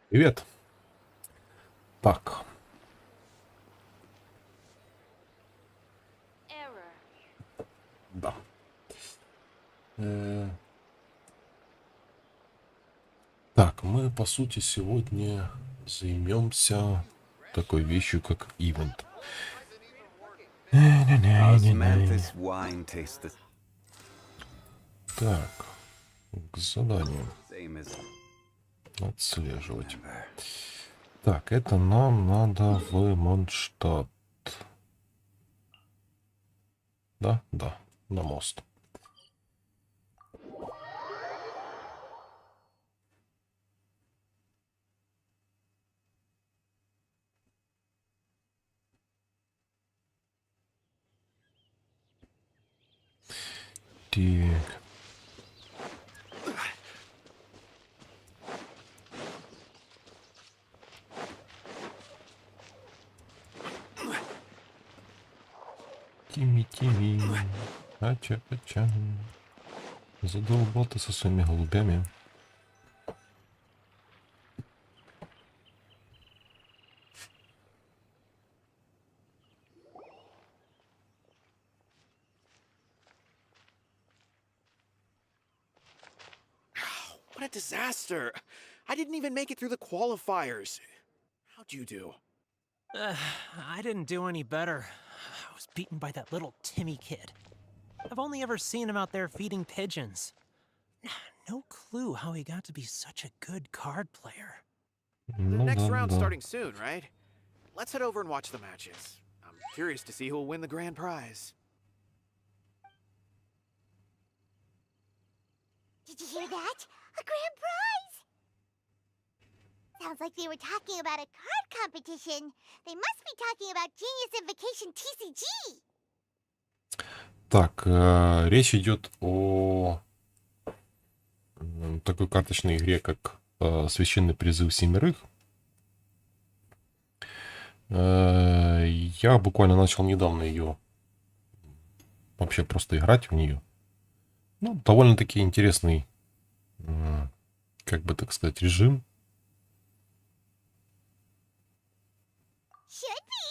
Привет. Так. Да. Так, мы, по сути, сегодня займемся такой вещью, как Ивент. Так, к заданию. Отслеживать. Так, это нам надо в Монштадт. Да, да, на мост. Так. Тими. Ача. Задолбал ты со своими голубями. What a disaster! I didn't even make it through the qualifiers. How'd you do? I didn't do any better. I was beaten by that little Timmy kid. I've only ever seen him out there feeding pigeons. No clue how he got to be such a good card player. The next round's starting soon, right? Let's head over and watch the matches. I'm curious to see who'll win the grand prize. Did you hear that? A grand prize! Sounds like they were talking about a card competition. They must be talking about Genius Invocation TCG. Так, речь идет о такой карточной игре, как Священный призыв семерых. Я буквально начал недавно ее вообще просто играть в нее. Ну, довольно-таки интересный, как бы так сказать, режим. Should be,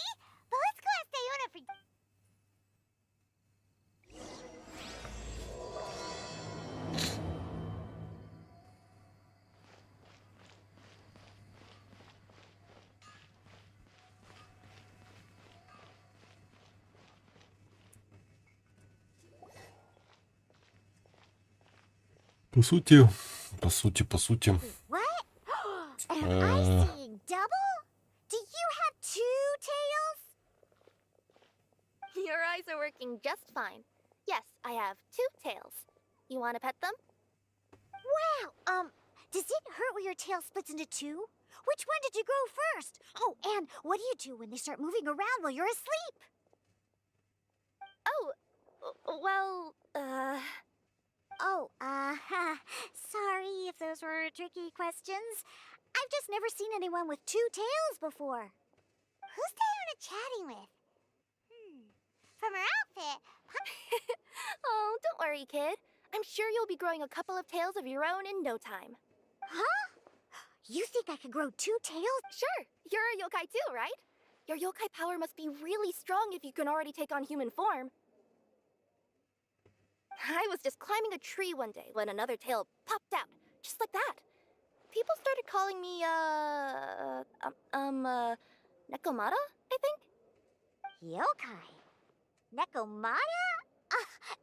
but let's go ask Diona for... По сути. What? Am I seeing double? Do you have two tails? Your eyes are working just fine. Yes, I have two tails. You want to pet them? Wow, does it hurt when your tail splits into two? Which one did you grow first? Oh, and what do you do when they start moving around while you're asleep? Oh, well, sorry if those were tricky questions. I've just never seen anyone with two tails before. Who's Diona chatting with? From her outfit. Oh, don't worry, kid. I'm sure you'll be growing a couple of tails of your own in no time. Huh? You think I could grow two tails? Sure, you're a yokai too, right? Your yokai power must be really strong if you can already take on human form. I was just climbing a tree one day when another tail popped out, just like that. People started calling me, Nekomata, I think? Yokai? Nekomata?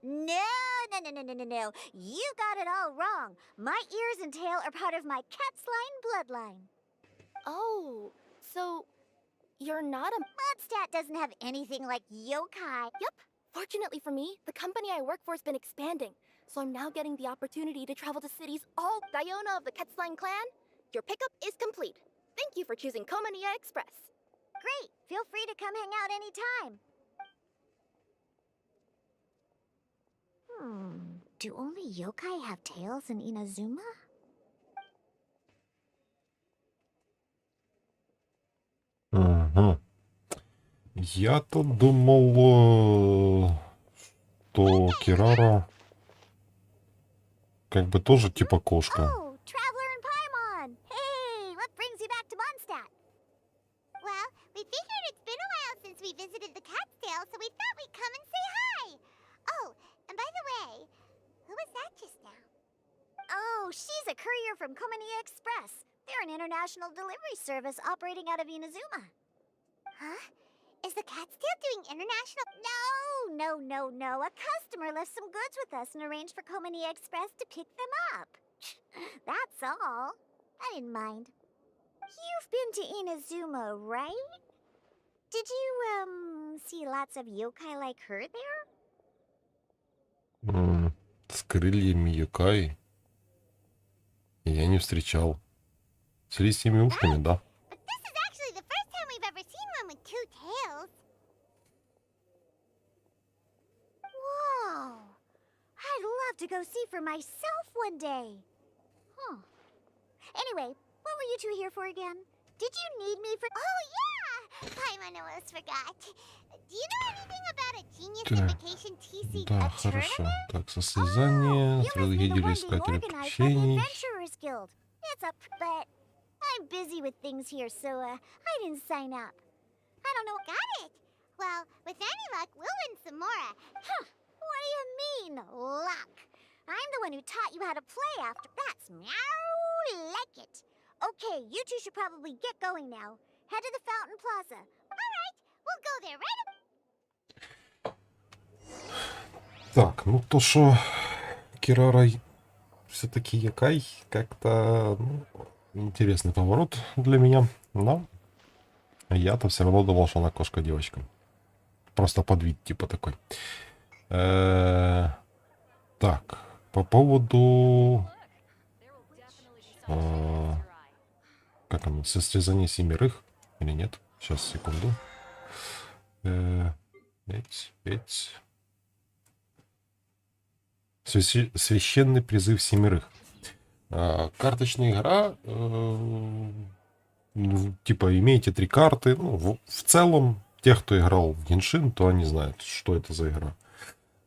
No. You got it all wrong. My ears and tail are part of my cat's line bloodline. Oh, so you're not a... Mudstadt doesn't have anything like yokai. Yep. Fortunately for me, the company I work for has been expanding, so I'm now getting the opportunity to travel to cities all... Diona of the Quetzline clan, your pickup is complete. Thank you for choosing Komania Express. Great. Feel free to come hang out anytime. Do only yokai have tails in Inazuma? Угу. Я-то думал, что Кирара как бы тоже типа кошка. Oh, Traveler and Paimon! Hey, what brings you back to Mondstadt? Well, we figured it's been a while since we visited the Catskill, so we thought we'd come and say hi. Oh, and by the way, who was that just now? Oh, she's a courier from Komania Express. They're an international delivery service operating out of Inazuma. Huh? Is the Catskill doing international? No. A customer left some goods with us and arranged for Komania Express to pick them up. That's all. I didn't mind. You've been to Inazuma, right? Did you, see lots of yokai like her there? С крыльями юкай я не встречал. С лисьими ушками, да. But this is actually the first time we've ever seen one with two tails. Whoa! I'd love to go see for myself one day. Huh. Anyway, what were you two here for again? Did you need me for... Oh, yeah! Paimon almost forgot. Do you know anything about a Genius Так, Invocation TC да, a хорошо. tournament? Так, состязание, You must be the распределители one being искателей organized by the приключений. Adventurers Guild. It's a... But I'm busy with things here, so, I didn't sign up. I don't know... Got it! Well, with any luck, we'll win some more. Huh. What do you mean, luck? I'm the one who taught you how to play after... That's meow like it. Okay, you two should probably get going now. Head to the Fountain Plaza. All right, we'll go there right... Так, ну то, что Кирара все-таки якай, как-то интересный поворот для меня. Но я-то все равно думал, что она кошка-девочка. Просто под вид типа такой. Так, по поводу... как оно? Состязание семерых? Или нет? Сейчас, секунду. Священный призыв семерых. Карточная игра. Типа имеете 3 карты. Ну, в целом, те, кто играл в Genshin, то они знают, что это за игра.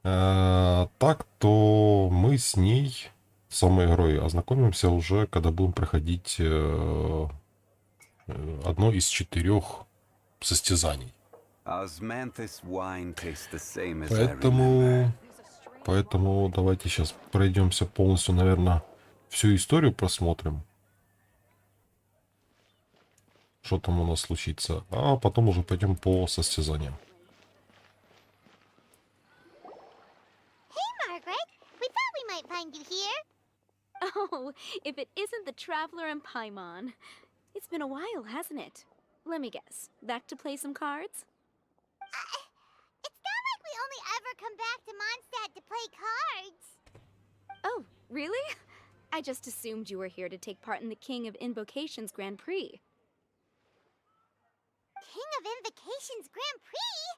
Так, то мы с ней, самой игрой, ознакомимся уже, когда будем проходить одно из 4 состязаний. Поэтому давайте сейчас пройдемся полностью, наверное, всю историю просмотрим. Что там у нас случится. А потом уже пойдем по состязаниям. Hey, Margaret. We thought we might find you here. Oh, if it isn't the Traveler and Paimon. It's been a while, hasn't it? Let me guess. Back to play some cards? It's not like we only ever come back to Mondstadt to play cards. Oh, really? I just assumed you were here to take part in the King of Invocations Grand Prix. King of Invocations Grand Prix?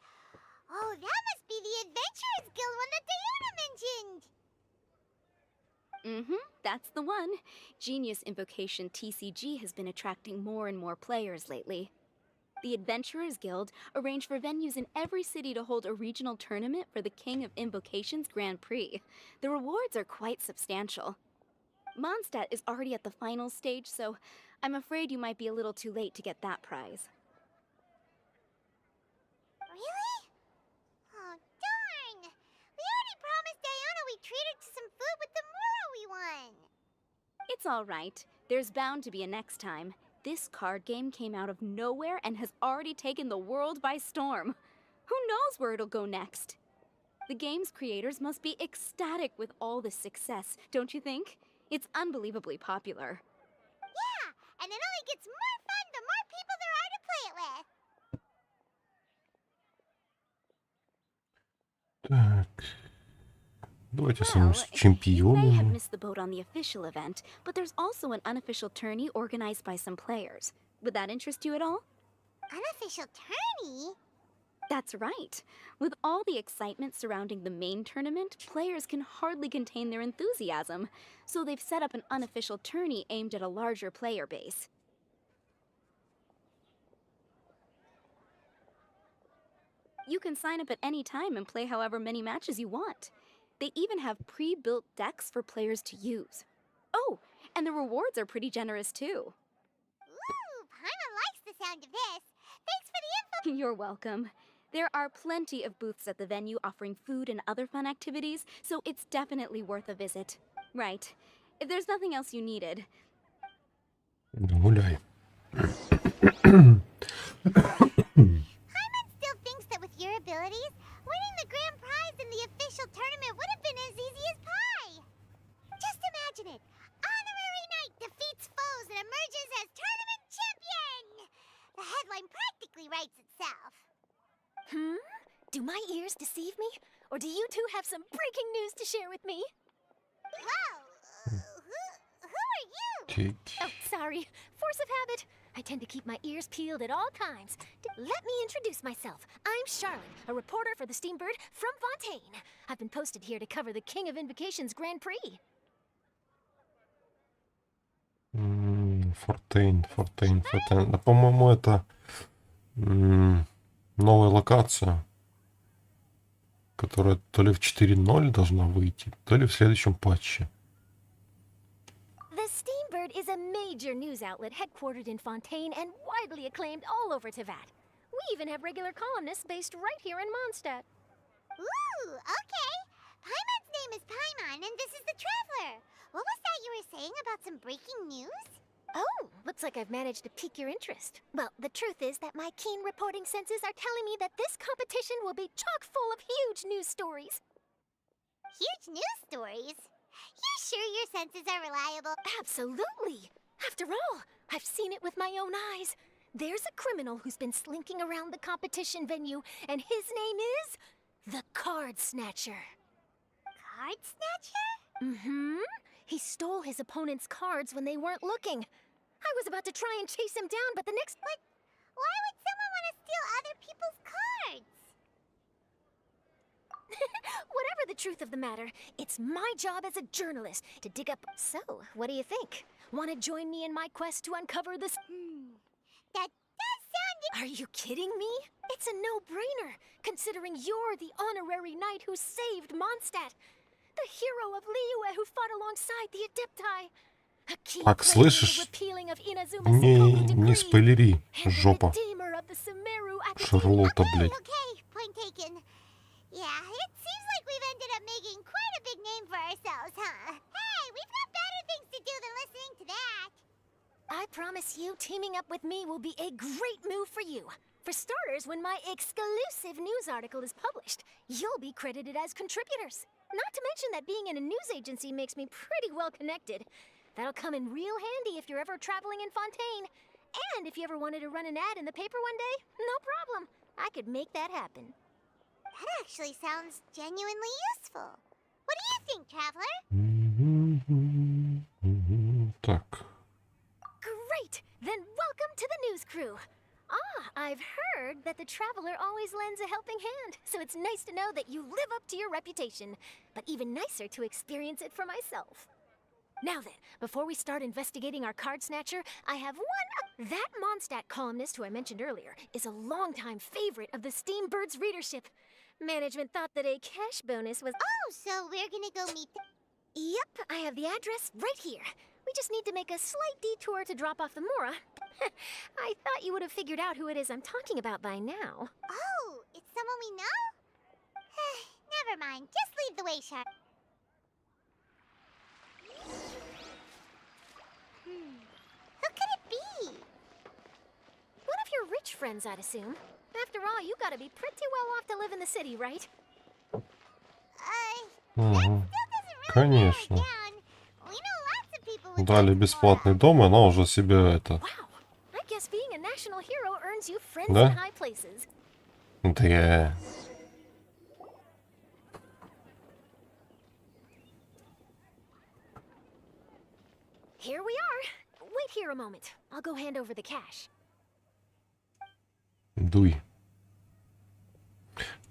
Oh, that must be the Adventurers Guild one that Diana mentioned. Mm-hmm, that's the one. Genius Invocation TCG has been attracting more and more players lately. The Adventurers Guild arranged for venues in every city to hold a regional tournament for the King of Invocations Grand Prix. The rewards are quite substantial. Mondstadt is already at the final stage, so I'm afraid you might be a little too late to get that prize. Really? Oh, darn! We already promised Diana we'd treat her to some food with the Moro we won. It's all right. There's bound to be a next time. This card game came out of nowhere and has already taken the world by storm. Who knows where it'll go next? The game's creators must be ecstatic with all this success, don't you think? It's unbelievably popular. Yeah, and it only gets more fun the more people there are to play it with. Так. Давайте Well, самим с you may have чемпионом. missed the boat on the official event, but there's also an unofficial tourney organized by some players. Would that interest you at all? Unofficial tourney? That's right. With all the excitement surrounding the main tournament, players can hardly contain their enthusiasm. So they've set up an unofficial tourney aimed at a larger player base. You can sign up at any time and play however many matches you want. They even have pre-built decks for players to use. Oh, and the rewards are pretty generous too. Ooh, Paimon likes the sound of this. Thanks for the info. You're welcome. There are plenty of booths at the venue offering food and other fun activities, so it's definitely worth a visit. Right. If there's nothing else you needed. Гуляй. Paimon still thinks that with your abilities, winning the grand prize in the official tournament would have been as easy as pie. Just imagine it. Honorary Knight defeats foes and emerges as tournament champion. The headline practically writes itself. Do my ears deceive me? Or do you two have some breaking news to share with me? Whoa, who are you? Тить. Oh, sorry. Force of habit. I tend to keep my ears peeled at all times. Let me introduce myself. I'm Charlotte, a reporter for the Steambird from Fontaine. I've been posted here to cover the King of Invocations Grand Prix. Фортейн. Да, по-моему, это новая локация, которая то ли в 4.0 должна выйти, то ли в следующем патче. The Steambird is a major news outlet headquartered in Fontaine and widely acclaimed all over Teyvat. We even have regular columnists based right here in Mondstadt. Ooh, okay. Paimon's name is Paimon, and this is the Traveler. What was that you were saying about some breaking news? Oh, looks like I've managed to pique your interest. Well, the truth is that my keen reporting senses are telling me that this competition will be chock full of huge news stories. Huge news stories? You sure your senses are reliable? Absolutely! After all, I've seen it with my own eyes. There's a criminal who's been slinking around the competition venue, and his name is the Card Snatcher. Card Snatcher? Mm-hmm. He stole his opponent's cards when they weren't looking. I was about to try and chase him down, but the next... But why would someone want to steal other people's cards? Whatever the truth of the matter, it's my job as a journalist to dig up... So, what do you think? Want to join me in my quest to uncover this... That does sound... Are you kidding me? It's a no-brainer, considering you're the honorary knight who saved Mondstadt. The hero of Liyue who fought alongside the Adepti. A key Так, player in the слышишь? repealing of Inazuma's Sokoku Не decree, спойлери, and the жопа. redeemer of the Sumeru Academy. Шарлотта, блядь. Okay, point taken. Yeah, it seems like we've ended up making quite a big name for ourselves, huh? Hey, we've got better things to do than listening to that. I promise you, teaming up with me will be a great move for you. For starters, when my exclusive news article is published, you'll be credited as contributors. Not to mention that being in a news agency makes me pretty well connected. That'll come in real handy if you're ever traveling in Fontaine. And if you ever wanted to run an ad in the paper one day, no problem. I could make that happen. That actually sounds genuinely useful. What do you think, Traveler? Так. Great! Then welcome to the news crew. I've heard that the Traveler always lends a helping hand, so it's nice to know that you live up to your reputation, but even nicer to experience it for myself. Now then, before we start investigating our card snatcher, I have one... That Mondstadt columnist who I mentioned earlier is a longtime favorite of the Steambird's readership. Management thought that a cash bonus was... Oh, so we're gonna go meet the... Yep, I have the address right here. We just need to make a slight detour to drop off the Mora. I thought you would have figured out who it is I'm talking about by now. Oh, it's someone we know? Never mind, just lead the way, Sharp. Who could it be? One of your rich friends, I'd assume. After all, you gotta be pretty well off to live in the city, right? Угу. Still doesn't really narrow it Конечно. down. We know lots of people with Дали money. бесплатный дом, и она уже себе это... Wow, I guess being a national hero earns you friends Да? in high places. Да. Here we are. Wait here a moment. I'll go hand over the cash. Дуй.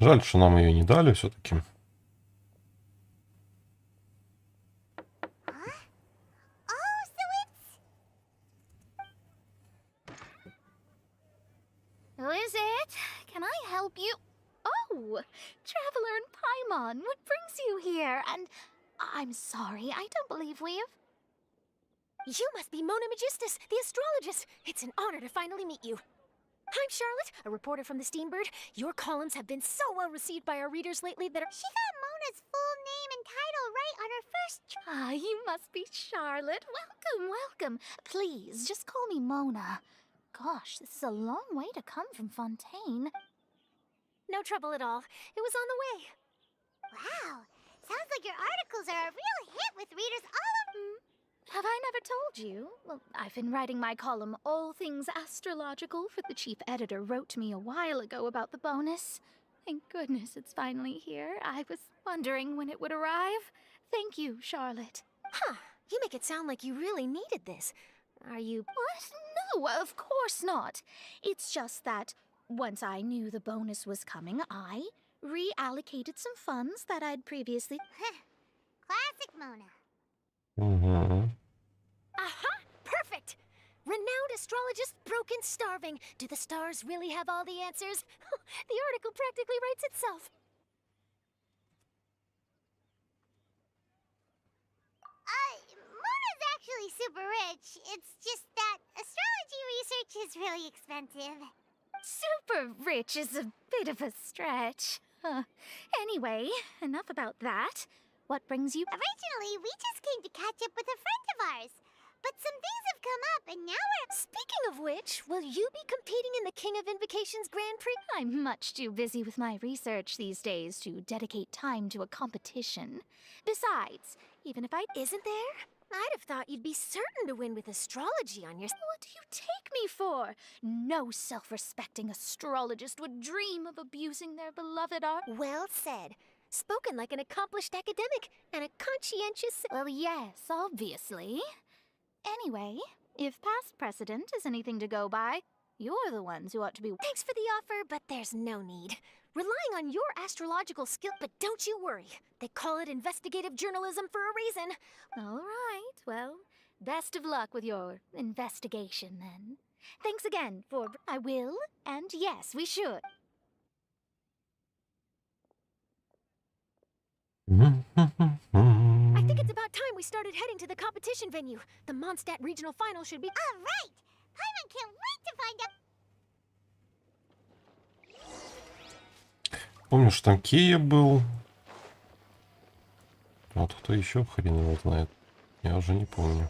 Жаль, что нам ее не дали все-таки. Oh, so it's... Who is it? Can I help you? Oh, Traveler and Paimon, what brings you here? And I'm sorry, I don't believe we've... You must be Mona Magistus, the astrologist. It's an honor to finally meet you. I'm Charlotte, a reporter from the Steambird. Your columns have been so well received by our readers lately that She got Mona's full name and title right on her first Ah, you must be Charlotte. Welcome, welcome. Please, just call me Mona. Gosh, this is a long way to come from Fontaine. No trouble at all. It was on the way. Wow. Sounds like your articles are a real hit with readers all over. Have I never told you? Well, I've been writing my column, All Things Astrological, for the chief editor wrote to me a while ago about the bonus. Thank goodness it's finally here. I was wondering when it would arrive. Thank you, Charlotte. Huh. You make it sound like you really needed this. Are you... What? No, of course not. It's just that once I knew the bonus was coming, I reallocated some funds that I'd previously... Classic Mona. Угу. Aha! Perfect! Renowned astrologist broken starving. Do the stars really have all the answers? The article practically writes itself. Mona's actually super rich. It's just that astrology research is really expensive. Super rich is a bit of a stretch. Anyway, enough about that. What brings you... Originally, we just came to catch up with a friend of ours. But some things have come up, and now we're... Speaking of which, will you be competing in the King of Invocations Grand Prix? I'm much too busy with my research these days to dedicate time to a competition. Besides, even if I... Isn't there? I'd have thought you'd be certain to win with astrology on your... What do you take me for? No self-respecting astrologist would dream of abusing their beloved art. Well said. Spoken like an accomplished academic and a conscientious... Well, yes, obviously. Anyway, if past precedent is anything to go by, you're the ones who ought to be... Thanks for the offer, but there's no need. Relying on your astrological skill, but don't you worry. They call it investigative journalism for a reason. All right, well, best of luck with your investigation, then. Thanks again for... I will, and yes, we should. I think it's about time we started heading to the competition venue. The Mondstadt regional final should be... All right! Paimon can't wait to find out... Помню, что там Кия был. А вот кто еще, хрен его знает. Я уже не помню.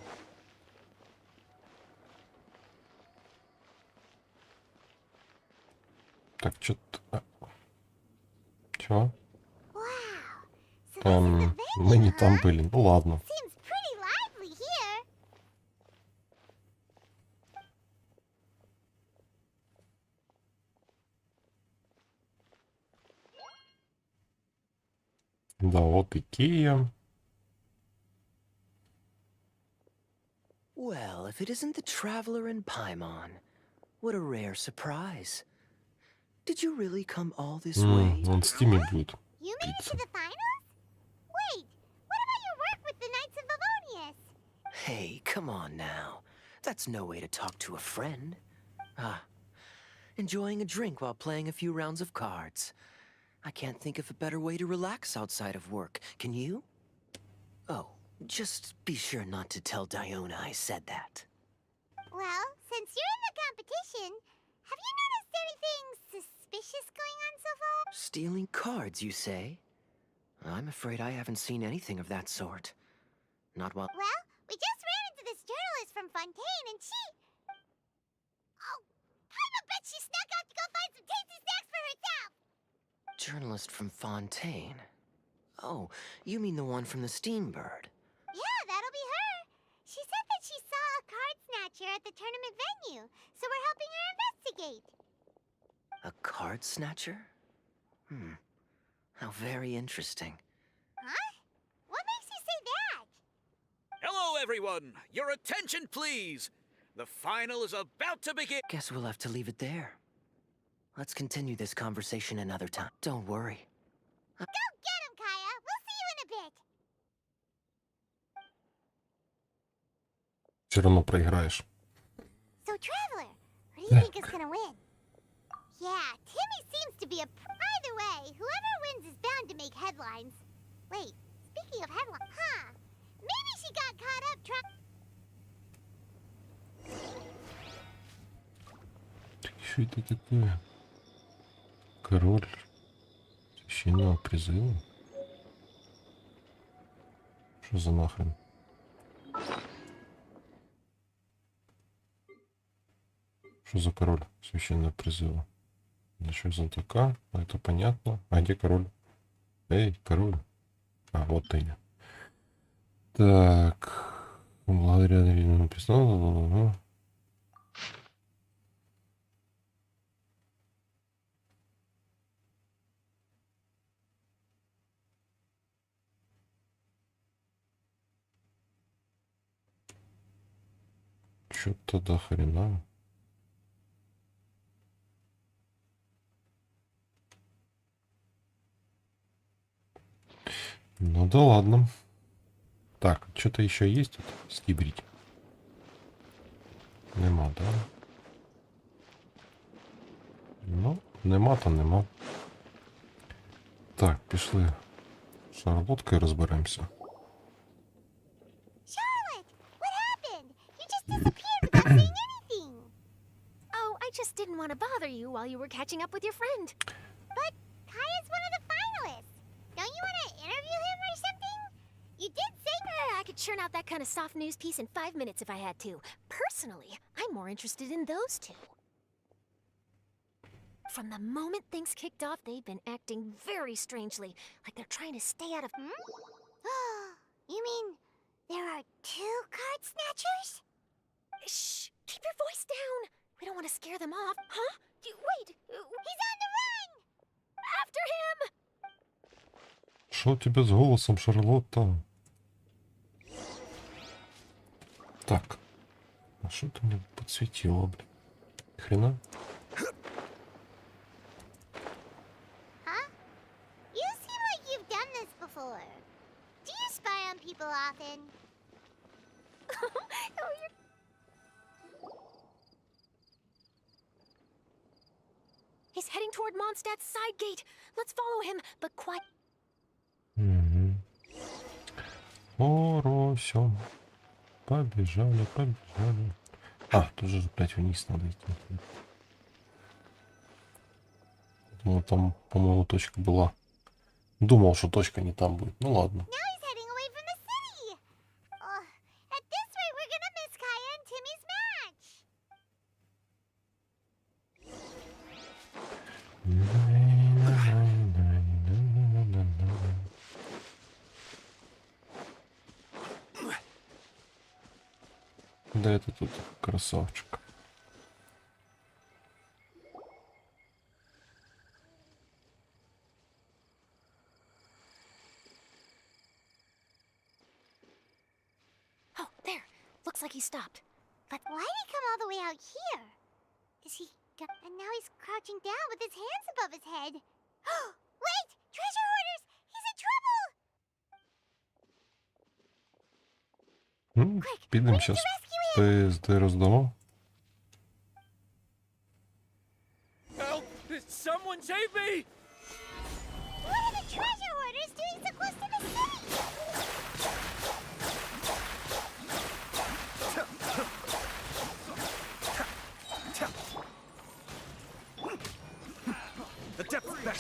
Так, что-то... Чё? Мы не там были. Ну ладно. Seems pretty lively here. Да, вот и Кия. Well, if it isn't the Traveler and Paimon, what a rare surprise. Did you really come all this way? Он в Стиме будет. You made it to the finals? Wait, what about your work with the Knights of Livonius? Hey, come on now. That's no way to talk to a friend. Ah, enjoying a drink while playing a few rounds of cards. I can't think of a better way to relax outside of work. Can you? Oh, just be sure not to tell Diona I said that. Well, since you're in the competition, have you noticed anything suspicious going on so far? Stealing cards, you say? I'm afraid I haven't seen anything of that sort. Not while... Well, we just ran into this journalist from Fontaine and she... Oh, I bet she snuck out to go find some tasty snacks for herself! Journalist from Fontaine? Oh, you mean the one from the Steambird? Yeah, that'll be her. She said that she saw a card snatcher at the tournament venue, so we're helping her investigate. A card snatcher? How very interesting. Huh? What makes you say that? Hello, everyone! Your attention, please! The final is about to begin. Guess we'll have to leave it there. Let's continue this conversation another time. Don't worry. Go get him, Kaya! We'll see you in a bit! Все равно проиграешь. So, Traveler, who do you think is gonna win? Yeah, Timmy seems to be a... Either way, whoever wins is bound to make headlines. Wait, speaking of headlines, maybe she got caught up trying. Что это такое? Король священного призыва? Что за нахрен? Что за король священного призыва? Еще знатока, это понятно. А где король? Эй, король. А, вот ты. Так. Благодаря невидимому письму. Что-то до хрена. Ну да ладно. Так, что-то еще есть скибрить? Нема, да? Ну, нема, то нема. Так, пішли. З шарлоткою розберемося. Charlotte, what happened? You just disappeared without saying anything. Oh, I just didn't want to bother you while you were catching up with your friend. But Kaya's one of the finalists. Don't you want to interview him or something? You did say I could churn out that kind of soft news piece in 5 minutes if I had to. Personally, I'm more interested in those two. From the moment things kicked off, they've been acting very strangely, like they're trying to stay out of... You mean there are two card snatchers? Shh! Keep your voice down! We don't want to scare them off. Huh? Wait! He's on the run! After him! Что у тебя с голосом, Шарлотта? Так. А что ты мне подсветила, блин? Хрена? Huh? You seem like you've done this before. Do you spy on people often? Oh, you're... He's heading toward Mondstadt's side gate. Let's follow him, but quiet. Угу. Хорошо. Побежали, побежали. А, тут же опять вниз надо идти. Думал, там, по-моему, точка была. Думал, что точка не там будет. Ну ладно. Now he's heading away from the city. At this rate, we're gonna miss Kaya and Timmy's match. Да это тут красавчик. Oh, there. Looks like he stopped. But why did he come all the way out here? Is he... And now he's crouching down with his hands above his head. Wait! Treasure hoarders! He's in trouble! Підемо зараз ПСД роздамо. Help! Someone save me! What are the treasure hoarders doing so close to the city? The depth back!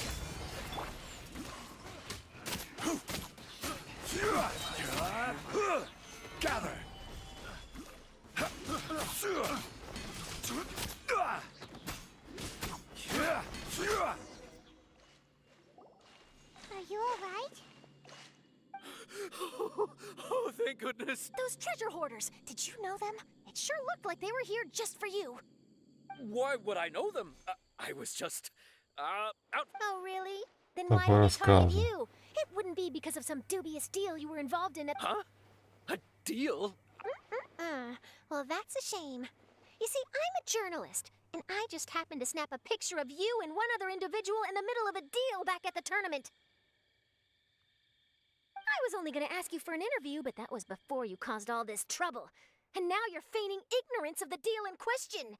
Gather! Are you alright? Oh, thank goodness! Those treasure hoarders, did you know them? It sure looked like they were here just for you. Why would I know them? I was just, out. Oh, really? Then Так, why did they target рассказывай. you? It wouldn't be because of some dubious deal you were involved in at... Huh? A deal? Well, that's a shame. You see, I'm a journalist, and I just happened to snap a picture of you and one other individual in the middle of a deal back at the tournament. I was only going to ask you for an interview, but that was before you caused all this trouble. And now you're feigning ignorance of the deal in question.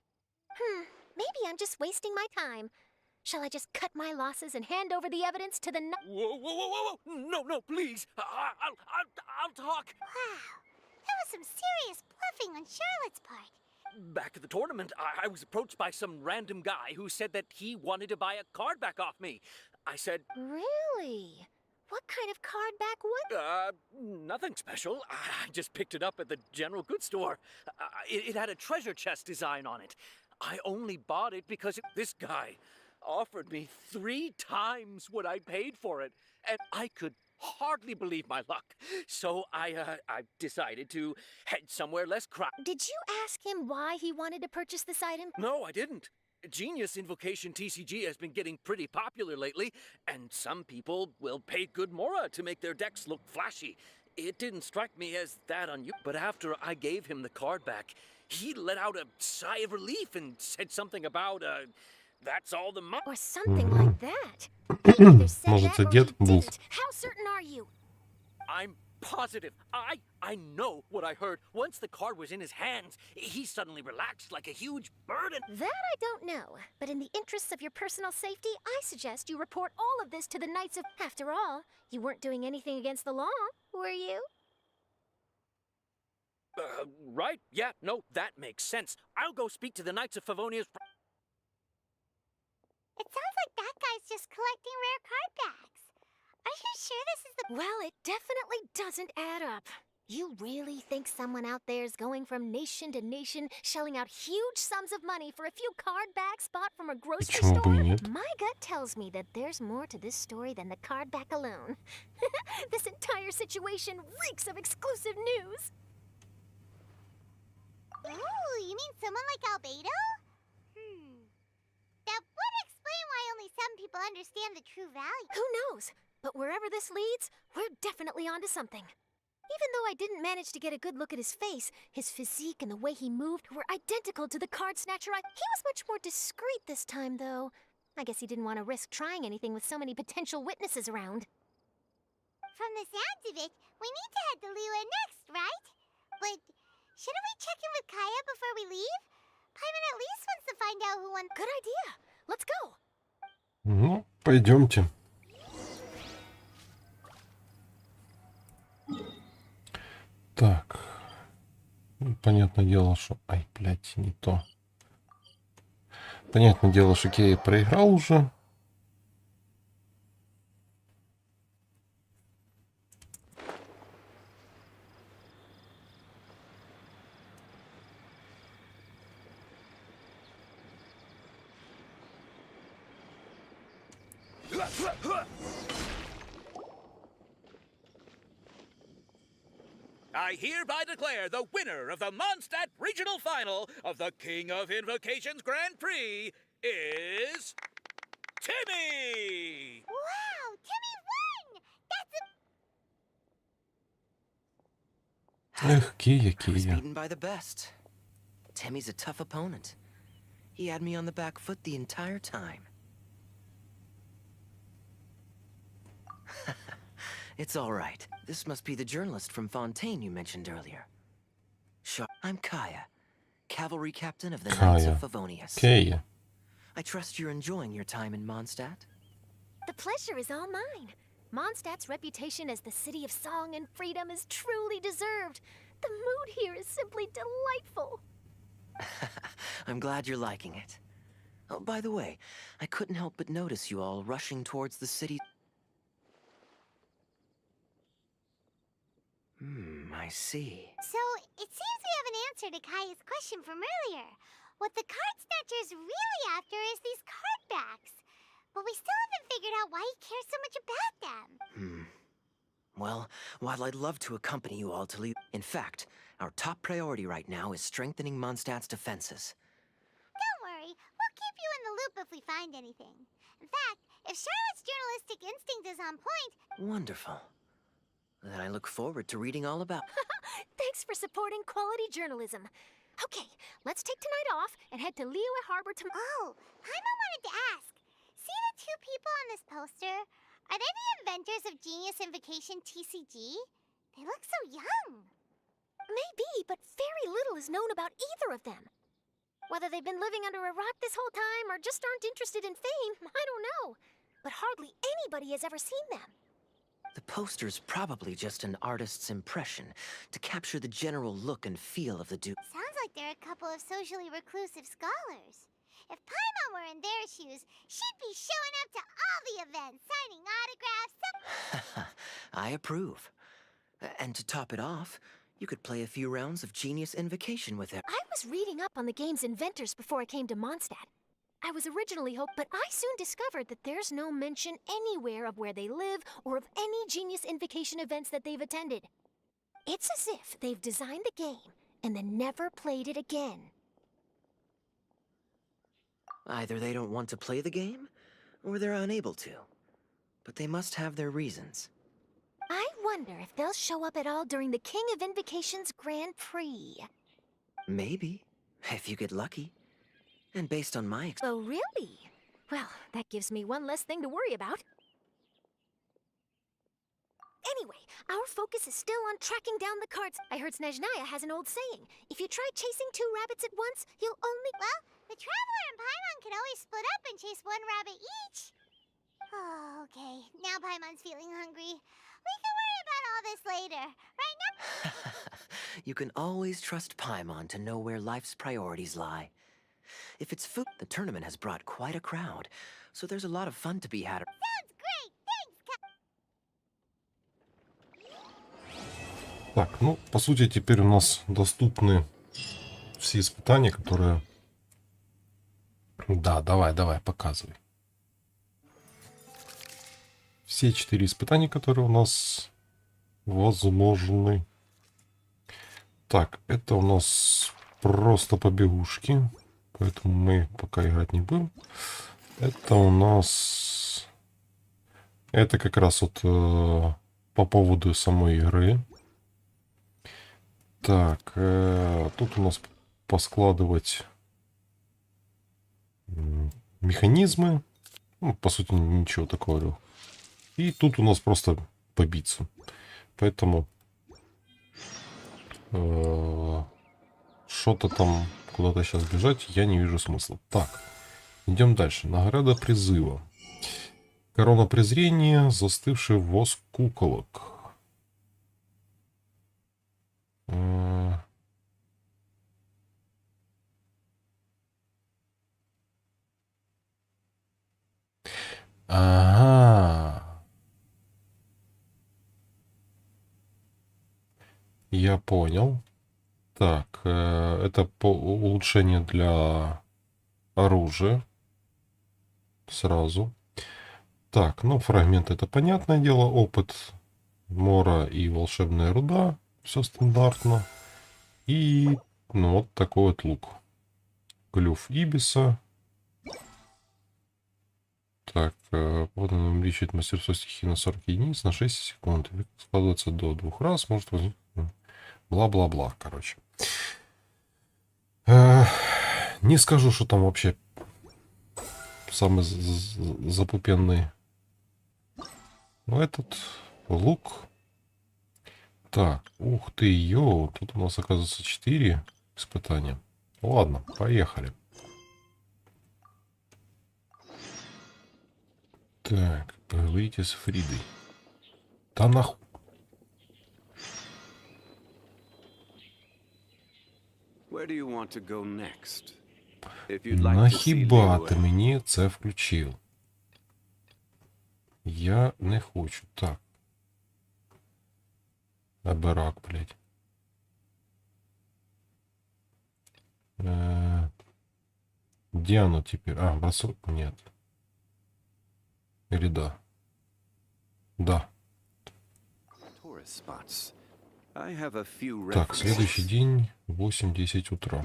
Maybe I'm just wasting my time. Shall I just cut my losses and hand over the evidence to the Whoa, whoa, whoa, whoa, whoa! No, no, please. I'll talk. Wow, that was some serious bluffing on Charlotte's part. Back at the tournament, I was approached by some random guy who said that he wanted to buy a card back off me. I said, Really? What kind of card back was? nothing special. I just picked it up at the general goods store. It had a treasure chest design on it. I only bought it because this guy offered me 3 times what I paid for it, and I could hardly believe my luck. So I decided to head somewhere less crowded. Did you ask him why he wanted to purchase this item? No, I didn't. Genius Invocation TCG has been getting pretty popular lately, and some people will pay good mora to make their decks look flashy. It didn't strike me as that unusual, but after I gave him the card back, he let out a sigh of relief and said something about, that's all the money. Or something like that. He either said Может, that or дед he был. didn't. How certain are you? I'm positive. I know what I heard. Once the card was in his hands, he suddenly relaxed like a huge burden. That I don't know. But in the interests of your personal safety, I suggest you report all of this to the Knights of... After all, you weren't doing anything against the law, were you? Right? Yeah, no, that makes sense. I'll go speak to the Knights of Favonia's... It sounds like that guy's just collecting rare card backs. Are you sure this is the... Well, it definitely doesn't add up. You really think someone out there is going from nation to nation, shelling out huge sums of money for a few card backs bought from a grocery Почему бы и store? нет? My gut tells me that there's more to this story than the card back alone. This entire situation reeks of exclusive news. Ooh, you mean someone like Albedo? That would explain why only some people understand the true value. Who knows? But wherever this leads, we're definitely onto something. Even though I didn't manage to get a good look at his face, his physique and the way he moved were identical to the card snatcher. He was much more discreet this time, though. I guess he didn't want to risk trying anything with so many potential witnesses around. From the sounds of it, we need to head to Liyue next, right? But shouldn't we check in with Kaya before we leave? Paimon at least wants to find out who won. Good idea. Let's go. Ну, пойдемте. Так. Понятное дело, что... Ай, блядь, не то. Понятное дело, что Кей проиграл уже. I hereby declare the winner of the Mondstadt Regional Final of the King of Invocations Grand Prix is... Timmy! Wow, Timmy won! That's a... Эх, Кия, I was Кия. beaten by the best. Timmy's a tough opponent. He had me on the back foot the entire time. It's all right. This must be the journalist from Fontaine you mentioned earlier. Sure. I'm Kaya, cavalry captain of the Knights of Favonius. Кия. I trust you're enjoying your time in Mondstadt. The pleasure is all mine. Mondstadt's reputation as the city of song and freedom is truly deserved. The mood here is simply delightful. I'm glad you're liking it. Oh, by the way, I couldn't help but notice you all rushing towards the city. I see. So, it seems we have an answer to Kaya's question from earlier. What the card snatcher's really after is these card backs. But we still haven't figured out why he cares so much about them. Well, while I'd love to accompany you all to leave... In fact, our top priority right now is strengthening Mondstadt's defenses. Don't worry, we'll keep you in the loop if we find anything. In fact, if Charlotte's journalistic instinct is on point... Wonderful. Then I look forward to reading all about... Thanks for supporting quality journalism. Okay, let's take tonight off and head to Liyue Harbor to... Oh, Paimon wanted to ask. See the 2 people on this poster? Are they the inventors of Genius Invocation TCG? They look so young. Maybe, but very little is known about either of them. Whether they've been living under a rock this whole time or just aren't interested in fame, I don't know. But hardly anybody has ever seen them. The poster's probably just an artist's impression to capture the general look and feel of the dude. Sounds like they're a couple of socially reclusive scholars. If Paimon were in their shoes, she'd be showing up to all the events, signing autographs. I approve. And to top it off, you could play a few rounds of Genius Invocation with her. I was reading up on the game's inventors before I came to Mondstadt. I was originally hoped, but I soon discovered that there's no mention anywhere of where they live or of any Genius Invocation events that they've attended. It's as if they've designed the game and then never played it again. Either they don't want to play the game, or they're unable to. But they must have their reasons. I wonder if they'll show up at all during the King of Invocation's Grand Prix. Maybe, if you get lucky. And based on my Oh, really? Well, that gives me one less thing to worry about. Anyway, our focus is still on tracking down the cards. I heard Snezhnaya has an old saying. If you try chasing 2 rabbits at once, you'll only... Well, the Traveler and Paimon could always split up and chase 1 rabbit each. Oh, okay. Now Paimon's feeling hungry. We can worry about all this later. Right now? You can always trust Paimon to know where life's priorities lie. If it's food, the tournament has brought quite a crowd, so there's a lot of fun to be had. Sounds great. Thanks, Так, ну, по сути, теперь у нас доступны все испытания, которые... Да, давай, показывай. Все 4 испытания, которые у нас возможны. Так, это у нас просто побегушки, поэтому мы пока играть не будем. Это у нас... Это как раз вот по поводу самой игры. Так, тут у нас поскладывать механизмы. Ну, по сути, ничего такого. И тут у нас просто побиться. Поэтому что-то там куда-то сейчас бежать я не вижу смысла. Так, идем дальше. Награда призыва. Корона презрения, застывший воск куколок. Ага. Я понял. Так, это улучшение для оружия. Сразу. Так, ну, фрагмент это понятное дело. Опыт мора и волшебная руда. Все стандартно. И ну, вот такой вот лук. Клюв ибиса. Так, вот он увеличивает мастерство стихии на 40 единиц на 6 секунд. Складывается до 2 раз. Может возникнуть... Бла-бла-бла, короче. Не скажу, что там вообще самый запупенный. Но этот лук. Так, ух ты, йоу. Тут у нас, оказывается, 4 испытания. Ладно, поехали. Так, поговорите с Фридой. Да нахуй. Нахіба ти мені це включив? Я не хочу. Так. Аберак, блядь. Где оно теперь? А, бросок? Нет. Или да? Да. Так, следующий день, 8-10 утра.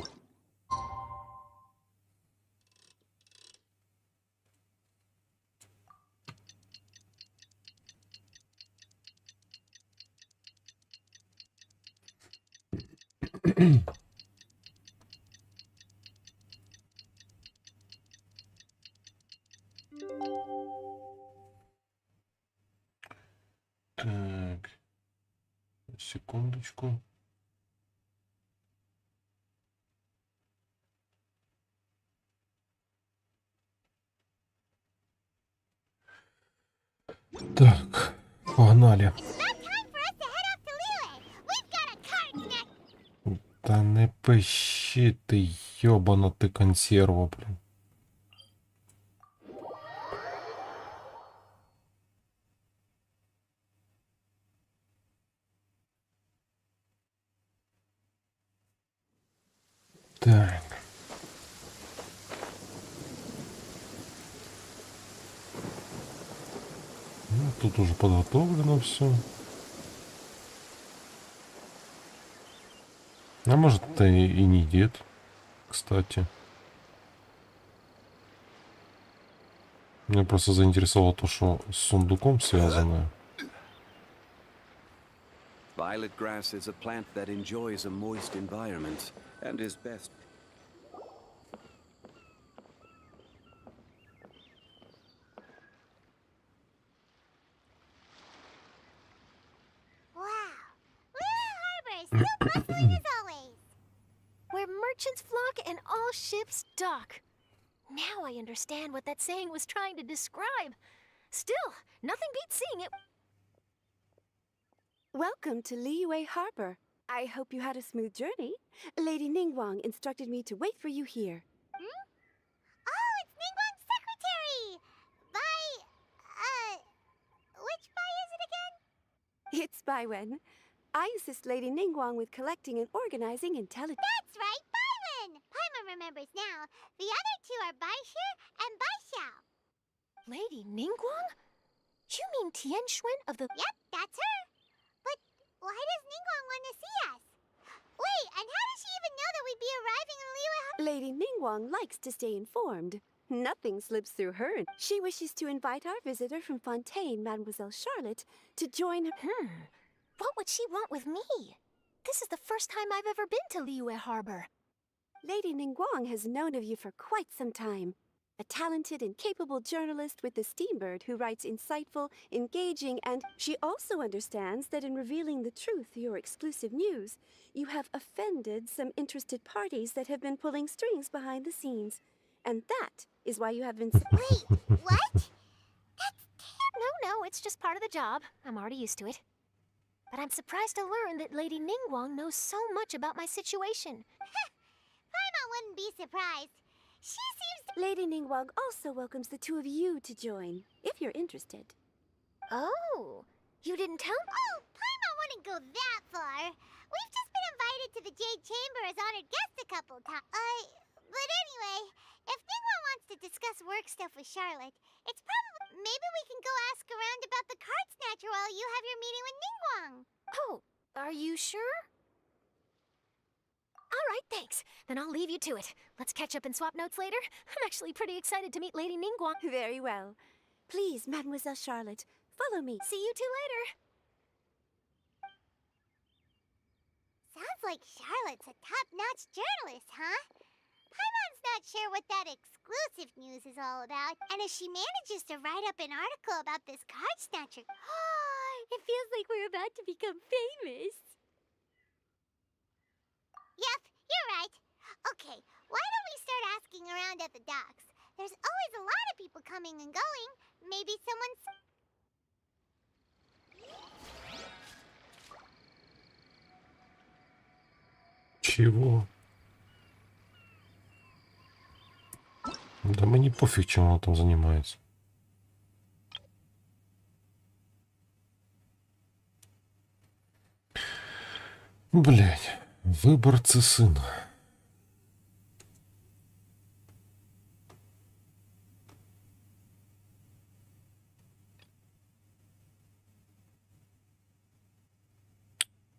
Так, секундочку. Так, погнали. It's about time for us to head off to Liyue. We've got a card snack. Та не пищи ти, йобана ти консерва, блін. Так. Ну, тут уже подготовлено все. А может, это и не дед, кстати. Меня просто заинтересовало то, что с сундуком связано. Violet grass is a plant that enjoys a moist environment and is best. Wow. Liyue Harbor is so bustling as always. Where merchants flock and all ships dock. Now I understand what that saying was trying to describe. Still, nothing beats seeing it. Welcome to Liyue Harbor. I hope you had a smooth journey. Lady Ningguang instructed me to wait for you here. Oh, it's Ningguang's secretary! Which Bai is it again? It's Baiwen. I assist Lady Ningguang with collecting and organizing intelligence. That's right, Baiwen! Paimon remembers now. The other two are Baishu and Baishao. Lady Ningguang? You mean Tian Xuan of the... Yep, that's her. But why does Ningguang want to see us? Wait, and how does she even know that we'd be arriving in Liyue Harbor? Lady Ningguang likes to stay informed. Nothing slips through her. She wishes to invite our visitor from Fontaine, Mademoiselle Charlotte, to join her. What would she want with me? This is the first time I've ever been to Liyue Harbor. Lady Ningguang has known of you for quite some time. A talented and capable journalist with the Steambird who writes insightful, engaging, and she also understands that in revealing the truth through your exclusive news, you have offended some interested parties that have been pulling strings behind the scenes. And that is why you have been... Wait, what? No, it's just part of the job. I'm already used to it. But I'm surprised to learn that Lady Ningguang knows so much about my situation. Paimon wouldn't be surprised. She seems to... Lady Ningguang also welcomes the two of you to join, if you're interested. Oh, you didn't tell me? Oh, Paimon wouldn't go that far. We've just been invited to the Jade Chamber as honored guests a couple times. But anyway, if Ningguang wants to discuss work stuff with Charlotte, it's probably... Maybe we can go ask around about the card snatcher while you have your meeting with Ningguang. Oh, are you sure? All right, thanks. Then I'll leave you to it. Let's catch up and swap notes later. I'm actually pretty excited to meet Lady Ningguang. Very well. Please, Mademoiselle Charlotte, follow me. See you two later. Sounds like Charlotte's a top-notch journalist, huh? Paimon's not sure what that exclusive news is all about. And if she manages to write up an article about this card snatcher, It feels like we're about to become famous. Yep, you're right. Okay, why don't we start asking around at the docks? There's always a lot of people coming and going. Maybe someone's... Чего? Да мне пофиг, чем он там занимается. Блять, выборцы сына.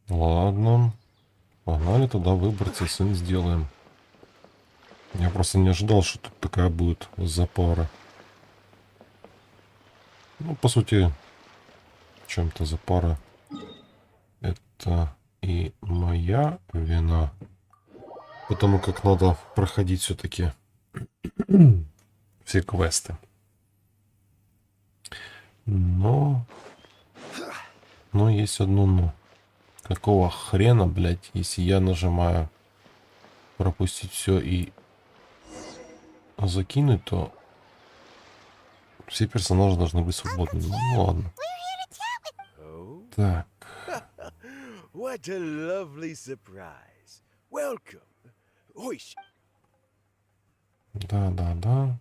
Ладно. Погнали тогда выборцы сын сделаем. Я просто не ожидал, что тут такая будет запара. Ну, по сути, чем-то запара. Это и моя вина. Потому как надо проходить все-таки все квесты. Но есть одно но. Какого хрена, блядь, если я нажимаю пропустить все и закинуть, то Все персонажи должны быть свободными. Ну ладно. Oh, Так. what a lovely surprise. Welcome. Oish. Да.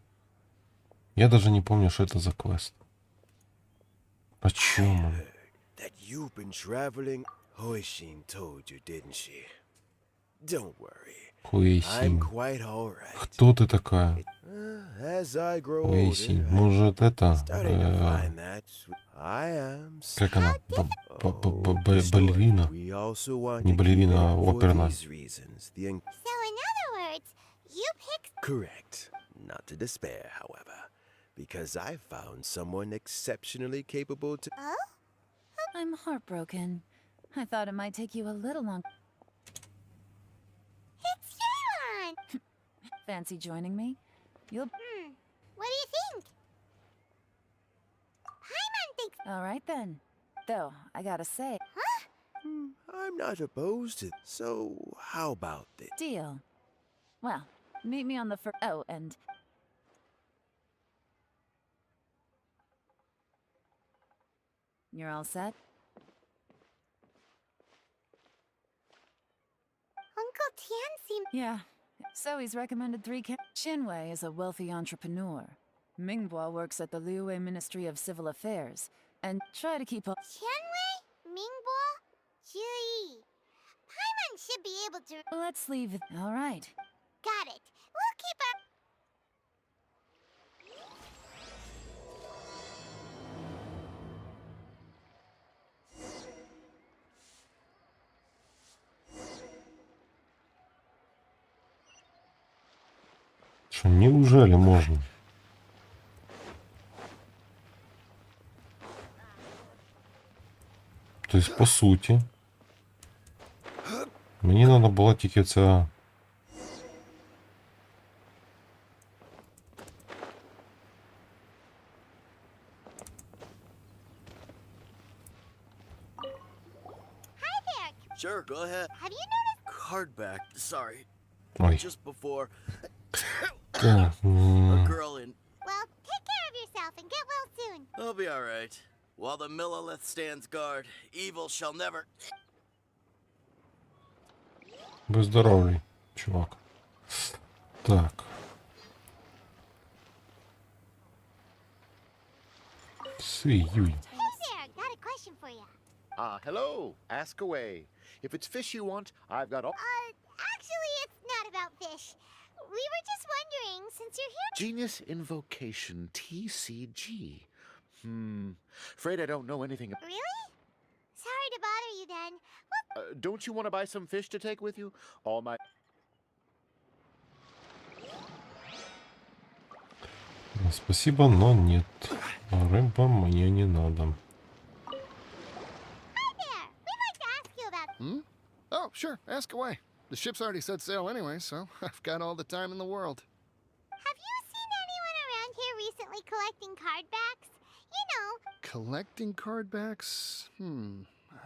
Я даже не помню, что это за квест. О чем он? That you've been traveling. Hoishin told you, didn't she? Don't worry. I'm Хуэйсинь. quite alright. Кто ты такая? As I grow Хуэйсинь. older, Может, это... starting to find that I am. Как она? Oh, Балерина. we also want Не to keep балерина, а it for оперная. these reasons. The So, in other words, you picked. correct. Not to despair, however, because I found someone exceptionally capable to. Oh? I'm heartbroken. I thought it might take you a little long. It's Shaylon! Fancy joining me? You'll. What do you think? Paimon thinks. All right then. Though, I gotta say, I'm not opposed to. So, how about this? deal. Well, meet me on the first. Oh, and. You're all set? Uncle Tian seemed. Yeah. So he's recommended 3 Shinwei is a wealthy entrepreneur. Mingbo works at the Liyue Ministry of Civil Affairs. And try to keep up. Qianwei? Mingbo? Zhiyi. Paimon should be able to. Let's leave it. All right. Got it. We'll keep our. Что, неужели можно? То есть, по сути, мені надо було тільки це... Hi there. Sure, go ahead. Have you noticed? Card back. Sorry. Ой. Just before Так, a girl in. Well, take care of yourself and get well soon. I'll be all right. While the Millilith stands guard, evil shall never. Выздоровлюй, чувак. Так. Юй. Hey there, got a question for you. Hello. Ask away. If it's fish you want, I've got all. Actually, it's not about fish. We were just wondering, since you're here. Genius Invocation TCG. Afraid I don't know anything. Really? Sorry to bother you then. Well, Don't you want to buy some fish to take with you? All my. Спасибо, но нет. Рыба мне не надо. hi there. We'd like to ask you about. Oh, sure. Ask away. The ship's already set sail anyway, so I've got all the time in the world. Have you seen anyone around here recently collecting card backs? You know. Collecting card backs?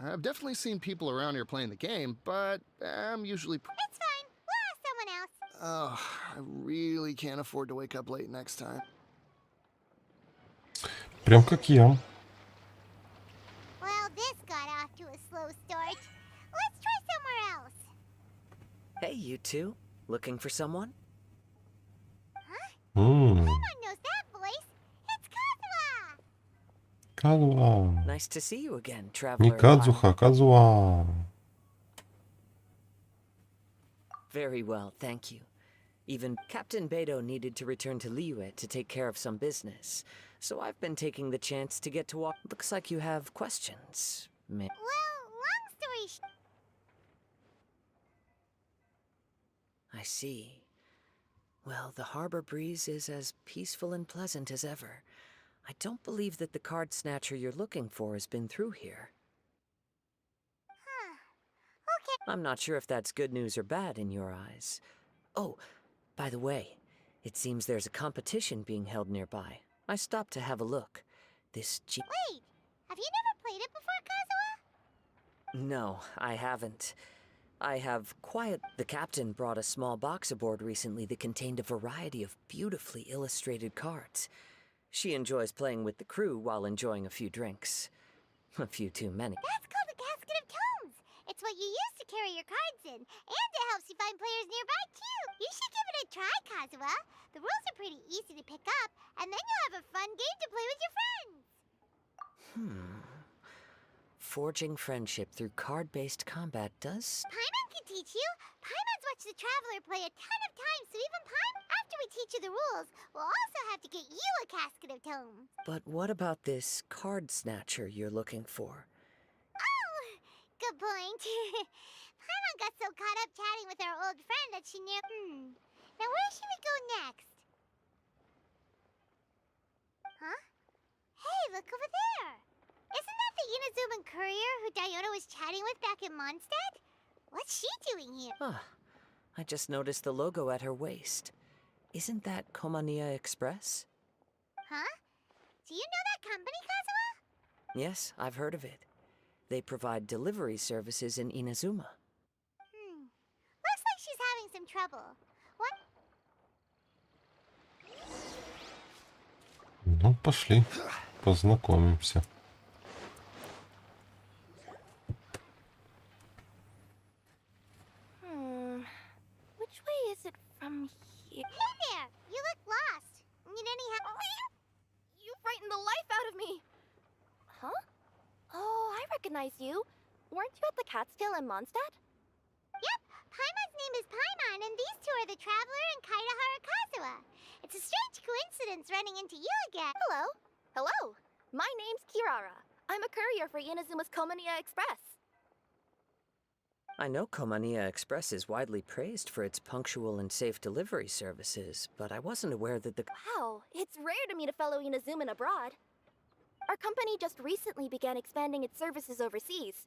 I've definitely seen people around here playing the game, but I'm usually. It's fine. We'll ask someone else. Oh, I really can't afford to wake up late next time. Прям как я. Well, this got off to a slow start. Let's try somewhere else. Hey, you two. Looking for someone? Someone knows that voice. It's Kazuha. Казуа. Nice to see you again, Не traveler. Кадзуха, Казуа. Very well, thank you. Even Captain Beidou needed to return to Liyue to take care of some business, so I've been taking the chance to get to walk. Looks like you have questions. Well, long story short. I see. Well, the harbor breeze is as peaceful and pleasant as ever. I don't believe that the card snatcher you're looking for has been through here. Okay. I'm not sure if that's good news or bad in your eyes. Oh, by the way, it seems there's a competition being held nearby. I stopped to have a look. This Wait, have you never played it before, Kazuha? No, I haven't. I have The captain brought a small box aboard recently that contained a variety of beautifully illustrated cards. She enjoys playing with the crew while enjoying a few drinks. A few too many. That's called a casket of tomes. It's what you use to carry your cards in, and it helps you find players nearby, too. You should give it a try, Kazuha. The rules are pretty easy to pick up, and then you'll have a fun game to play with your friends. Forging friendship through card-based combat does... Paimon can teach you. Paimon's watched the Traveler play a ton of times, so even Paimon, after we teach you the rules, we'll also have to get you a casket of tomes. But what about this card snatcher you're looking for? Oh, good point. Paimon got so caught up chatting with our old friend that she knew... Now where should we go next? Huh? Hey, look over there. Isn't that the Inazuman courier who Diona was chatting with back in Mondstadt? What's she doing here? Ah, I just noticed the logo at her waist. Isn't that Komaniya Express? Huh? Do you know that company, Kazuha? Yes, I've heard of it. They provide delivery services in Inazuma. Looks like she's having some trouble. What? Ну, пошли, познакомимся. Which way is it from here? Hey there! You look lost. Need any help? You frightened the life out of me! Huh? Oh, I recognize you. Weren't you at the Catskill in Mondstadt? Yep, Paimon's name is Paimon, and these two are the Traveler and Kaitahara Kazuha. It's a strange coincidence running into you again. Hello. Hello. My name's Kirara. I'm a courier for Inazuma's Komaniya Express. I know Komaniya Express is widely praised for its punctual and safe delivery services, but I wasn't aware that the... Wow, it's rare to meet a fellow Inazuman abroad. Our company just recently began expanding its services overseas,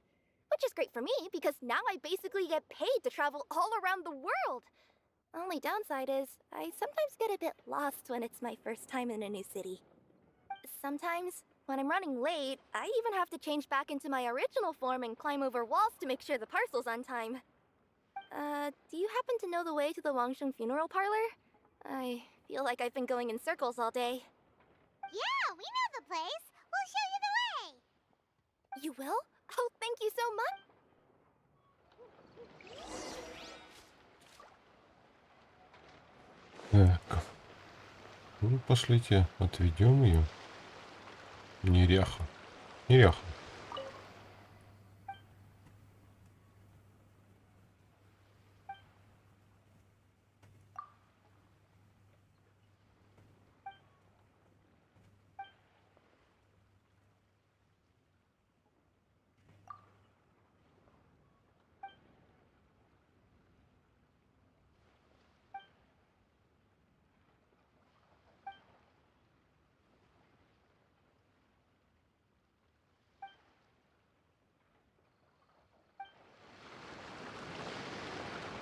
which is great for me because now I basically get paid to travel all around the world. Only downside is, I sometimes get a bit lost when it's my first time in a new city. Sometimes, when I'm running late, I even have to change back into my original form and climb over walls to make sure the parcel's on time. Do you happen to know the way to the Wangsheng funeral parlor? I feel like I've been going in circles all day. Yeah, we know the place. We'll show you the way. You will? Oh, thank you so much! Так. Ну, пошлите, отведем ее. Неряха. Неряха.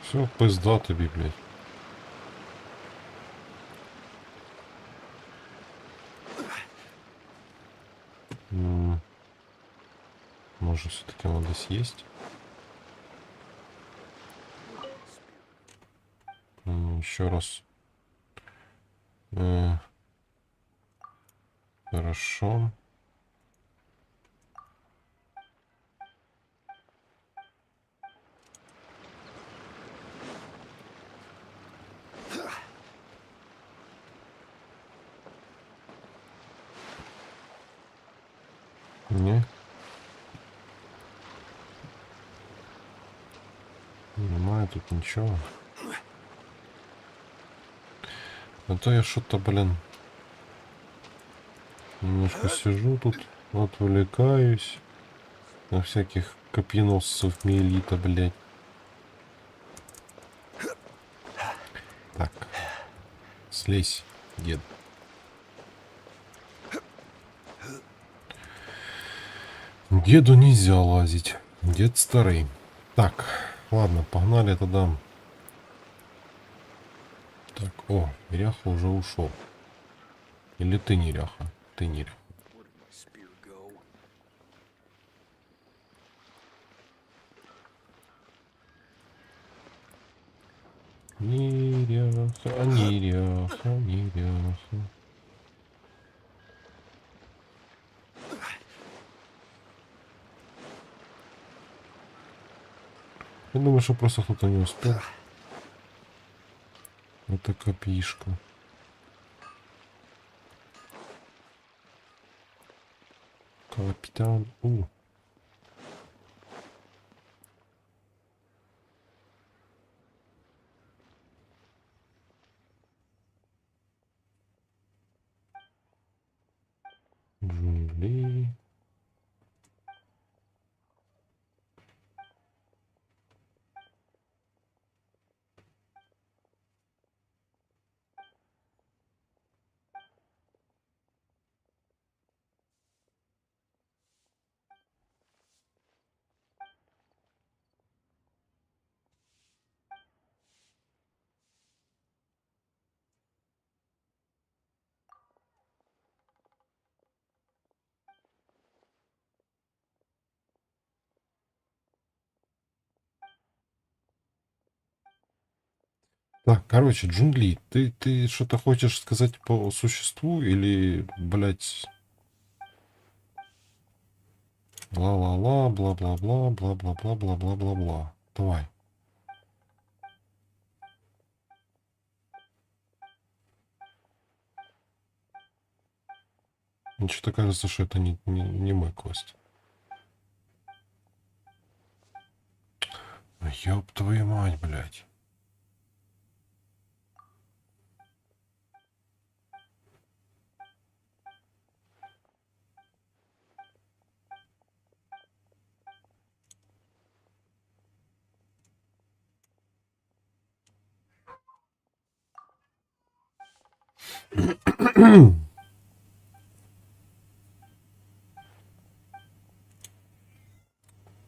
Все, пизда тобі, блядь. Может, все-таки надо съесть? Еще раз. Хорошо. Не. Немає тут ничего. А то я что-то, блин, немножко сижу тут, отвлекаюсь на всяких копьеносцев миелита, блядь. Так. Слезь, дед. Деду нельзя лазить. Дед старый. Так, ладно, погнали тогда. Так, о, неряха уже ушел. Или ты неряха? Ты неряха. Неряха, неряха, неряха. Я думаю, что просто кто-то не успел. Это копишка. Капитан У. Джунгли. Так, короче, джунгли, ты что-то хочешь сказать по существу или, блядь, ла-ла-ла, бла-бла-бла, бла-бла-бла, бла-бла-бла-бла. Давай. Мне что-то кажется, что это не мой квест. Ёб твою мать, блядь.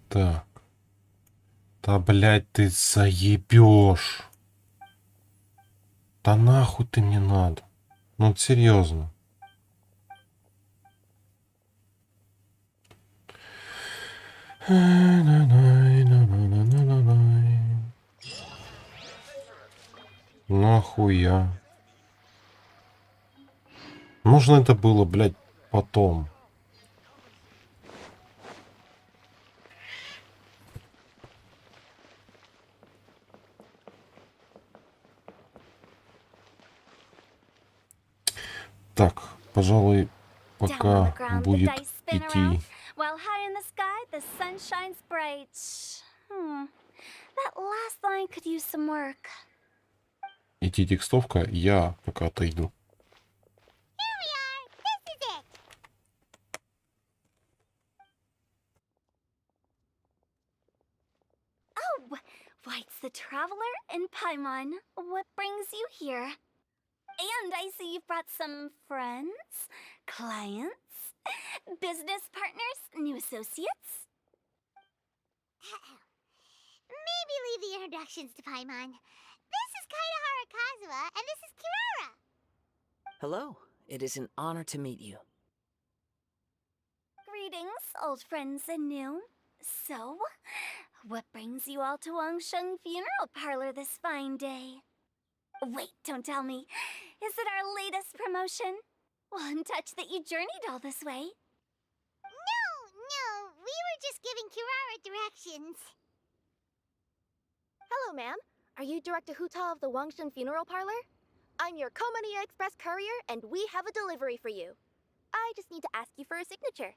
Так. Да, блядь, ты заебешь. Да нахуй ты мне надо. Ну, вот серьезно. Нахуя? Можно это было, блядь, потом. Так, пожалуй, пока будет идти. While high in the sky, the sun shines bright. That last line could use some work. Идти текстовка, я пока отойду. Here we are. This is it. Oh, White's the traveler in Paimon. What brings you here? And I see you've brought some friends, clients, business partners, new associates. Maybe leave the introductions to Paimon. This is Kaidahara Kazuha, and this is Kirara. Hello. It is an honor to meet you. Greetings, old friends and new. So, what brings you all to Wangsheng Funeral Parlor this fine day? Wait, don't tell me. Is it our latest promotion? Well, I'm touched that you journeyed all this way. No, we were just giving Kirara directions. Hello, ma'am. Are you Director Huta of the Wangsheng Funeral Parlor? I'm your Komania Express courier, and we have a delivery for you. I just need to ask you for a signature.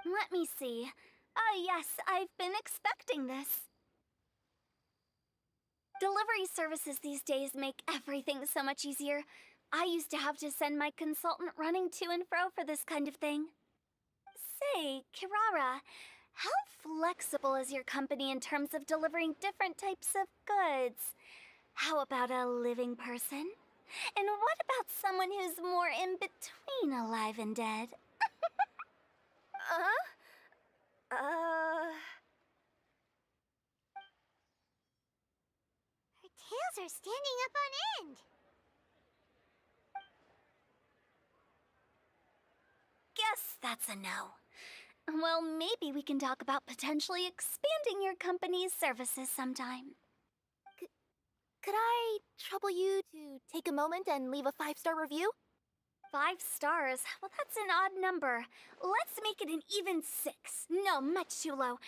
Let me see. Ah, yes, I've been expecting this. Delivery services these days make everything so much easier. I used to have to send my consultant running to and fro for this kind of thing. Say, Kirara, how flexible is your company in terms of delivering different types of goods? How about a living person? And what about someone who's more in between alive and dead? Her tails are standing up on end. Guess that's a no. Well, maybe we can talk about potentially expanding your company's services sometime. Could I trouble you to take a moment and leave a 5-star review? 5 stars? Well, that's an odd number. Let's make it an even 6. No, much too low.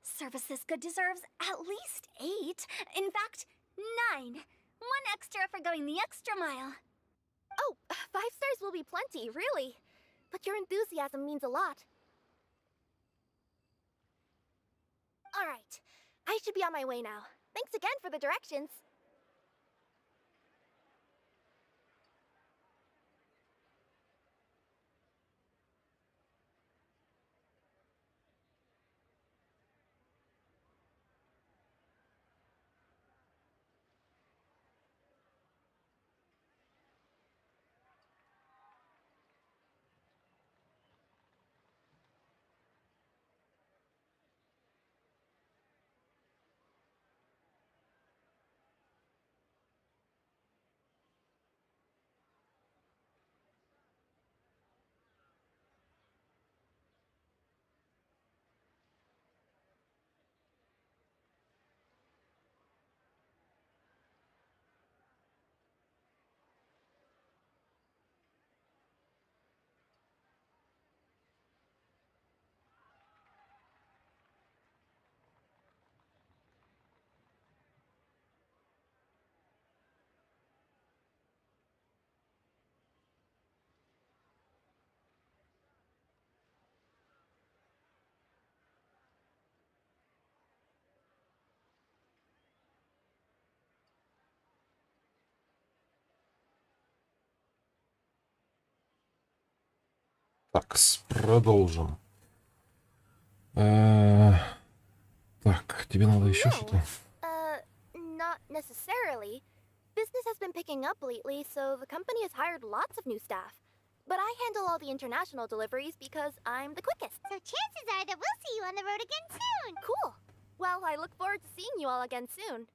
Services deserves at least 8. In fact, 9. 1 extra for going the extra mile. Oh, 5 stars will be plenty, really. But your enthusiasm means a lot. All right, I should be on my way now. Thanks again for the directions. Так, продолжим. Так, тебе надо еще что-то? Not necessarily. Business has been picking up lately, so the company has hired lots of new staff. But I handle all the international deliveries because I'm the quickest. So chances are that we'll see you on the road again soon. Cool. Well, I look forward to seeing you all again soon.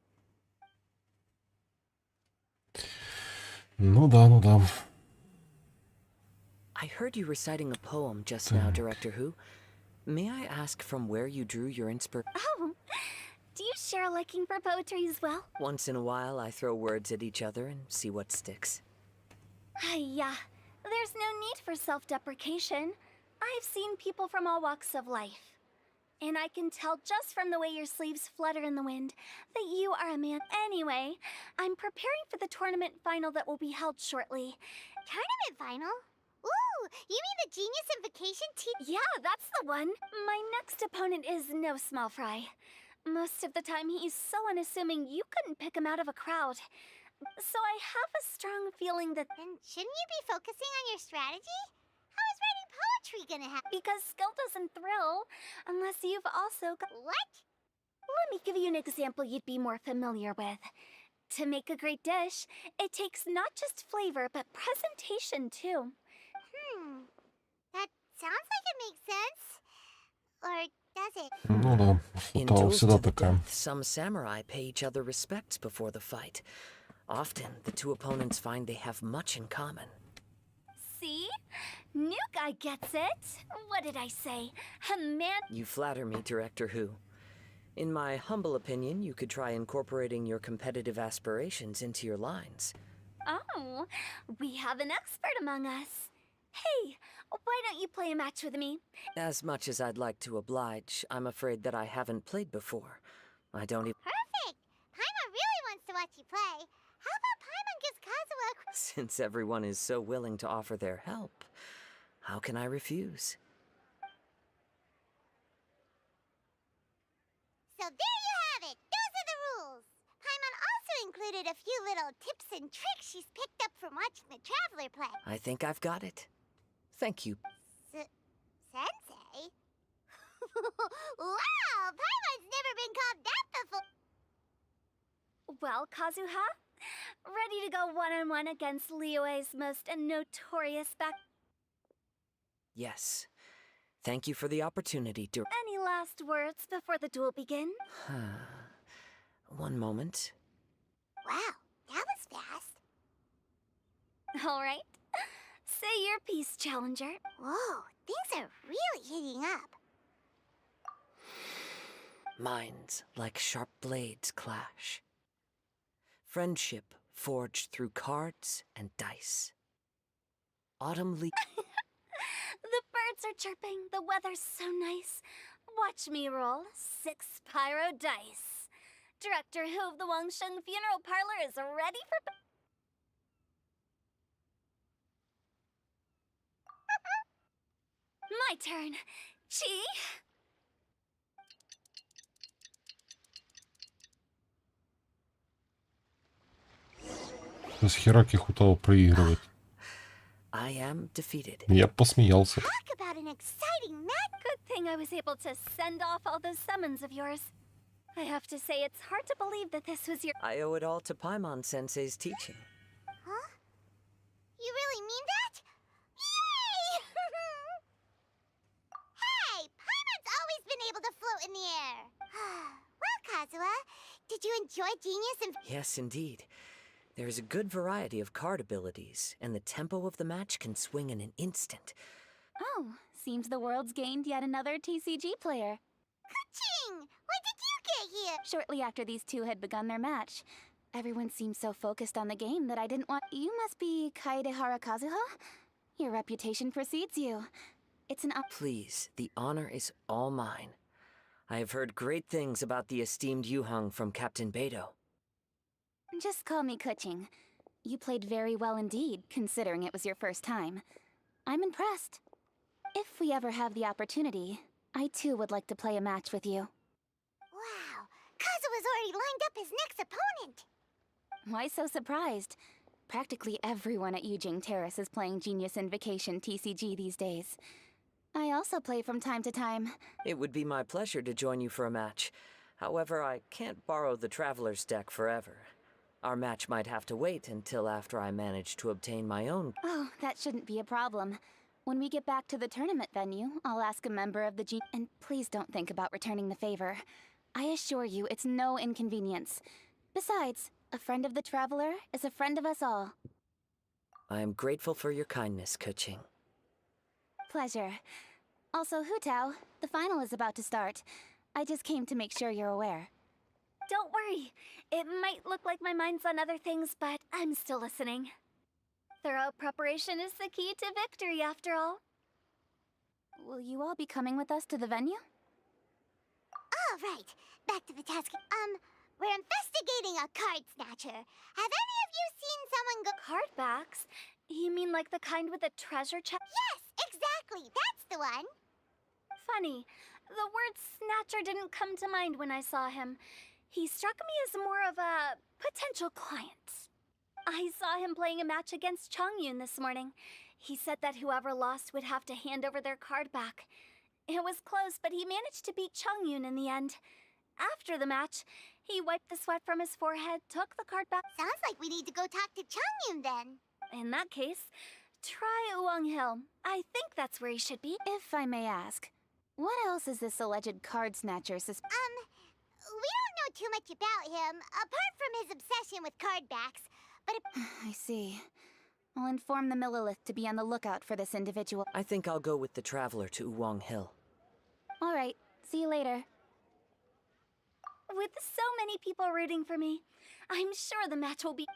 Ну да, ну да. I heard you reciting a poem just now, Director Who. May I ask from where you drew your inspiration? Oh, do you share a liking for poetry as well? Once in a while, I throw words at each other and see what sticks. Yeah, there's no need for self-deprecation. I've seen people from all walks of life. And I can tell just from the way your sleeves flutter in the wind that you are a man. Anyway, I'm preparing for the tournament final that will be held shortly. Tournament final? Ooh, you mean the Genius Invocation team? Yeah, that's the one. My next opponent is no small fry. Most of the time he's so unassuming you couldn't pick him out of a crowd. So I have a strong feeling that... Then shouldn't you be focusing on your strategy? How is writing poetry gonna happen? Because skill doesn't thrill unless you've also got... What? Let me give you an example you'd be more familiar with. To make a great dish, it takes not just flavor, but presentation too. That sounds like it makes sense. Or does it? Ну да, In Футал Duels всегда to the такая. Death, some samurai pay each other respects before the fight. Often, the two opponents find they have much in common. See? New guy gets it. What did I say? A man... You flatter me, Director Who. In my humble opinion, you could try incorporating your competitive aspirations into your lines. Oh, we have an expert among us. Hey, why don't you play a match with me? As much as I'd like to oblige, I'm afraid that I haven't played before. I don't even... Perfect! Paimon really wants to watch you play. How about Paimon gives Kazuha a... Since everyone is so willing to offer their help, how can I refuse? So there you have it! Those are the rules! Paimon also included a few little tips and tricks she's picked up from watching the Traveler play. I think I've got it. Thank you. Sensei? Wow! Paimon's never been called that before! Well, Kazuha? Ready to go one-on-one against Liyue's most notorious back... Yes. Thank you for the opportunity to... Any last words before the duel begins? One moment. Wow, that was fast. All right. Say your piece, Challenger. Whoa, things are really heating up. Minds like sharp blades clash. Friendship forged through cards and dice. Autumn leaves... The birds are chirping, the weather's so nice. Watch me roll 6 pyro dice. Director Hu of the Wangsheng Funeral Parlor is ready for... My turn. Chi? С Хераких утал проигрывать. I am defeated. Я посмеялся. Talk about an exciting match. Good thing I was able to send off all those summons of yours. I have to say, it's hard to believe that this was your... I owe it all to Paimon-sensei's teaching. Huh? You really mean that? Yay! Hey, Paimon's always been able to float in the air. Well, Kazuha, did you enjoy Genius and... Yes, indeed. There is a good variety of card abilities, and the tempo of the match can swing in an instant. Oh, seems the world's gained yet another TCG player. Ka-ching! When did you get here? Shortly after these two had begun their match. Everyone seemed so focused on the game that I didn't want... You must be Kaedehara Kazuha? Your reputation precedes you. It's an... Please, the honor is all mine. I have heard great things about the esteemed Yuhang from Captain Beidou. Just call me Kuching. You played very well indeed, considering it was your first time. I'm impressed. If we ever have the opportunity, I too would like to play a match with you. Wow, Kazuha's already lined up his next opponent. Why so surprised? Practically everyone at Yujing Terrace is playing Genius Invocation TCG these days. I also play from time to time. It would be my pleasure to join you for a match. However, I can't borrow the Traveler's deck forever. Our match might have to wait until after I manage to obtain my own. Oh, that shouldn't be a problem. When we get back to the tournament venue, I'll ask a member of the And please don't think about returning the favor. I assure you, it's no inconvenience. Besides, a friend of the Traveler is a friend of us all. I am grateful for your kindness, Kuching. Pleasure. Also, Hu Tao, the final is about to start. I just came to make sure you're aware. Don't worry. It might look like my mind's on other things, but I'm still listening. Thorough preparation is the key to victory, after all. Will you all be coming with us to the venue? All right. Back to the task. We're investigating a card snatcher. Have any of you seen someone go... Cardbacks? You mean like the kind with a treasure chest? Yes, exactly. That's the one. Funny. The word snatcher didn't come to mind when I saw him. He struck me as more of a potential client. I saw him playing a match against Chongyun this morning. He said that whoever lost would have to hand over their card back. It was close, but he managed to beat Chongyun in the end. After the match, he wiped the sweat from his forehead, took the card back. Sounds like we need to go talk to Chongyun then. In that case, try Uwang Hill. I think that's where he should be. If I may ask, what else is this alleged card snatcher We don't know too much about him, apart from his obsession with card backs, but... I see. I'll inform the Millilith to be on the lookout for this individual. I think I'll go with the Traveler to Uwang Hill. All right, see you later. With so many people rooting for me, I'm sure the match will be...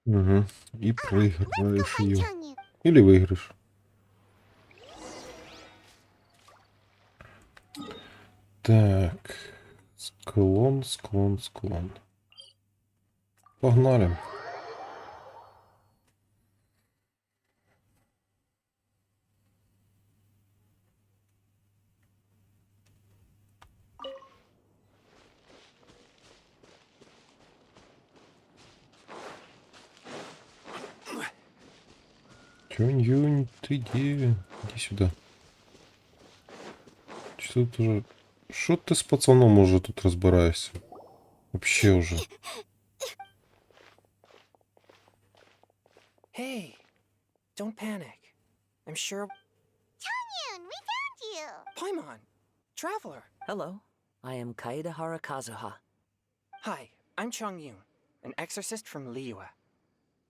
Угу. И проигрываешь ее. Или выиграешь. Так. Склон, склон, склон. Погнали. Чунь-юнь, ты где? Иди сюда. Что тут уже... Что ты с пацаном уже тут разбираешься? Вообще уже. Hey, don't panic. I'm sure... Chongyun, we found you! Paimon, Traveler. Hello, I am Kaedehara Kazuha. Hi, I'm Chongyun, an exorcist from Liyue.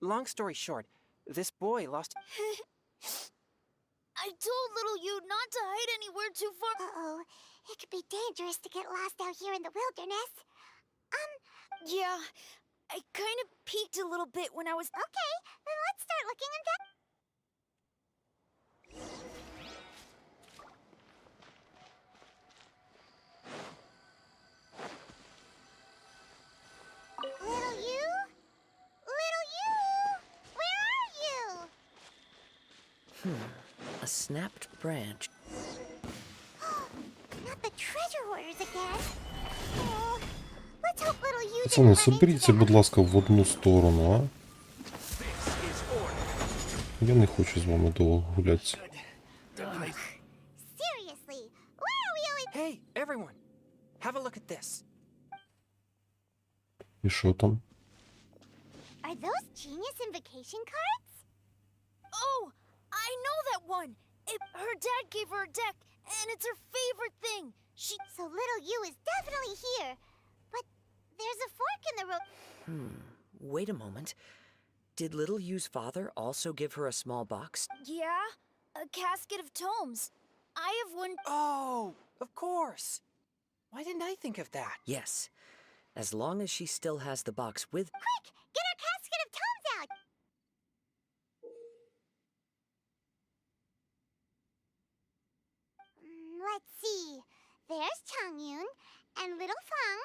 Long story short, this boy lost... I told little you not to hide anywhere too far. Uh-oh. It could be dangerous to get lost out here in the wilderness. Yeah. I kind of peeked a little bit when I was... Okay, then let's start looking and... A snapped branch. Not the treasure hoarders again. Oh, let's hope little you Пацани, didn't run into соберіться, them. будь ласка, в одну сторону, а? Я не хочу з вами довго гулятися. Seriously, why are we always... Hey, everyone! Have a look at this. І що там? Are those genius invocation cards? Oh, I know that one. Her dad gave her a deck, and it's her favorite thing. So little you is definitely here. But there's a fork in the road. Wait a moment. Did Little Yu's father also give her a small box? Yeah, a casket of tomes. I have one. Oh, of course. Why didn't I think of that? Yes. As long as she still has the box with... Quick, get our casket of tomes out. Let's see. There's Changyun and little Fang.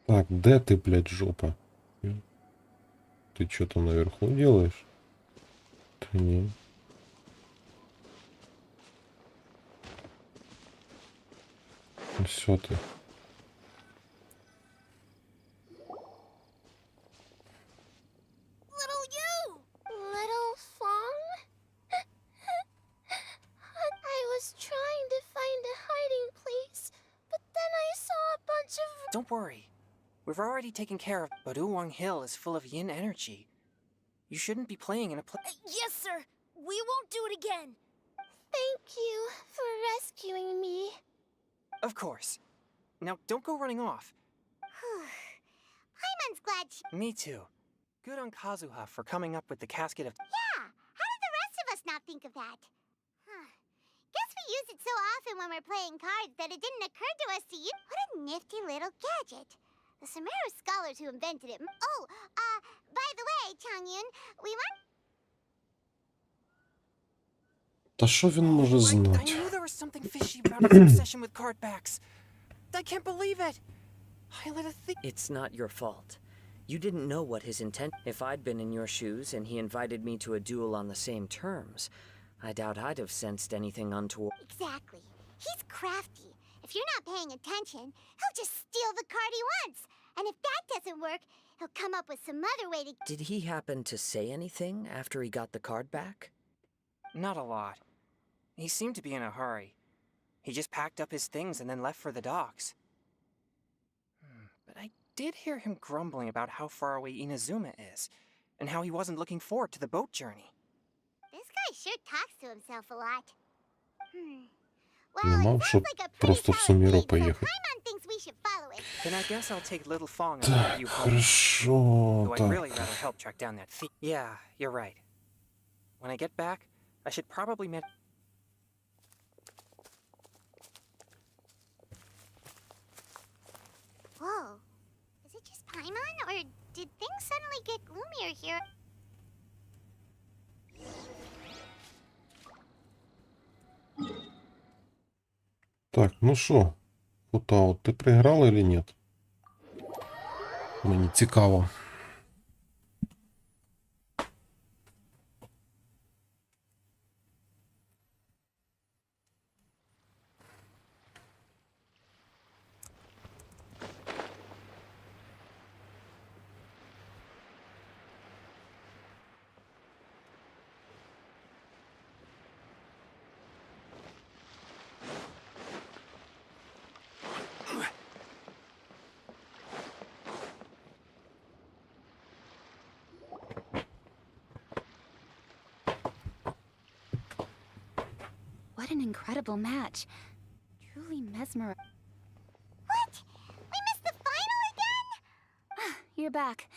Так, де ти, блядь, жопа? Ты что там наверху делаешь? Да не. Все ты. Little you! Little Fong? I was trying to find a hiding place, but then I saw a bunch of... Don't worry. We've already taken care of, but Uwang Hill is full of yin energy. You shouldn't be playing in a Yes, sir! We won't do it again! Thank you for rescuing me. Of course. Now, don't go running off. Paimon's glad she... Me too. Good on Kazuha for coming up with the casket of... Yeah, how did the rest of us not think of that? Guess we use it so often when we're playing cards that it didn't occur to us to use... What a nifty little gadget. The Sumeru scholars who invented it... Oh, by the way, Changyun, we want... Та що він може I знати? knew there was something fishy about his obsession with card backs. I can't believe it. I let a thing... It's not your fault. You didn't know what his intent... If I'd been in your shoes and he invited me to a duel on the same terms, I doubt I'd have sensed anything untoward. Exactly. He's crafty. If you're not paying attention, he'll just steal the card he wants. And if that doesn't work, he'll come up with some other way to... Did he happen to say anything after he got the card back? Not a lot. He seemed to be in a hurry. He just packed up his things and then left for the docks. But I did hear him grumbling about how far away Inazuma is, and how he wasn't looking forward to the boat journey. This guy sure talks to himself a lot. Не мав, щоб просто в Суміру поїхати. Paimon thinks we should follow it. Then I guess I'll take Little Fong and Так, leave you home. хорошо. Though I'd Так. really rather help track down that thief. Yeah, you're right. When I get back, I should probably met... Whoa. Is it just Paimon, or did things suddenly get gloomier here? Так, ну що, Футаут, ти проіграла или ні? Мені цікаво. What an incredible match. Truly mesmerizing. What? We missed the final again? You're back.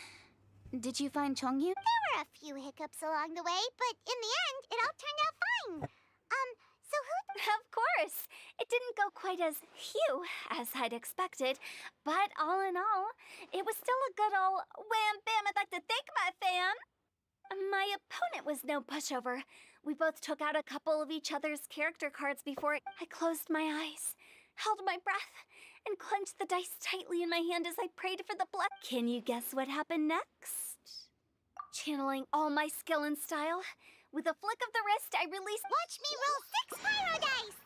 Did you find Chongyu? There were a few hiccups along the way, but in the end, it all turned out fine. So who... Of course. It didn't go quite as phew as I'd expected, but all in all, it was still a good old wham bam I'd like to thank my fam. My opponent was no pushover. We both took out a couple of each other's character cards before I closed my eyes, held my breath, and clenched the dice tightly in my hand as I prayed for the blood. Can you guess what happened next? Channeling all my skill and style, with a flick of the wrist, I released— Watch me roll 6 pyro dice!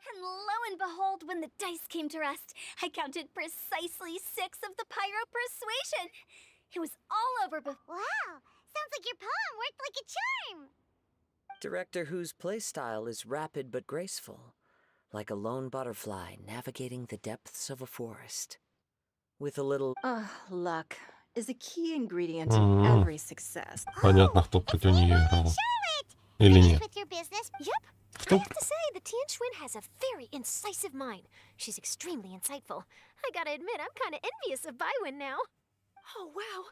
And lo and behold, when the dice came to rest, I counted precisely 6 of the pyro persuasion. It was all over before— Wow! Sounds like your poem worked like a charm! Director Who's playstyle is rapid but graceful, like a lone butterfly navigating the depths of a forest. With a little... luck is a key ingredient in every success. Понятно, кто против нее играл. Или нет. With your business? Yep. I have to say, the Tian Schwinn has a very incisive mind. She's extremely insightful. I gotta admit, I'm kinda envious of Bywin now. Oh, wow.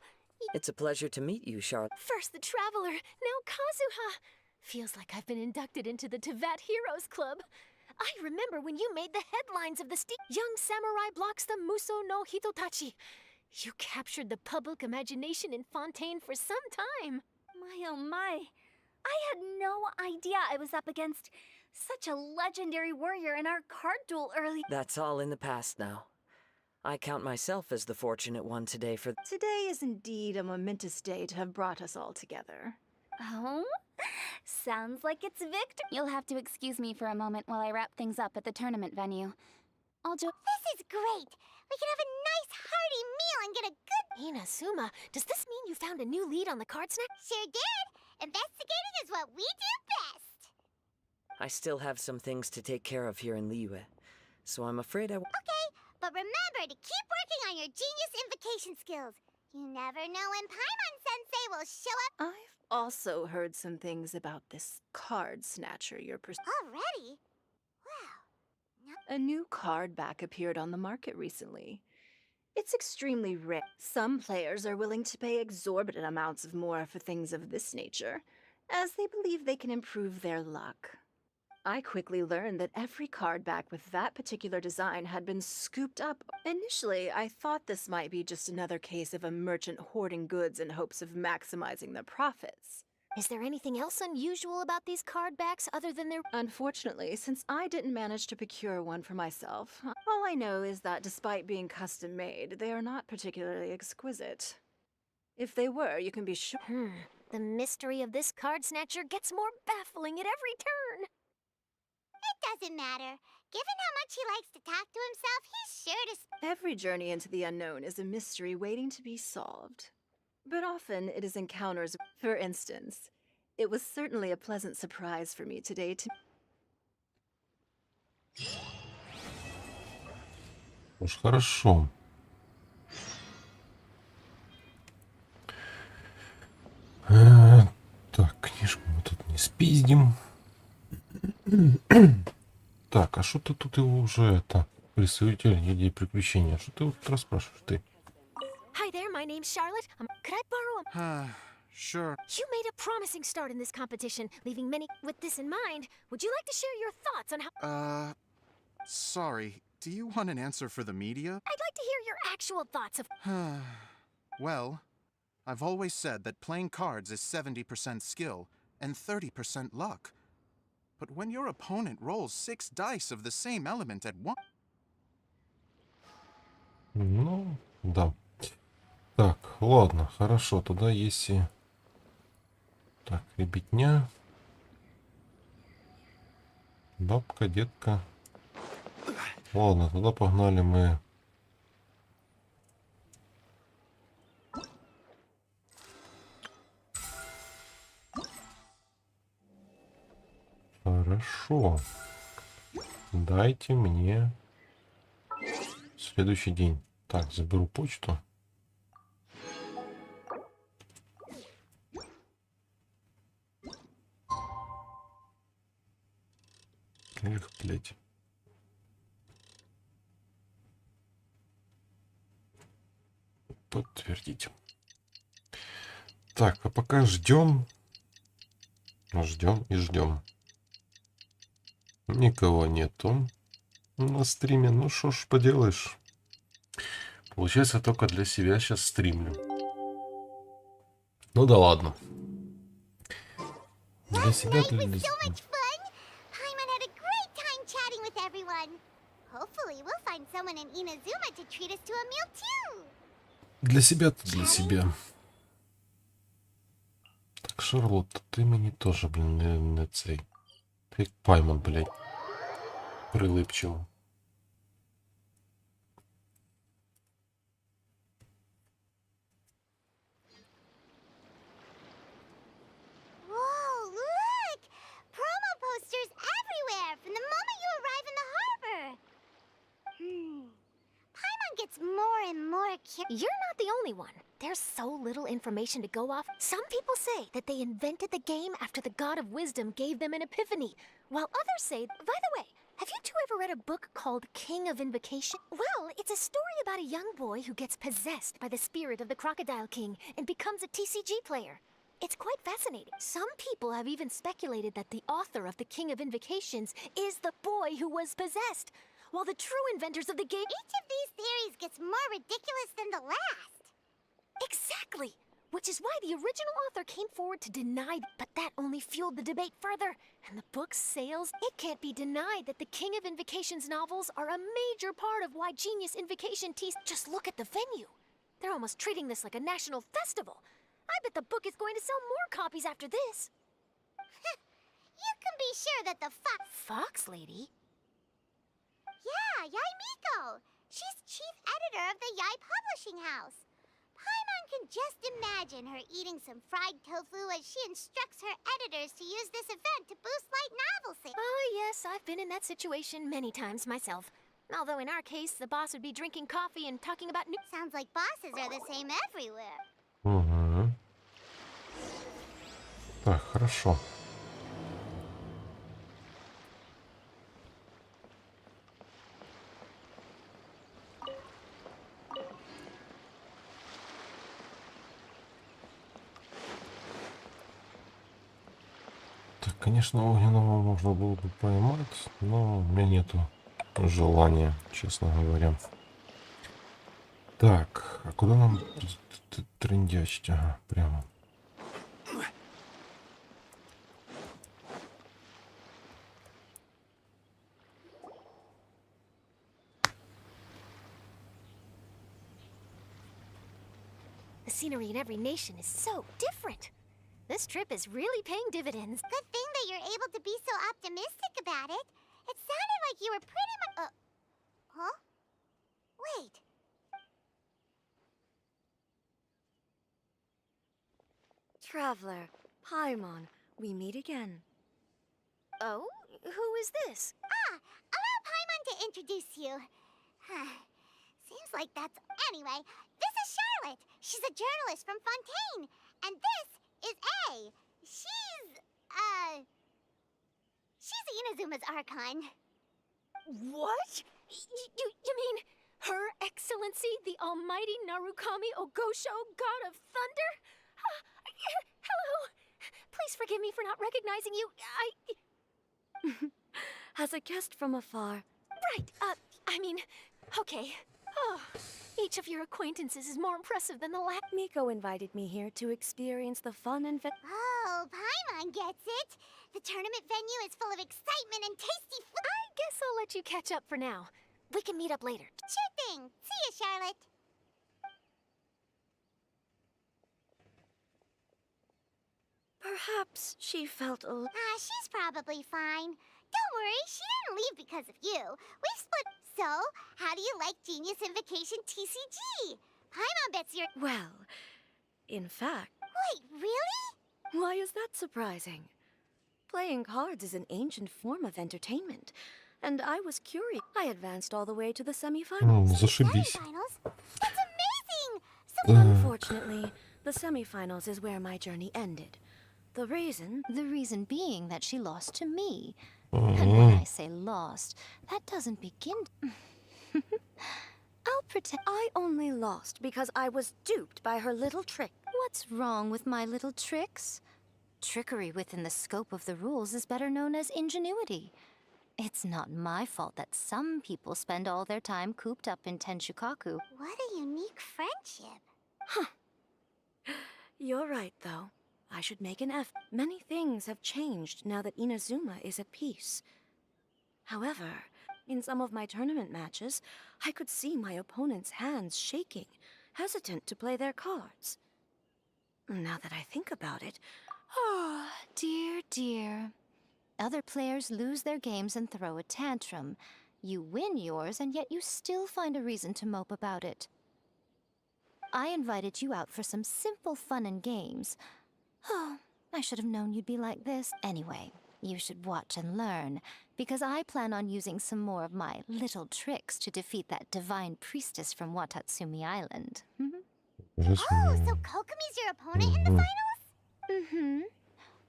It's a pleasure to meet you, Charlotte. First the Traveler, now Kazuha. Feels like I've been inducted into the Tevat Heroes Club. I remember when you made the headlines of the Young Samurai blocks the Muso no Hitotachi. You captured the public imagination in Fontaine for some time. My oh my. I had no idea I was up against such a legendary warrior in our card duel early. That's all in the past now. I count myself as the fortunate one today for... Today is indeed a momentous day to have brought us all together. Oh? Sounds like it's Victor. You'll have to excuse me for a moment while I wrap things up at the tournament venue. This is great! We can have a nice hearty meal and get a good— Inazuma, does this mean you found a new lead on the card snack? Sure did! Investigating is what we do best! I still have some things to take care of here in Liyue, so I'm afraid I... Okay, but remember to keep working on your genius invocation skills. You never know when Paimon-sensei will show up. I've also heard some things about this card snatcher you're pursuing. Already? Wow. A new card back appeared on the market recently. It's extremely rare. Some players are willing to pay exorbitant amounts of more for things of this nature, as they believe they can improve their luck. I quickly learned that every card back with that particular design had been scooped up. Initially, I thought this might be just another case of a merchant hoarding goods in hopes of maximizing their profits. Is there anything else unusual about these card backs other than their... Unfortunately, since I didn't manage to procure one for myself, all I know is that despite being custom-made, they are not particularly exquisite. If they were, you can be sure... The mystery of this card snatcher gets more baffling at every turn. It doesn't matter. Given how much he likes to talk to himself, he's sure to... Every journey into the unknown is a mystery waiting to be solved. But often it is encounters. For instance, it was certainly a pleasant surprise for me today to... Уж хорошо. Так, книжку мы тут не спиздим. Так, а что ты тут его уже это... Представитель идей приключения. Что ты вот расспрашиваешь ты? Hi there, my name's Charlotte. Could I borrow a... Sure. You made a promising start in this competition, leaving many... With this in mind, would you like to share your thoughts on how... Sorry. Do you want an answer for the media? I'd like to hear your actual thoughts of... Well, I've always said that playing cards is 70% skill and 30% luck. But when your opponent rolls 6 dice of the same element at once... Ну, да. Так, ладно, хорошо. Тогда если... Так, ребятня. Бабка, детка. Ладно, тогда погнали мы. Хорошо. Дайте мне следующий день. Так, заберу почту. Эх, блядь. Подтвердить. Так, а пока ждем. Ждем и ждем. Никого нету на стриме. Ну что ж поделаешь. Получается, только для себя сейчас стримлю. Ну да ладно. Для себя, Night для... was so much fun. Paimon had a great time chatting with everyone. Hopefully, we'll find someone in Inazuma to treat us to a meal too. Для себя, для себя. Так, Шарлотта, ты мені теж, блін, не цей. Ти як Паймон, блядь. Прилипчиво. Whoa, look! Promo posters everywhere from the moment you arrive in the harbor. Paimon gets more and more curious. You're not the only one. There's so little information to go off. Some people say that they invented the game after the God of Wisdom gave them an epiphany, while others say, by the way, have you two ever read a book called King of Invocation? Well, it's a story about a young boy who gets possessed by the spirit of the Crocodile King and becomes a TCG player. It's quite fascinating. Some people have even speculated that the author of the King of Invocations is the boy who was possessed, while the true inventors of the game... Each of these theories gets more ridiculous than the last. Exactly! Which is why the original author came forward to deny, but that only fueled the debate further. And the book's sales, it can't be denied that the King of Invocations novels are a major part of why Genius Invocation Teas... Just look at the venue. They're almost treating this like a national festival. I bet the book is going to sell more copies after this. You can be sure that the Fox lady? Yeah, Yai Miko. She's chief editor of the Yai Publishing House. Paimon can just imagine her eating some fried tofu as she instructs her editors to use this event to boost light novel sales. Oh, yes, I've been in that situation many times myself. Although in our case, the boss would be drinking coffee and talking about new... Sounds like bosses are the same everywhere. Угу. Так, хорошо. Так, конечно, огненного можно было бы поймать, но у меня нету желания, честно говоря. Так, а куда нам трындячить? Ага, прямо. The scenery in every nation is so different. This trip is really paying dividends. Good thing that you're able to be so optimistic about it. It sounded like you were pretty much... huh? Wait. Traveler, Paimon, we meet again. Oh? Who is this? Allow Paimon to introduce you. Seems like that's... Anyway, this is Charlotte. She's a journalist from Fontaine. And this is A. She's Inazuma's Archon. What? You mean Her Excellency, the Almighty Narukami Ogosho, God of Thunder? Hello. Please forgive me for not recognizing you. As a guest from afar. Right, okay. Oh, each of your acquaintances is more impressive than the last. Miko invited me here to experience the fun and... Oh, Paimon gets it. The tournament venue is full of excitement and tasty food. I guess I'll let you catch up for now. We can meet up later. Sure thing. See you, Charlotte. Perhaps she felt a... she's probably fine. Don't worry, she didn't leave because of you. We split... So, how do you like Genius Invocation TCG? Paimon bets you're... Well, in fact... Wait, really? Why is that surprising? Playing cards is an ancient form of entertainment. And I was curious. I advanced all the way to the semifinals. Зашибись. That's amazing! So unfortunately, the semifinals is where my journey ended. The reason being that she lost to me. And when I say lost, that doesn't begin... I'll pretend I only lost because I was duped by her little trick. What's wrong with my little tricks? Trickery within the scope of the rules is better known as ingenuity. It's not my fault that some people spend all their time cooped up in Tenshukaku. What a unique friendship. You're right, though. I should make an effort. Many things have changed now that Inazuma is at peace. However, in some of my tournament matches, I could see my opponent's hands shaking, hesitant to play their cards. Now that I think about it, Oh, dear, dear. Other players lose their games and throw a tantrum. You win yours, and yet you still find a reason to mope about it. I invited you out for some simple fun and games. Oh, I should have known you'd be like this. Anyway, you should watch and learn, because I plan on using some more of my little tricks to defeat that divine priestess from Watatsumi Island. Oh, so Kokomi's your opponent in the finals? Mm-hmm.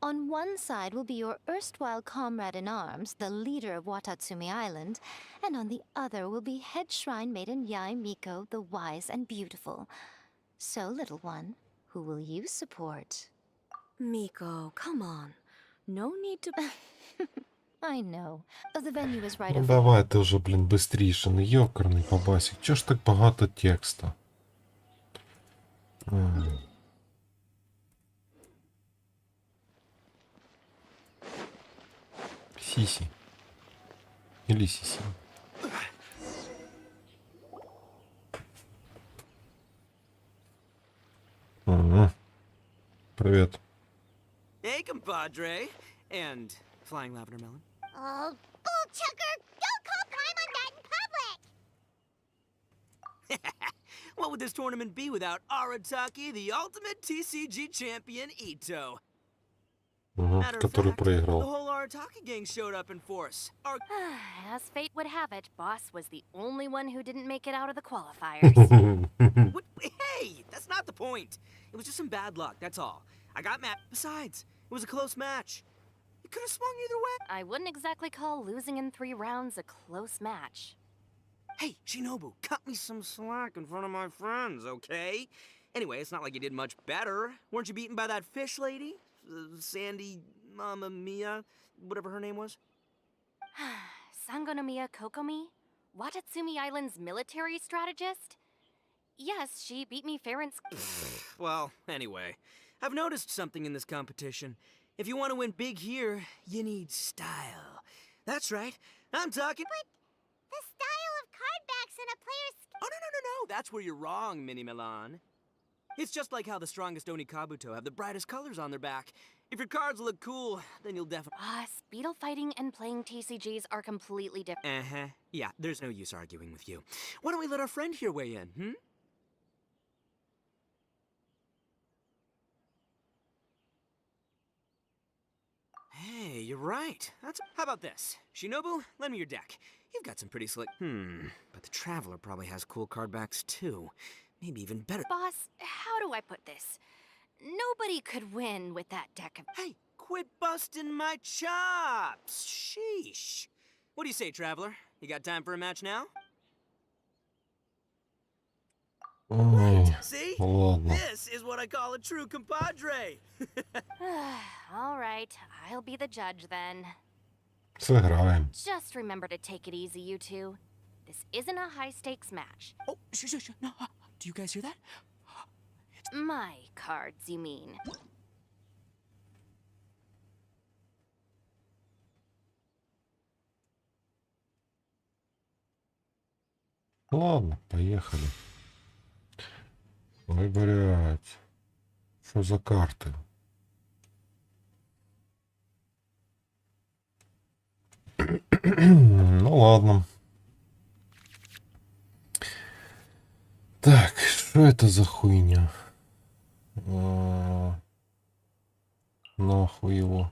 On one side will be your erstwhile comrade in arms, the leader of Watatsumi Island, and on the other will be head shrine maiden Yae Miko, the wise and beautiful. So, little one, who will you support? Miko, come on. No need to... I know. The venue is right Ну over давай ти вже, блін, бистріше, ну йокарний бабасик. Чого ж так багато текста? Сиси. Или Сиси. Привет. Hey, compadre. And flying lavender melon. Oh, bull chucker! Don't call Paimon that in public! What would this tournament be without Arataki, the ultimate TCG champion Ito? Matter of Который fact, the проиграл. whole Arataki gang showed up in force. As fate would have it, Boss was the only one who didn't make it out of the qualifiers. What? Hey, that's not the point. It was just some bad luck, that's all. I got mad. Besides, it was a close match. It could have swung either way. I wouldn't exactly call losing in 3 rounds a close match. Hey, Shinobu, cut me some slack in front of my friends, okay? Anyway, it's not like you did much better. Weren't you beaten by that fish lady? Sandy Mamma Mia, whatever her name was? Sangonomiya Kokomi? Watatsumi Island's military strategist? Yes, she beat me fair and Well, anyway, I've noticed something in this competition. If you want to win big here, you need style. That's right, I'm talking... But the style of card backs in a player's... Oh, no, that's where you're wrong, Mini Milan. It's just like how the strongest Oni Kabuto have the brightest colors on their back. If your cards look cool, then you'll definitely... Speedle fighting and playing TCGs are completely different. Uh-huh. Yeah, there's no use arguing with you. Why don't we let our friend here weigh in, hmm? Hey, you're right. How about this? Shinobu, lend me your deck. You've got some pretty slick... But the Traveler probably has cool card backs, too. Maybe even better... Boss, how do I put this? Nobody could win with that deck of... Hey, quit busting my chops! Sheesh. What do you say, Traveler? You got time for a match now? See? Ладно. This is what I call a true compadre. All right, I'll be the judge then. Сыграем. Just remember to take it easy, you two. This isn't a high-stakes match. Oh, shush. No, do you guys hear that? My cards, you mean. Ладно, поехали. Ой, блядь. Что за карты? Ну ладно. Так, что это за хуйня? Нахуй его.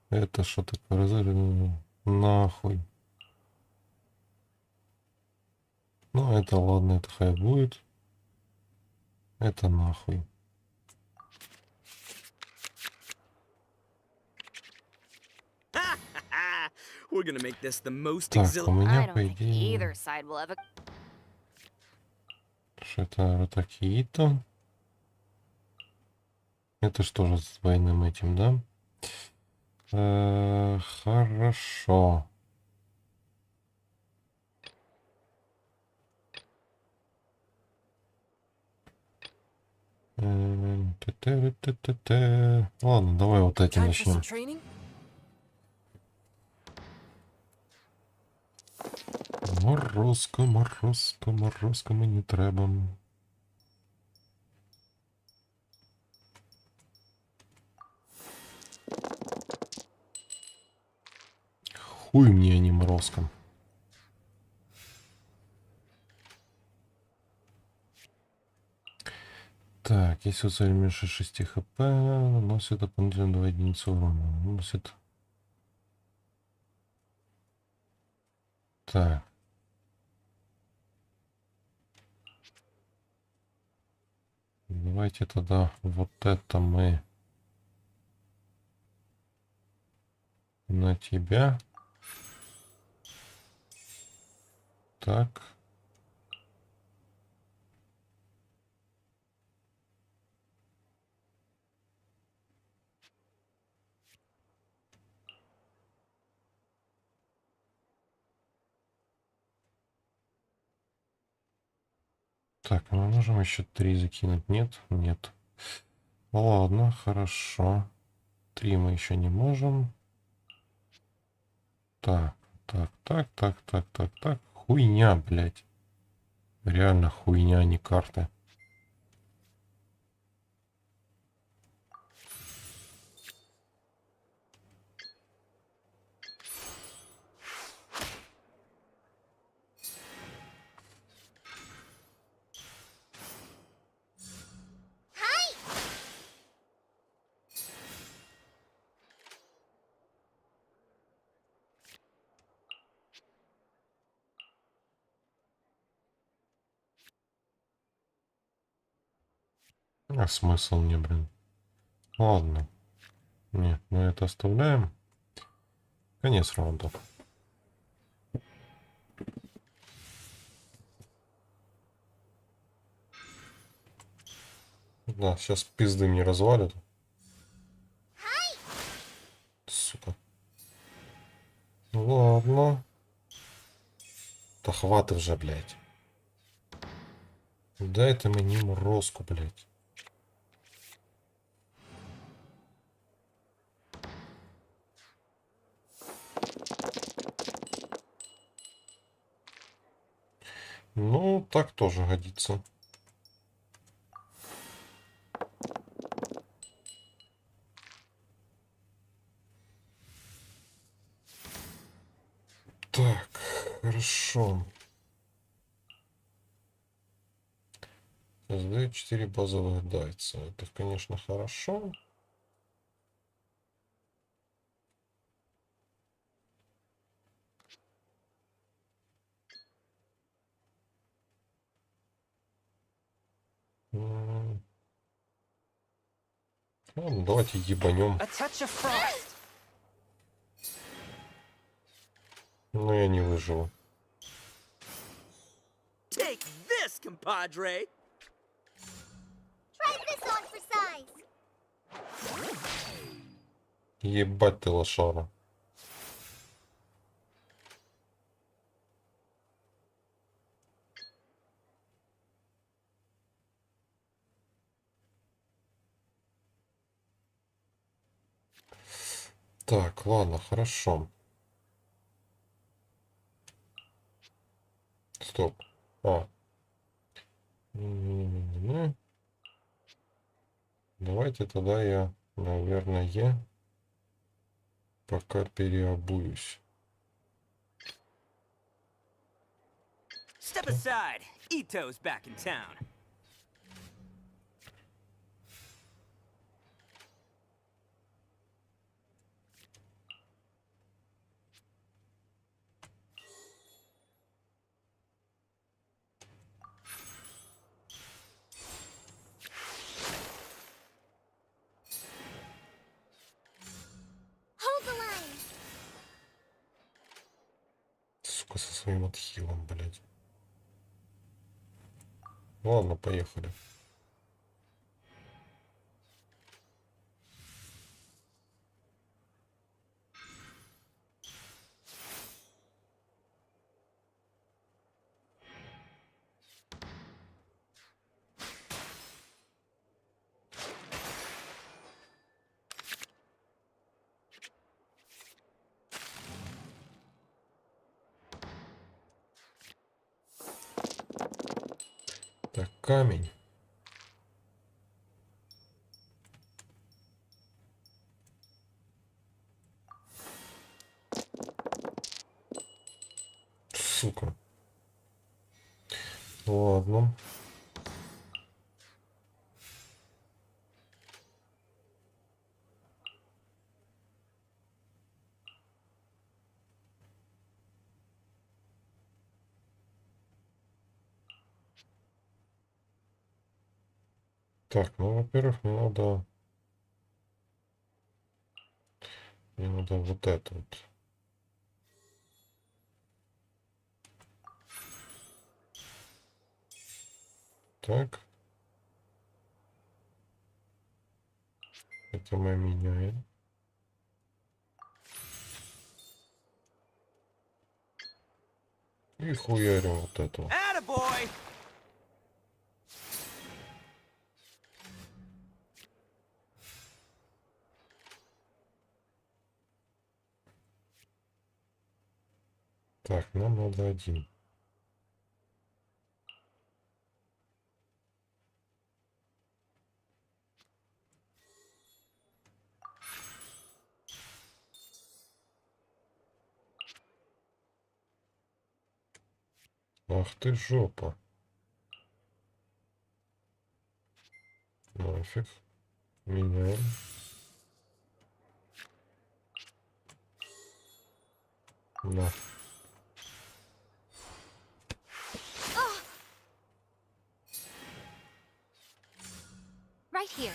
Это что такое? Нахуй. Ну, это ладно, это хай будет. Это нахуй. We're gonna make this the most Так, у exhilarating. меня, I по don't think идее... either side will ever... Что это такие-то? Это что же с двойным этим, да? Хорошо. Ладно, давай вот этим начнем. Морозко, морозко, морозко мені треба. Хуй мне, а не морозко. Так, если цель меньше 6 хп, наносит дополнительно 2 единицы урона. Наносит... Так. Давайте тогда вот это мы на тебя. Так. Так, мы можем еще 3 закинуть? Нет? Нет. Ладно, хорошо. 3 мы еще не можем. Так, так. Хуйня, блядь. Реально хуйня, а не карты. А смысл мне, блин? Ладно. Нет, мы это оставляем. Конец раунда. Да, сейчас пизды мне развалят. Сука. Ладно. Да хватит вже, блядь. Дайте мені морозку, блядь. Ну, так тоже годится. Так, хорошо. Создаю 4 базовых дайца. Это, конечно, хорошо. Ладно, давайте ебанем. Но я не выживу. Take this, compadre. Try this on for size. Ебать ты лошара. Так, ладно, хорошо. Стоп. А. Давайте тогда я, наверное, пока переобуюсь. Step aside. Ito's back in town. Hold the line. Сука, со своим отхилом, блядь. Ладно, поехали. камень. Сука. Ладно. Так, ну, во-первых, мне надо вот это вот. Так. Это мы меняем. И хуярим вот этого. Attaboy! Так, нам надо один. Ах ты жопа. Нафиг. Меняем. На. Right here.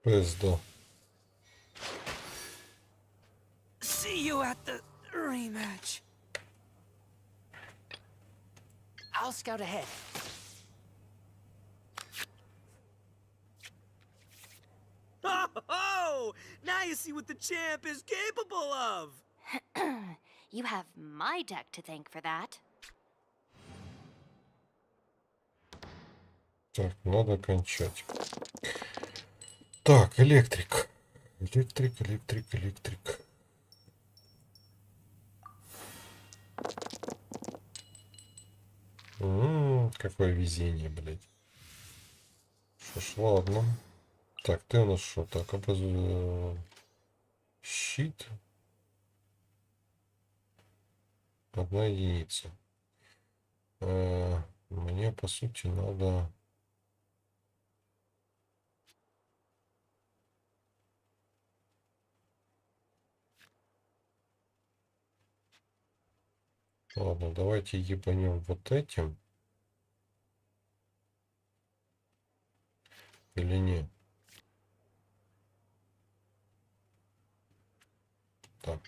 Пизда. See you at the rematch. I'll scout ahead. Oh, now you see what the champ is capable of. You have my deck to thank for that. Так, надо кончать. Так, электрик. Электрик. Какое везение, блядь. Что ж, ладно. Так, ты у нас что? Так, щит. 1 единица. Мне, по сути, надо... Ладно, давайте ебанем вот этим. Или нет? Так.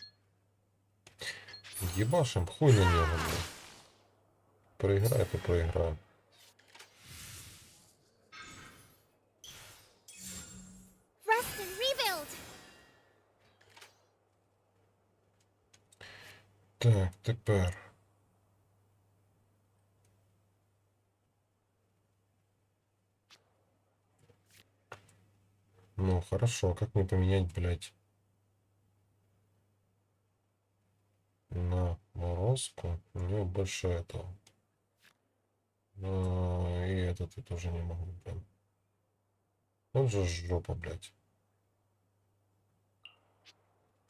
Ебашим, хуй на него, блядь. Проиграет и проиграет. Rest and rebuild. Так, тепер. Ну, хорошо, как мне поменять, блядь, на морозку? У него больше этого. И этот я тоже не могу, блин. Он же жопа, блядь.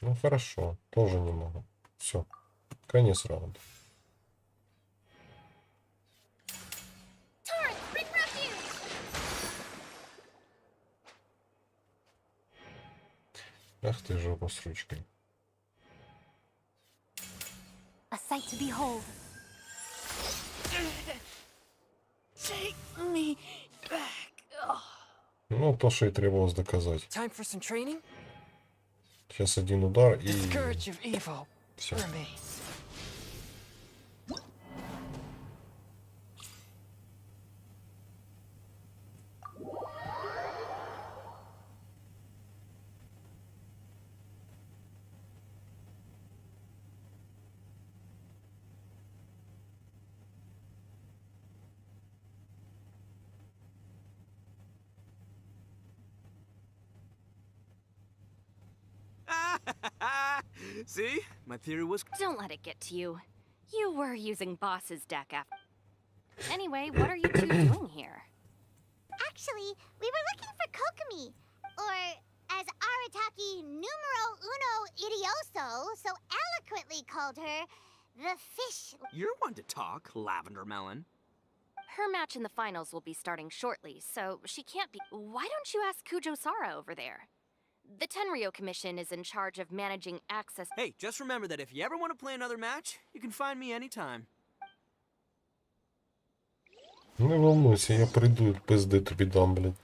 Ну, хорошо, тоже не могу. Все, конец раунда. Ах ты жопа с ручкой. A sight to behold. Take me back. Ну, то, что и требовалось доказать. Time for some training? Сейчас один удар и... The scourge of evil Все. remains. See? My theory was... Don't let it get to you. You were using Boss's deck after. Anyway, what are you two doing here? Actually, we were looking for Kokomi, or as Arataki numero uno idioso so eloquently called her, the fish. You're one to talk, Lavender Melon. Her match in the finals will be starting shortly, so she can't be. Why don't you ask Kujo-Sara over there? The Tenryo Commission is in charge of managing access. Hey, just remember that if you ever want to play another match, you can find me anytime. Не волнуйся, я прийду, пизди тобі дам, блядь.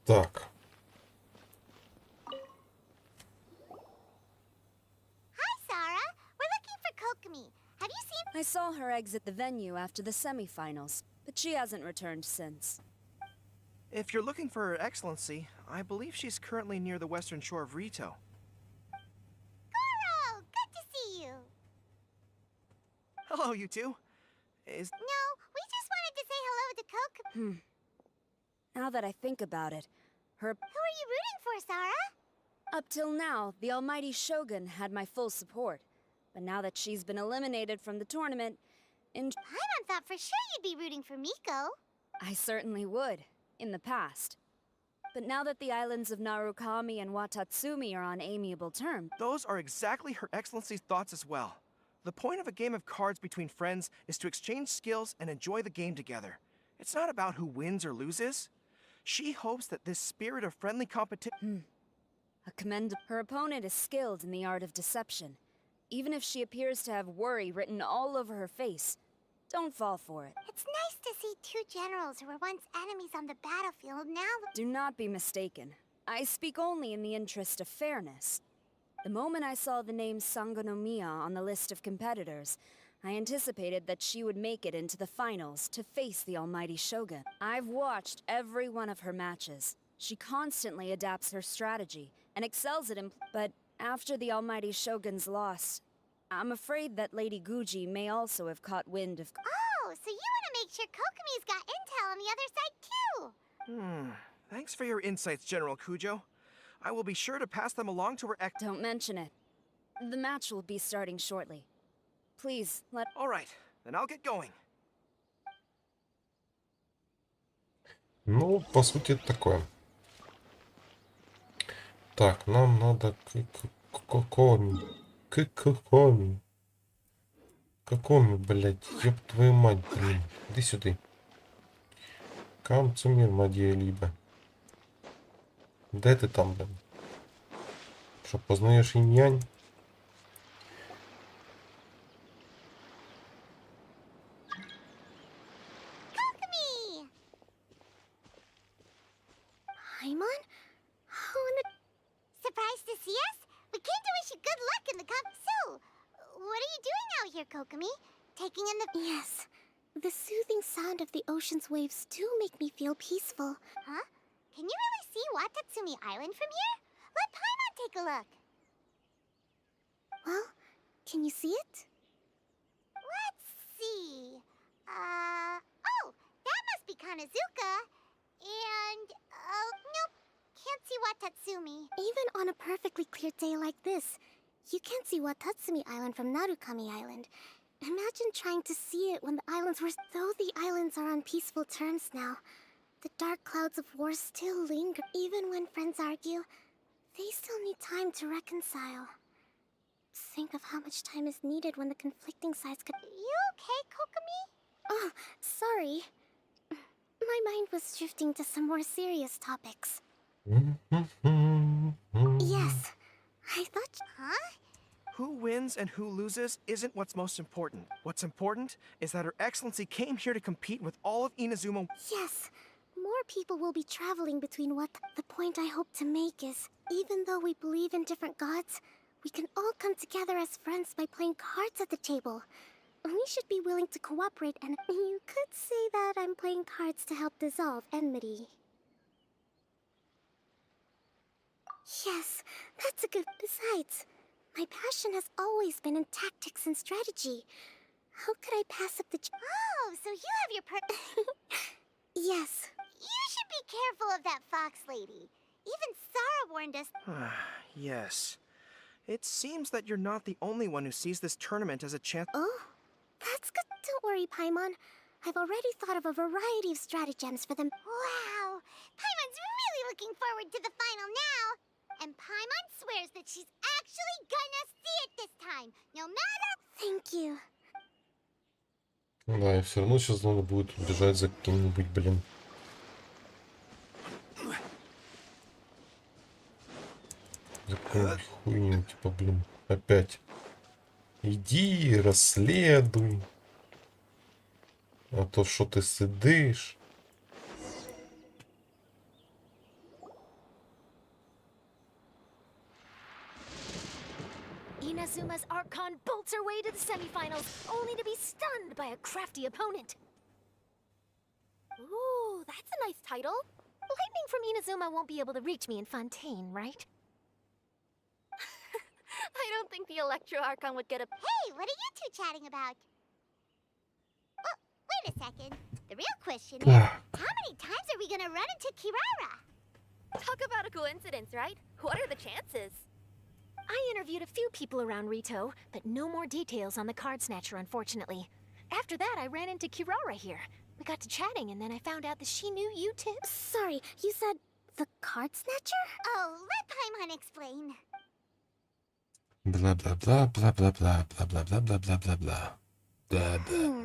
Так. Hi, Sarah. We're looking for Kokomi. Have you seen? I saw her exit the venue after the semifinals, but she hasn't returned since. If you're looking for Her Excellency, I believe she's currently near the western shore of Rito. Goro, good to see you. Hello, you two. Is... No, we just wanted to say hello to Kokomi. Now that I think about it, her... Who are you rooting for, Sarah? Up till now, the almighty Shogun had my full support. But now that she's been eliminated from the tournament, Paimon thought for sure you'd be rooting for Miko. I certainly would, in the past. But now that the islands of Narukami and Watatsumi are on amiable terms... Those are exactly Her Excellency's thoughts as well. The point of a game of cards between friends is to exchange skills and enjoy the game together. It's not about who wins or loses. She hopes that this spirit of friendly competition... Her opponent is skilled in the art of deception. Even if she appears to have worry written all over her face, don't fall for it. It's nice to see two generals who were once enemies on the battlefield now... Do not be mistaken. I speak only in the interest of fairness. The moment I saw the name Sangonomiya on the list of competitors, I anticipated that she would make it into the finals to face the almighty Shogun. I've watched every one of her matches. She constantly adapts her strategy and excels at but after the almighty Shogun's loss, I'm afraid that Lady Guji may also have caught wind of... Oh, so you want to make sure Kokomi's got intel on the other side, too! Thanks for your insights, General Kujo. I will be sure to pass them along to her Don't mention it. The match will be starting shortly. Please, let... All right, then I'll get going. Ну, по сути, это такое. Так, нам надо Какоми, блядь, ёб твою мать, блин. Иди сюда. Камцумир, Мадия Либо. Де ти там, блин? Що, познаєш інь-янь? Kokomi! Paimon? Who in the... Surprised to see us? We came to wish you good luck in the So, what are you doing out here, Kokomi? Taking in the... Yes. The soothing sound of the ocean's waves do make me feel peaceful. Huh? Can you really see Watatsumi Island from here? Let Paimon take a look. Well, can you see it? Let's see. Oh, that must be Kanazuka. And, nope, can't see Watatsumi. Even on a perfectly clear day like this, you can't see Watatsumi Island from Narukami Island. Imagine trying to see it when the islands were... Though the islands are on peaceful terms now, the dark clouds of war still linger. Even when friends argue, they still need time to reconcile. Think of how much time is needed when the conflicting sides could... You okay, Kokomi? Oh, sorry. My mind was drifting to some more serious topics. Yes, I thought... Huh? Who wins and who loses isn't what's most important. What's important is that Her Excellency came here to compete with all of Inazuma. Yes, more people will be traveling between what... The point I hope to make is, even though we believe in different gods, we can all come together as friends by playing cards at the table. We should be willing to cooperate, and you could say that I'm playing cards to help dissolve enmity. Yes, that's a good... Besides, my passion has always been in tactics and strategy. How could I pass up the... Oh, so you have your Yes. You should be careful of that fox lady. Even Sarah warned us... Yes. It seems that you're not the only one who sees this tournament as a chance. Oh, that's good. Don't worry, Paimon. I've already thought of a variety of stratagems for them. Wow! Paimon's really looking forward to the final now! And Paimon swears that she's actually gonna see it this time, no matter... Thank you. Да, и все равно сейчас надо будет бежать за каким-нибудь, блин. За какую-нибудь хуйню, типа, блин. Опять. Иди, расследуй. А то, что ты сидишь. Inazuma's Archon bolts her way to the semifinals, only to be stunned by a crafty opponent. Ooh, that's a nice title. Lightning from Inazuma won't be able to reach me in Fontaine, right? I don't think the Electro Archon would get a... Hey, what are you two chatting about? Oh, wait a second. The real question is, how many times are we gonna run into Kirara? Talk about a coincidence, right? What are the chances? I interviewed a few people around Rito, but no more details on the card snatcher, unfortunately. After that, I ran into Kirara here. We got to chatting, and then I found out that she knew you too. Sorry, you said the card snatcher? Oh, let Paimon explain. Blah blah blah blah blah blah blah blah blah blah blah blah blah. Blah blah.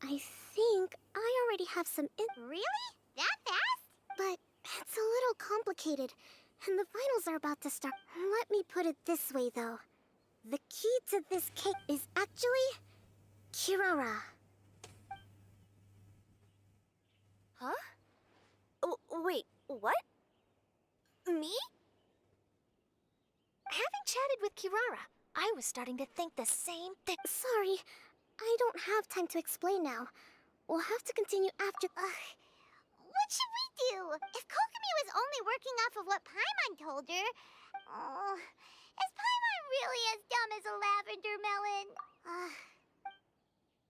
I think I already have some Really? That fast? But it's a little complicated, and the finals are about to start. Let me put it this way, though. The key to this cake is actually Kirara. Huh? Oh, wait, what? Me? Having chatted with Kirara, I was starting to think the same thing. Sorry, I don't have time to explain now. We'll have to continue after... what should we do? If Kokomi was only working off of what Paimon told her... Oh, is Paimon really as dumb as a lavender melon?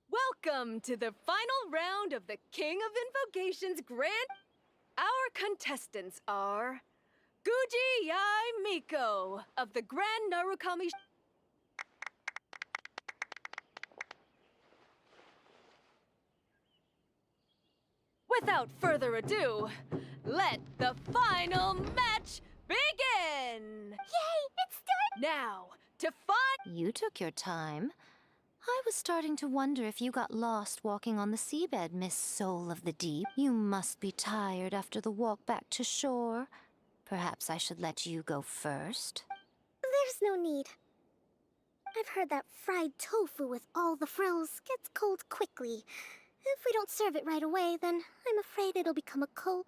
Welcome to the final round of the King of Invocations Grand... Our contestants are... Guji Yai Miko of the Grand Narukami... Without further ado, let the final match begin! Yay, it's done! Now, to find... You took your time. I was starting to wonder if you got lost walking on the seabed, Miss Soul of the Deep. You must be tired after the walk back to shore. Perhaps I should let you go first. There's no need. I've heard that fried tofu with all the frills gets cold quickly. If we don't serve it right away, then I'm afraid it'll become a cold...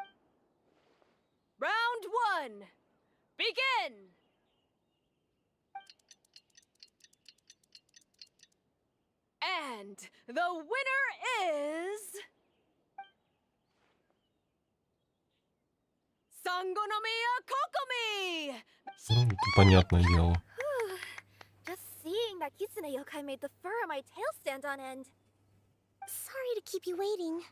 Round 1! Begin! And the winner is... Sangonomiya Kokomi! Это понятное дело. Just seeing that Kitsune yokai made the fur on my tail stand on end. Sorry to keep you waiting.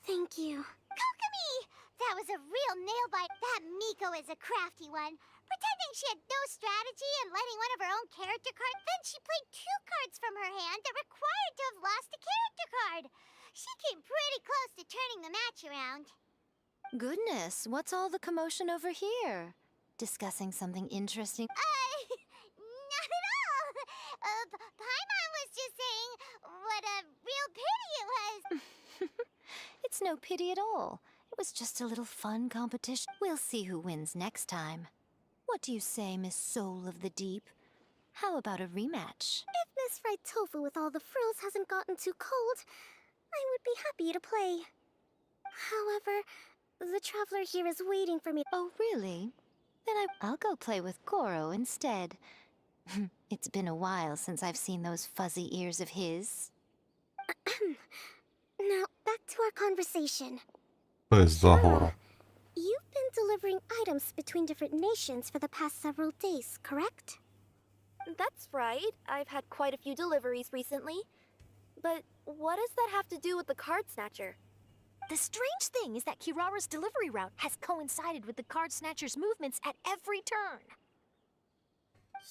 Thank you. Kokomi! That was a real nail-bite. That Miko is a crafty one. Pretending she had no strategy and letting one of her own character cards. Then she played 2 cards from her hand that required to have lost a character card. She came pretty close to turning the match around. Goodness, what's all the commotion over here? Discussing something interesting? Not at all. Paimon was just saying what a real pity it was. It's no pity at all. It was just a little fun competition. We'll see who wins next time. What do you say, Miss Soul of the Deep? How about a rematch? If Miss Fried Tofu with all the frills hasn't gotten too cold, I would be happy to play. However, the traveler here is waiting for me. Oh, really? Then I'll go play with Goro instead. It's been a while since I've seen those fuzzy ears of his. Now, back to our conversation. Здорово. You've been delivering items between different nations for the past several days, correct? That's right. I've had quite a few deliveries recently. But what does that have to do with the card snatcher? The strange thing is that Kirara's delivery route has coincided with the card snatcher's movements at every turn.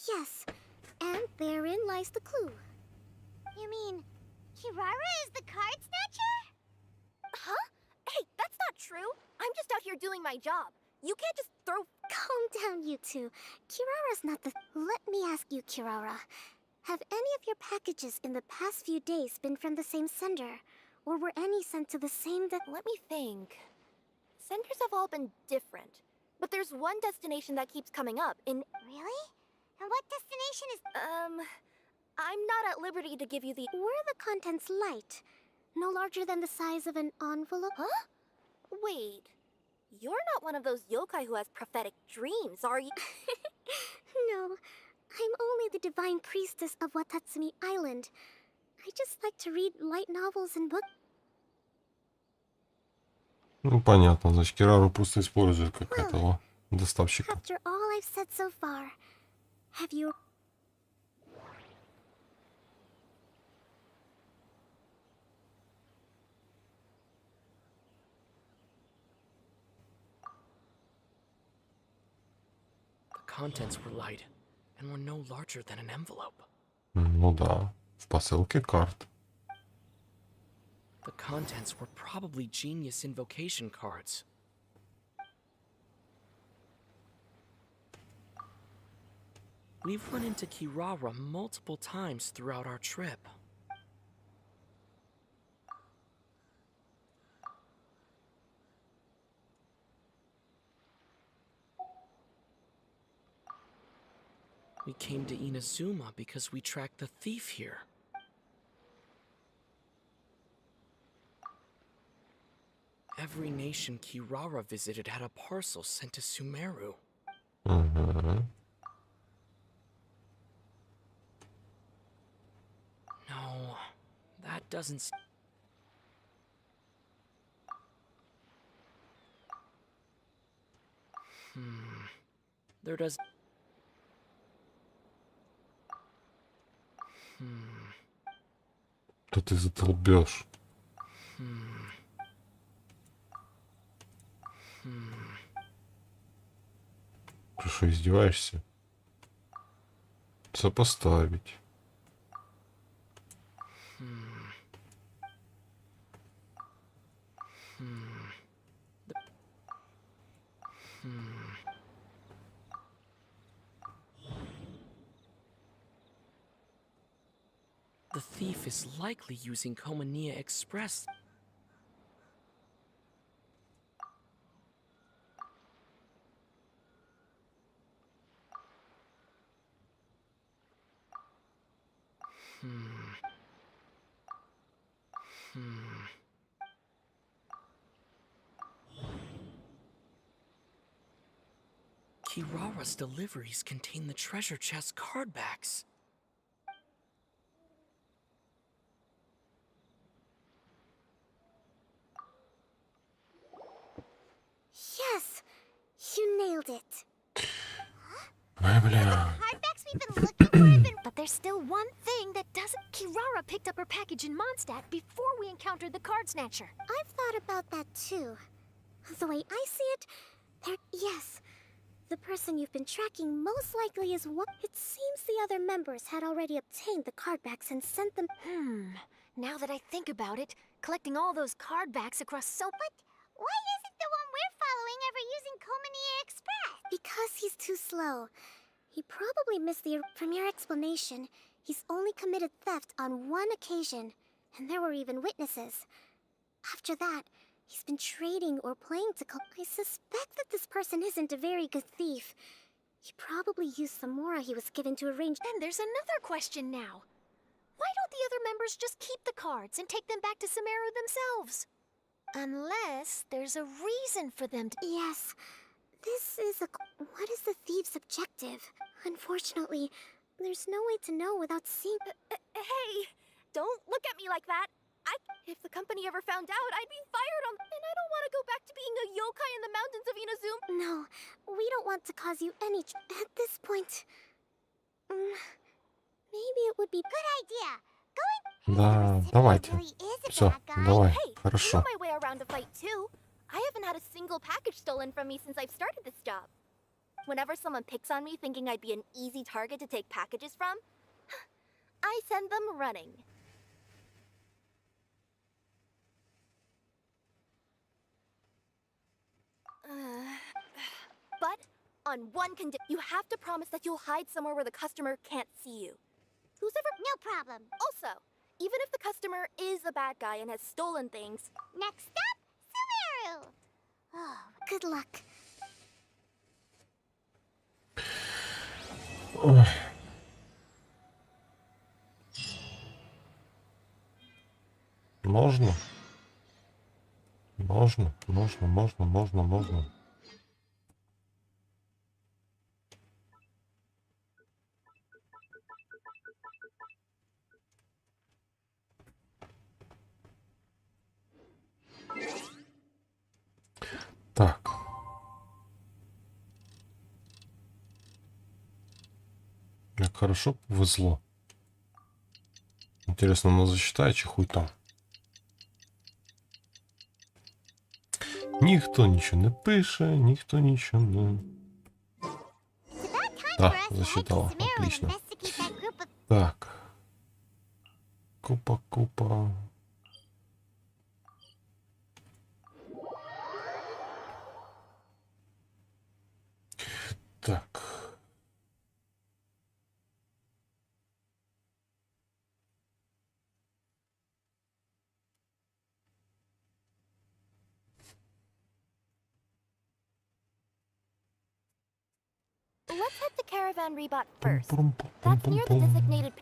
Yes, and therein lies the clue. You mean Kirara is the card snatcher? Huh? Hey, that's not true. I'm just out here doing my job. You can't just throw... Calm down, you two. Kirara's not the... Let me ask you, Kirara. Have any of your packages in the past few days been from the same sender? Or were any sent to the same... Let me think. Senders have all been different. But there's one destination that keeps coming up in... Really? And what destination is... I'm not at liberty to give you the... Were the contents light? No larger than the size of an envelope? Huh? Wait. You're not one of those yokai who has prophetic dreams, are you? No. I'm only the divine priestess of Watatsumi Island. I just like to read light novels and books. Ну, понятно. Значит, Кирару просто использует как этого доставщика. After all I've said so far, have you... The contents were light and were no larger than an envelope. Ну да. В посылке карт. The contents were probably genius invocation cards. We've run into Kirara multiple times throughout our trip. We came to Inazuma because we tracked the thief here. Every nation Kirara visited had a parcel sent to Sumeru. Mm-hmm. No, that doesn't... There does... Что ты затолбёшь? Ты что, издеваешься? Сопоставить. The thief is likely using Komania Express. Kirara's deliveries contain the treasure chest card backs. Yes! You nailed it. Ой, бля. Hardbacks we've been looking for have been... But there's still one thing that doesn't... Kirara picked up her package in Mondstadt before we encountered the card snatcher. I've thought about that too. The way I see it, yes. The person you've been tracking most likely is one... It seems the other members had already obtained the card backs and sent them... Now that I think about it, collecting all those card backs across so... But why isn't the one we're following ever using Komania Express? Because he's too slow. He probably missed the... From your explanation, he's only committed theft on one occasion, and there were even witnesses. After that, he's been trading or playing to... I suspect that this person isn't a very good thief. He probably used the mora he was given to arrange... And there's another question now. Why don't the other members just keep the cards and take them back to Sumeru themselves? Unless there's a reason for them to... Yes. This is a... What is the thief's objective? Unfortunately, there's no way to know without seeing... Hey! Don't look at me like that! If the company ever found out, I'd be fired on... And I don't want to go back to being a yokai in the mountains of Inazuma. No, we don't want to cause you any... At this point... maybe it would be... Good idea. Да, давайте. Все, давай, хорошо. I know my way around a fight too. I haven't had a single package stolen from me since I've started this job. Whenever someone picks on me thinking I'd be an easy target to take packages from, I send them running. But on one condition, you have to promise that you'll hide somewhere where the customer can't see you. Who's ever— No problem. Also, even if the customer is a bad guy and has stolen things— Next up, Sumeru! Oh, good luck. Ой. Можно? Можно. Так. Как хорошо повезло. Интересно, она засчитает, чи хуй там. Ніхто нічого не пише, ніхто нічого не... Да, засчитала. Отлично. Так. Купа. Так. Let's head to Caravan Rebot first. That's near the designated...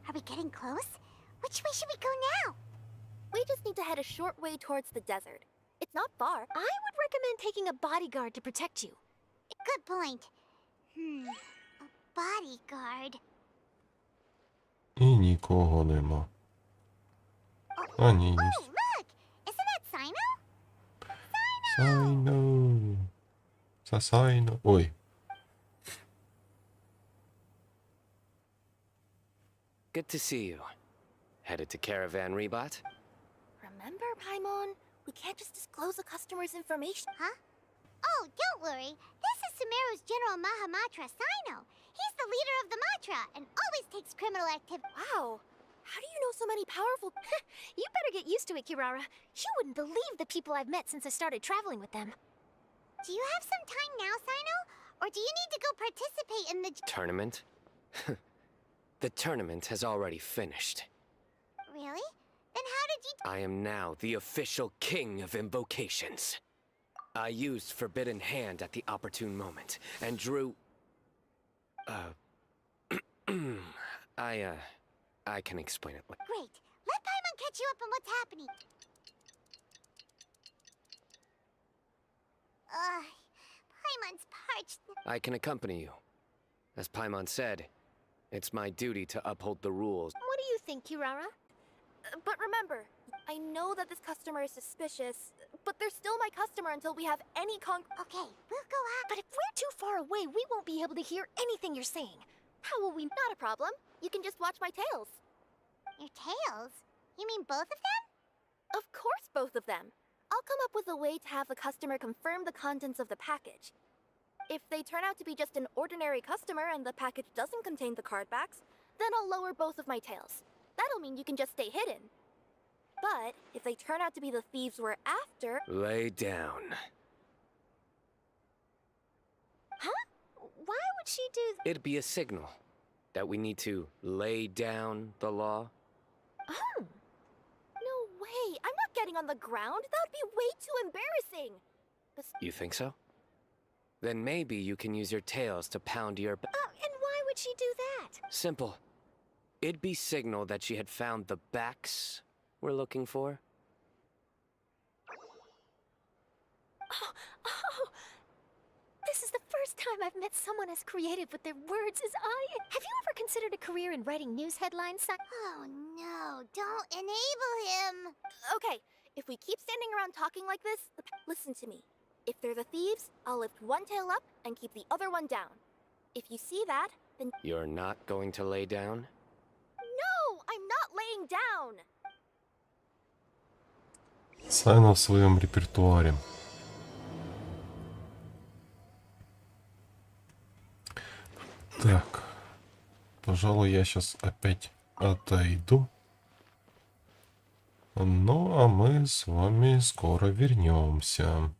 Are we getting close? Which way should we go now? We just need to head a short way towards the desert. It's not far. I would recommend taking a bodyguard to protect you. Good point. A bodyguard. І нікого нема. А, ні, є. Oh, look! Isn't that Sino? Сайно. Сасайно. Ой. Good to see you. Headed to Caravan Rebot? Remember, Paimon? We can't just disclose a customer's information. Huh? Oh, don't worry. This is Sumeru's General Mahamatra, Sino. He's the leader of the Matra and always takes criminal activity. Wow. How do you know so many powerful... You better get used to it, Kirara. You wouldn't believe the people I've met since I started traveling with them. Do you have some time now, Sino? Or do you need to go participate in the... Tournament? The tournament has already finished. Really? Then how did you... I am now the official king of invocations. I used Forbidden Hand at the opportune moment, and drew... I can explain it later. Great. Let Paimon catch you up on what's happening. Paimon's parched. I can accompany you. As Paimon said, it's my duty to uphold the rules. What do you think, Kirara? But remember, I know that this customer is suspicious, but they're still my customer until we have any Okay, we'll go out. But if we're too far away, we won't be able to hear anything you're saying. How will we... Not a problem. You can just watch my tails. Your tails? You mean both of them? Of course both of them. I'll come up with a way to have the customer confirm the contents of the package. If they turn out to be just an ordinary customer and the package doesn't contain the card backs, then I'll lower both of my tails. That'll mean you can just stay hidden. But if they turn out to be the thieves we're after... Lay down. Huh? Why would she do... It'd be a signal that we need to lay down the law. Oh. No way. I'm not getting on the ground. That would be way too embarrassing. You think so? Then maybe you can use your tails to pound your... and why would she do that? Simple. It'd be signal that she had found the backs we're looking for. Oh. This is the first time I've met someone as creative with their words as I... Have you ever considered a career in writing news headlines? Oh no, don't enable him. Okay, if we keep standing around talking like this, listen to me. If they're the thieves, I'll lift one tail up and keep the other one down. If you see that, then... You're not going to lay down? No, I'm not laying down. Сайна в своем репертуаре. Так, пожалуй, я сейчас опять отойду. Ну, а мы с вами скоро вернемся.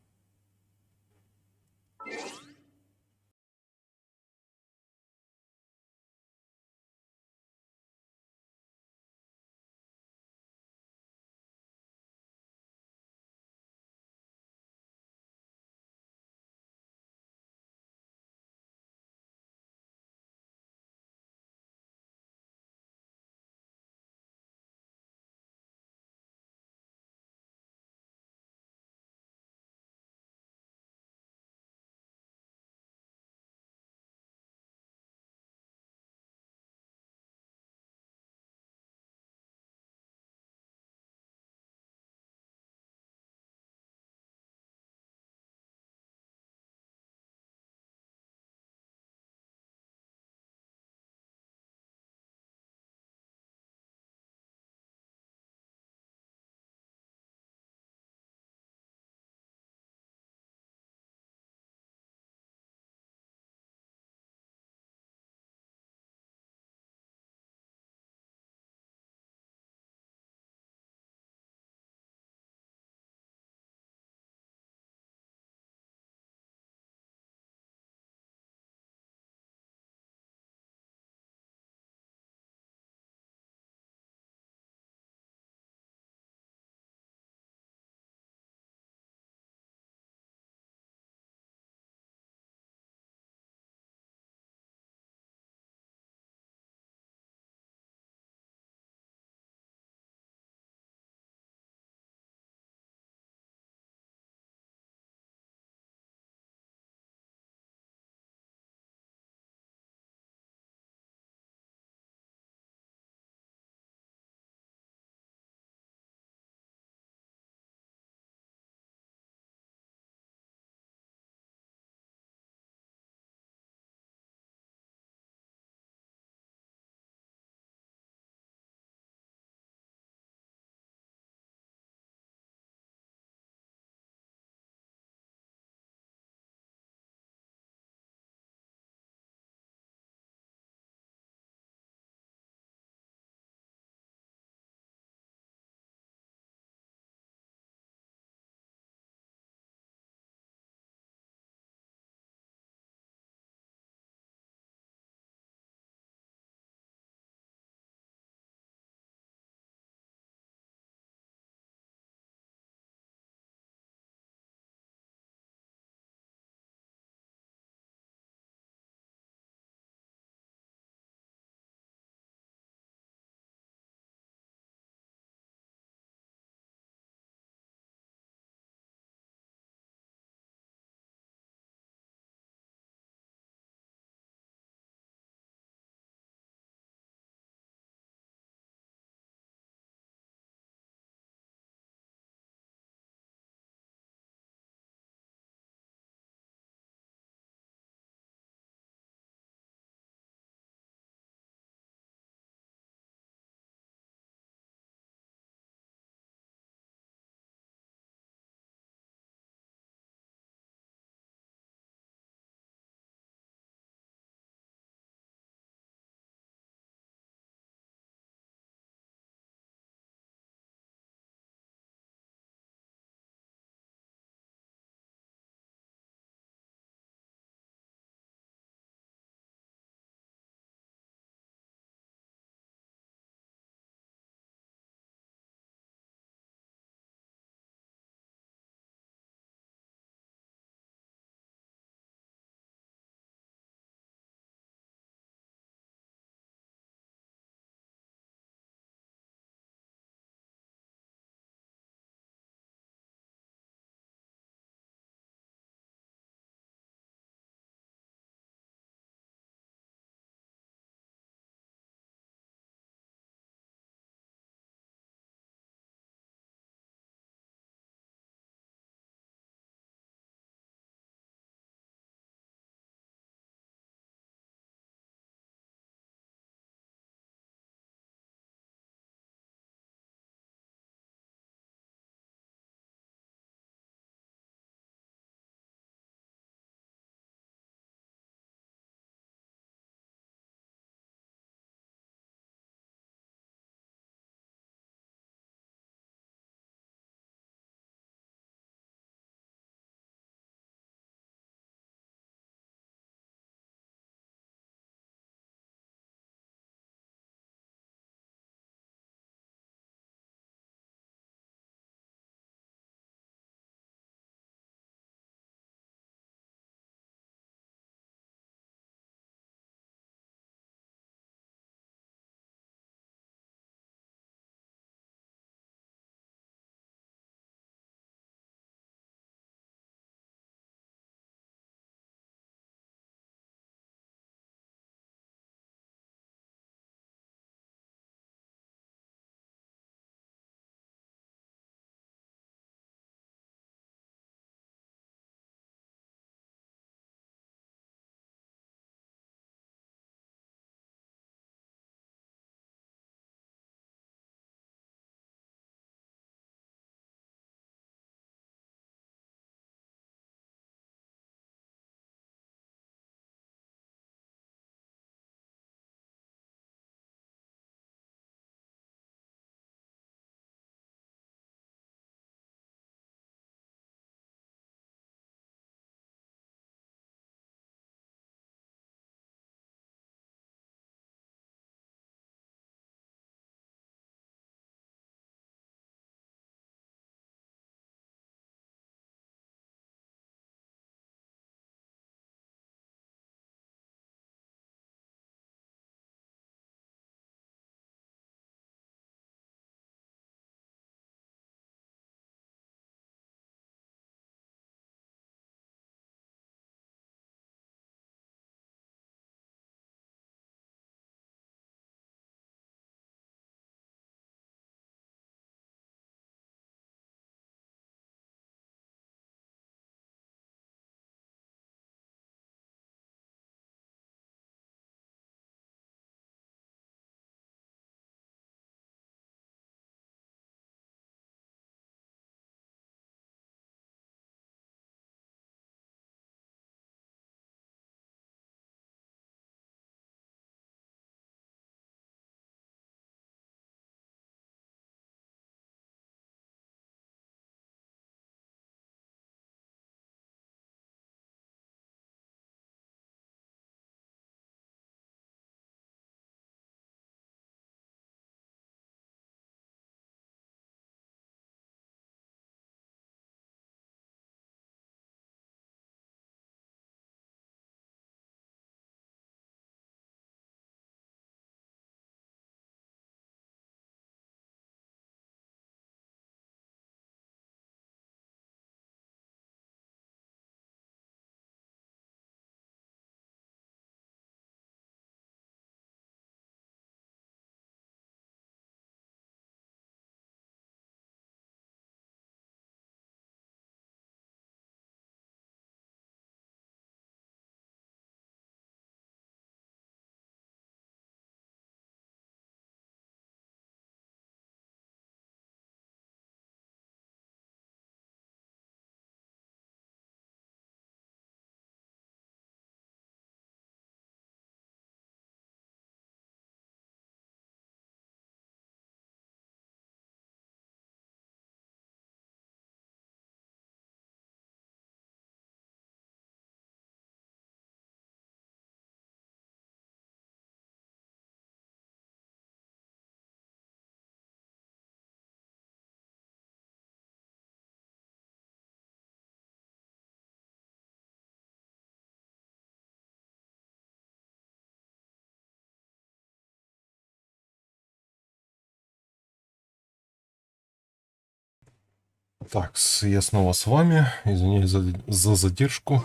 Так, я снова с вами. Извиняюсь за задержку.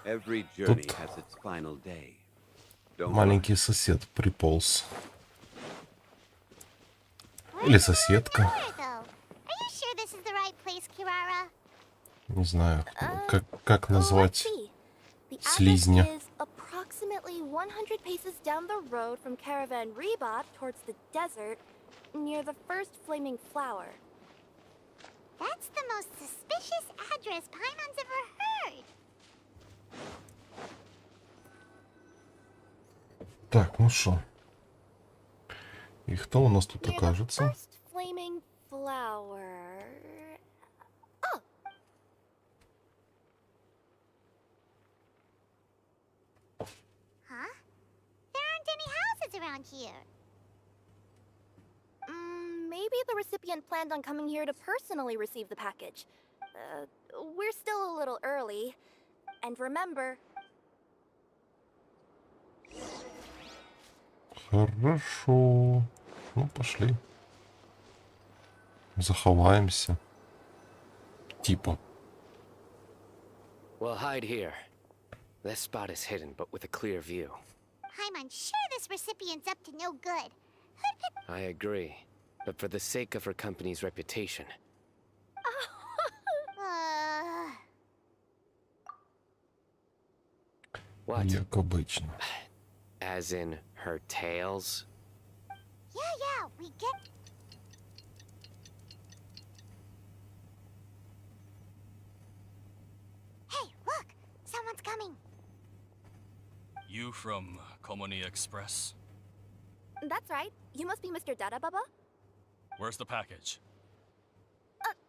Every journey Тут has its final day. Don't маленький сосед приполз. Или соседка. Are you sure this is the right place, Kirara? Не знаю, как Let's назвать see. The address слизня. is approximately 100 paces down the road from Caravan Rebot towards the desert, near the first flaming flower. That's the most suspicious address Paimon's ever heard. Так, ну что? И кто у нас тут Near the окажется? first flaming flower. Oh, Huh? There aren't any houses around here. maybe the recipient planned on coming here to personally receive the package. We're still a little early. And remember... Хорошо. Ну, пошли. Заховаемся. Типа. We'll hide here. This spot is hidden, but with a clear view. I'm unsure this recipient's up to no good. I agree. But for the sake of her company's reputation. What? Як обично. As in her tails? Yeah, we get... Hey, look! Someone's coming. You from Komoni Express? That's right. You must be Mr. Dada Baba? Where's the package?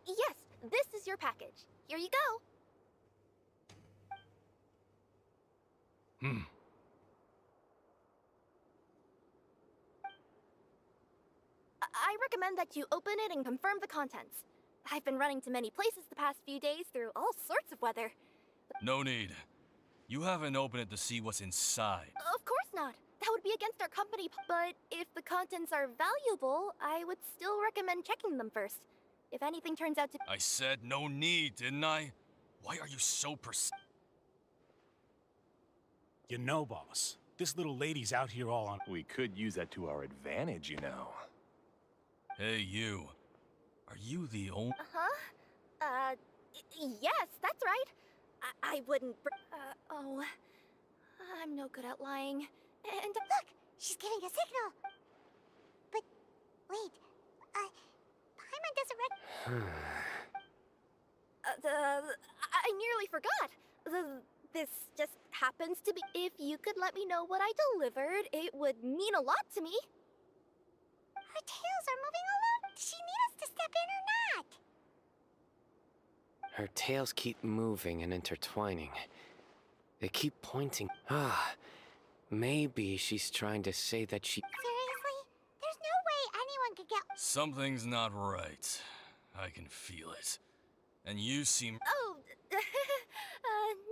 Yes. This is your package. Here you go. I recommend that you open it and confirm the contents. I've been running to many places the past few days through all sorts of weather. No need. You haven't opened it to see what's inside. Of course not. That would be against our company. But if the contents are valuable, I would still recommend checking them first. If anything turns out to... I said no need, didn't I? Why are you so You know, boss, this little lady's out here all on... We could use that to our advantage, you know. Hey, you. Are you the only... Yes, that's right. I wouldn't... I'm no good at lying. And... Look! She's giving a signal! But... wait... Paimon doesn't I nearly forgot. This just happens to be... If you could let me know what I delivered, it would mean a lot to me. Her tails are moving along. Does she need us to step in or not? Her tails keep moving and intertwining. They keep pointing. Maybe she's trying to say that she... Seriously? There's no way anyone could get... Something's not right. I can feel it. And you seem... Oh,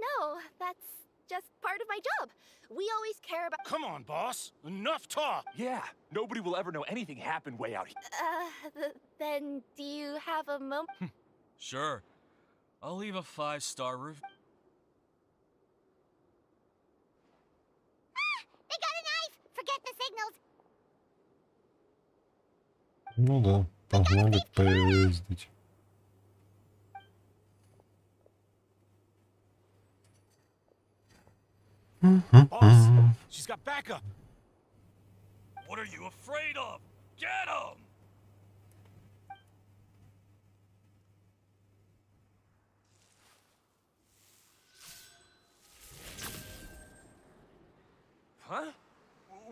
no, that's just part of my job. We always care about... Come on, boss. Enough talk. Yeah, nobody will ever know anything happened way out here. Then do you have a moment? Sure. I'll leave a 5-star review. They got a knife! Forget the signals! Ну да, погнали поездить. Boss, she's got backup. What are you afraid of? Get him! Huh?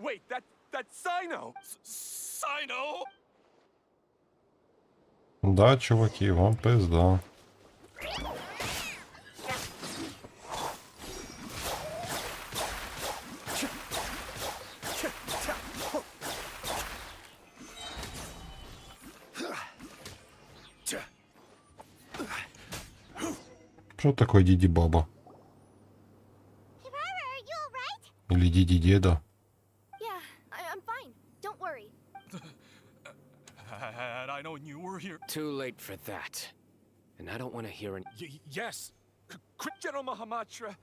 Wait, that's Sino! Sino? Да, чуваки, вам пизда. Что такое Диди Баба? Или Диди Деда? Yeah, I'm fine. Don't worry. Had I known you were here... Too late for that. and I don't want to hear an. Yes. General Mahamatra,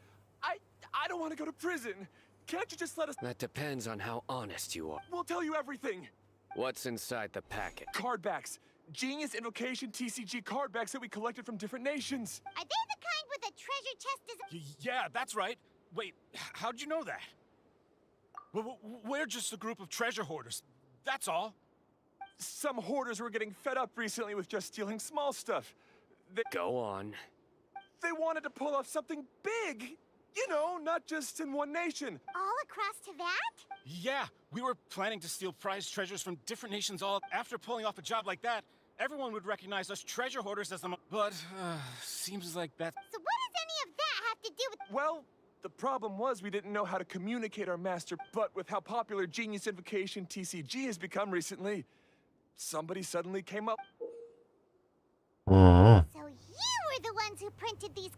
I don't want to go to prison. Can't you just let us... That depends on how honest you are. We'll tell you everything. What's inside the packet? Card backs. Genius Invocation TCG card backs that we collected from different nations. Are they the kind with a treasure chest Yeah, that's right. Wait, how'd you know that? We're just a group of treasure hoarders. That's all. Some hoarders were getting fed up recently with just stealing small stuff. Go on. They wanted to pull off something big. You know, not just in one nation. all across to that? Yeah, we were planning to steal prized treasures from different nations all... After pulling off a job like that, everyone would recognize us treasure hoarders as the... But, seems like that... So what does any of that have to do with... Well, the problem was we didn't know how to communicate our master, but with how popular Genius Invocation TCG has become recently, somebody suddenly came up... So you were the ones who printed these...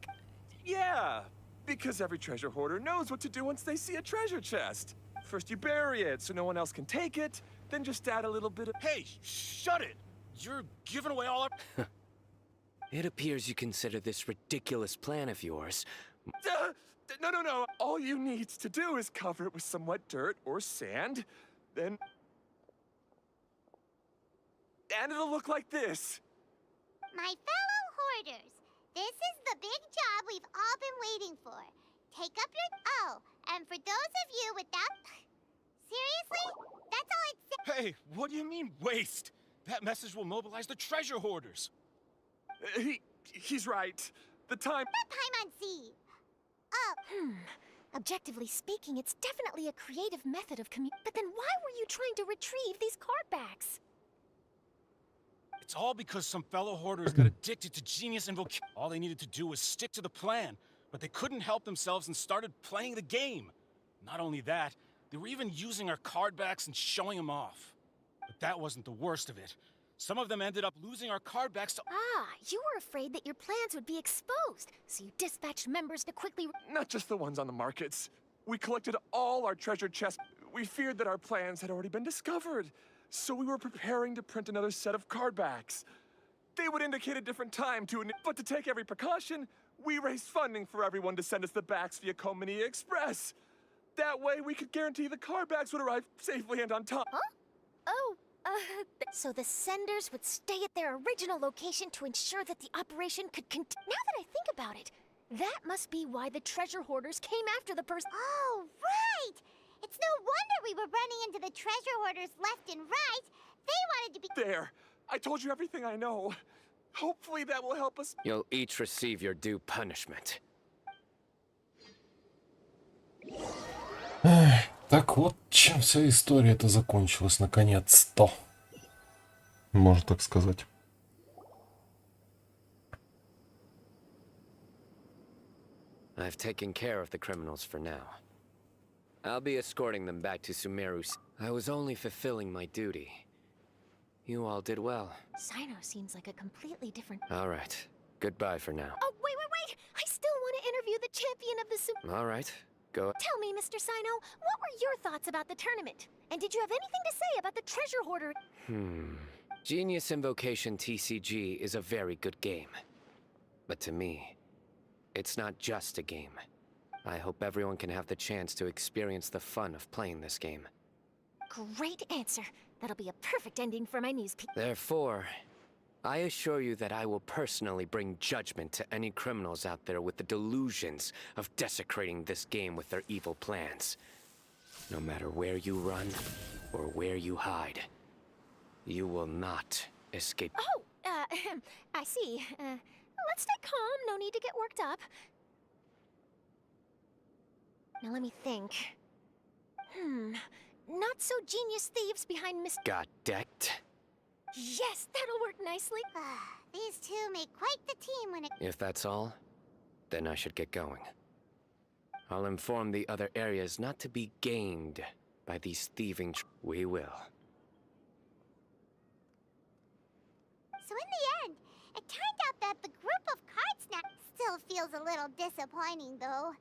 Yeah, because every treasure hoarder knows what to do once they see a treasure chest. First you bury it so no one else can take it, then just add a little bit of... Hey, shut it! You're giving away all our... It appears you consider this ridiculous plan of yours. No. All you need to do is cover it with some wet dirt or sand, then... And it'll look like this. My fellow hoarders, this is the big job we've all been waiting for. Take up your... Oh, and for those of you without... Seriously? That's all it says. Hey, what do you mean, waste? That message will mobilize the treasure hoarders. He's right. The time... That time on sea. Oh. Objectively speaking, it's definitely a creative method of But then why were you trying to retrieve these card backs? It's all because some fellow hoarders got addicted to Genius Invocation. All they needed to do was stick to the plan, but they couldn't help themselves and started playing the game. Not only that, they were even using our card backs and showing them off. But that wasn't the worst of it. Some of them ended up losing our card backs to... Ah, you were afraid that your plans would be exposed, so you dispatched members to quickly... Not just the ones on the markets. We collected all our treasure chests. We feared that our plans had already been discovered, so we were preparing to print another set of card backs. They would indicate a different time but to take every precaution, we raised funding for everyone to send us the backs via Komini Express. That way we could guarantee the card backs would arrive safely and on time. Huh? Oh, so the senders would stay at their original location to ensure that the operation could continue. Now that I think about it, that must be why the treasure hoarders came after the person. Oh, right! It's no wonder we were running into the treasure hoarders left and right. They wanted to be... There! I told you everything I know. Hopefully that will help us... You'll each receive your due punishment. Так вот, чем вся история-то закончилась наконец-то. Можно так сказать. I've taken care of the criminals for now. I'll be escorting them back to Sumeru. I was only fulfilling my duty. You all did well. Sino seems like a completely different... All right. Goodbye for now. Oh, wait! I still want to interview the champion of the All right. Go. Tell me, Mr. Sino, what were your thoughts about the tournament? And did you have anything to say about the treasure hoarder? Genius Invocation TCG is a very good game. But to me, it's not just a game. I hope everyone can have the chance to experience the fun of playing this game. Great answer. That'll be a perfect ending for my news piece. Therefore, I assure you that I will personally bring judgment to any criminals out there with the delusions of desecrating this game with their evil plans. No matter where you run or where you hide, you will not escape. Oh, I see. Let's stay calm. No need to get worked up. Now let me think. Not so genius thieves behind Miss... Got decked? Yes, that'll work nicely. These two make quite the team when it... If that's all, then I should get going. I'll inform the other areas not to be gamed by these thieving... We will. So in the end, it turned out that the group of card snacks still feels a little disappointing, though.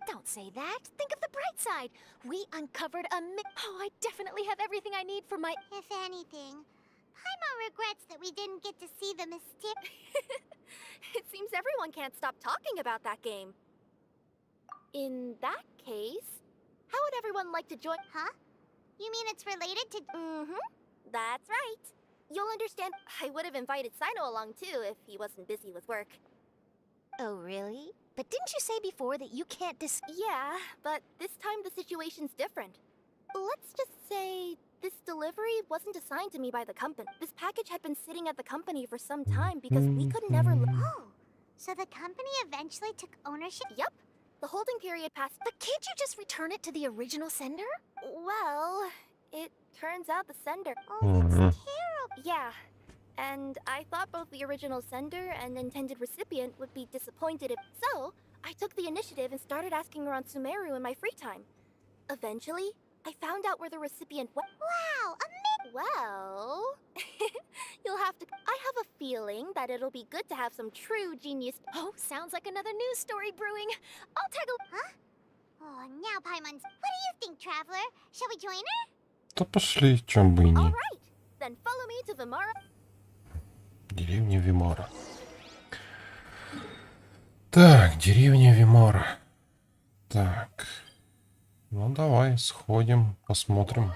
Don't say that. Think of the bright side. We uncovered a Oh, I definitely have everything I need for my... If anything, Paimon regrets that we didn't get to see the It seems everyone can't stop talking about that game. In that case, how would everyone like to join? Huh? You mean it's related to... Mm-hmm. That's right. You'll understand. I would have invited Sino along too if he wasn't busy with work. Oh, really? But didn't you say before that you can't Yeah, but this time the situation's different. Let's just say this delivery wasn't assigned to me by the company. This package had been sitting at the company for some time because we could never... Oh, so the company eventually took ownership? Yep. The holding period passed. But can't you just return it to the original sender? Well, it turns out the sender... Oh, that's terrible. Yeah. And I thought both the original sender and intended recipient would be disappointed if... So, I took the initiative and started asking around Sumeru in my free time. Eventually, I found out where the recipient went. Wow, Well... you'll have to... I have a feeling that it'll be good to have some true genius... Oh, sounds like another news story brewing. I'll tag a... Huh? Oh, now Paimon's... What do you think, Traveler? Shall we join her? Да пошли, чем бы и не. Alright, then follow me to Vimara. Деревня Вимара. Так, деревня Вимара. Так. Ну давай, сходим, посмотрим.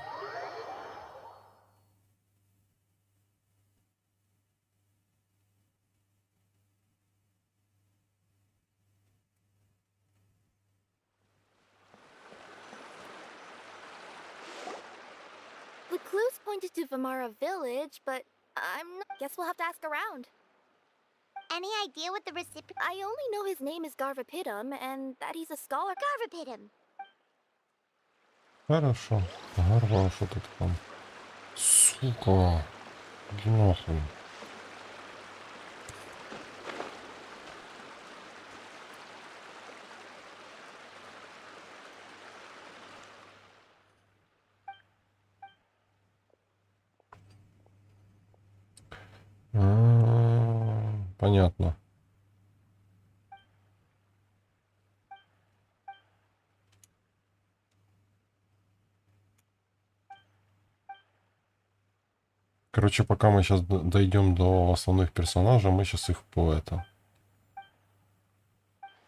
The clues pointed to Vimara village, but guess we'll have to ask around. Any idea what the recipient... I only know his name is Garvapitum and that he's a scholar. Garvapitum. Хорошо. Гарва, что тут там? Сука. Иди нахуй. Понятно. Короче, пока мы сейчас дойдем до основных персонажей, мы сейчас их по это.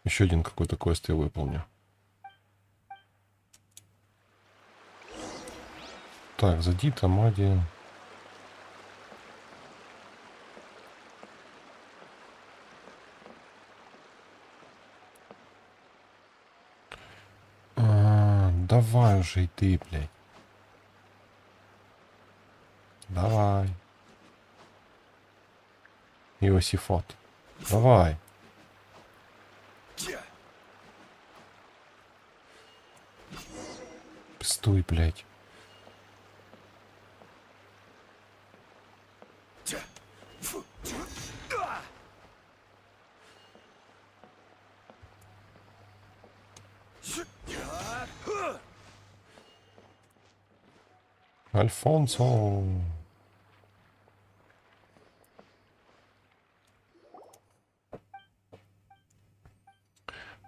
Еще один какой-то квест я выполню. Так, Задита, Мади. Давай уже и ты, блядь. Давай. Иосифот. Давай. Стой, блядь. Альфонсо.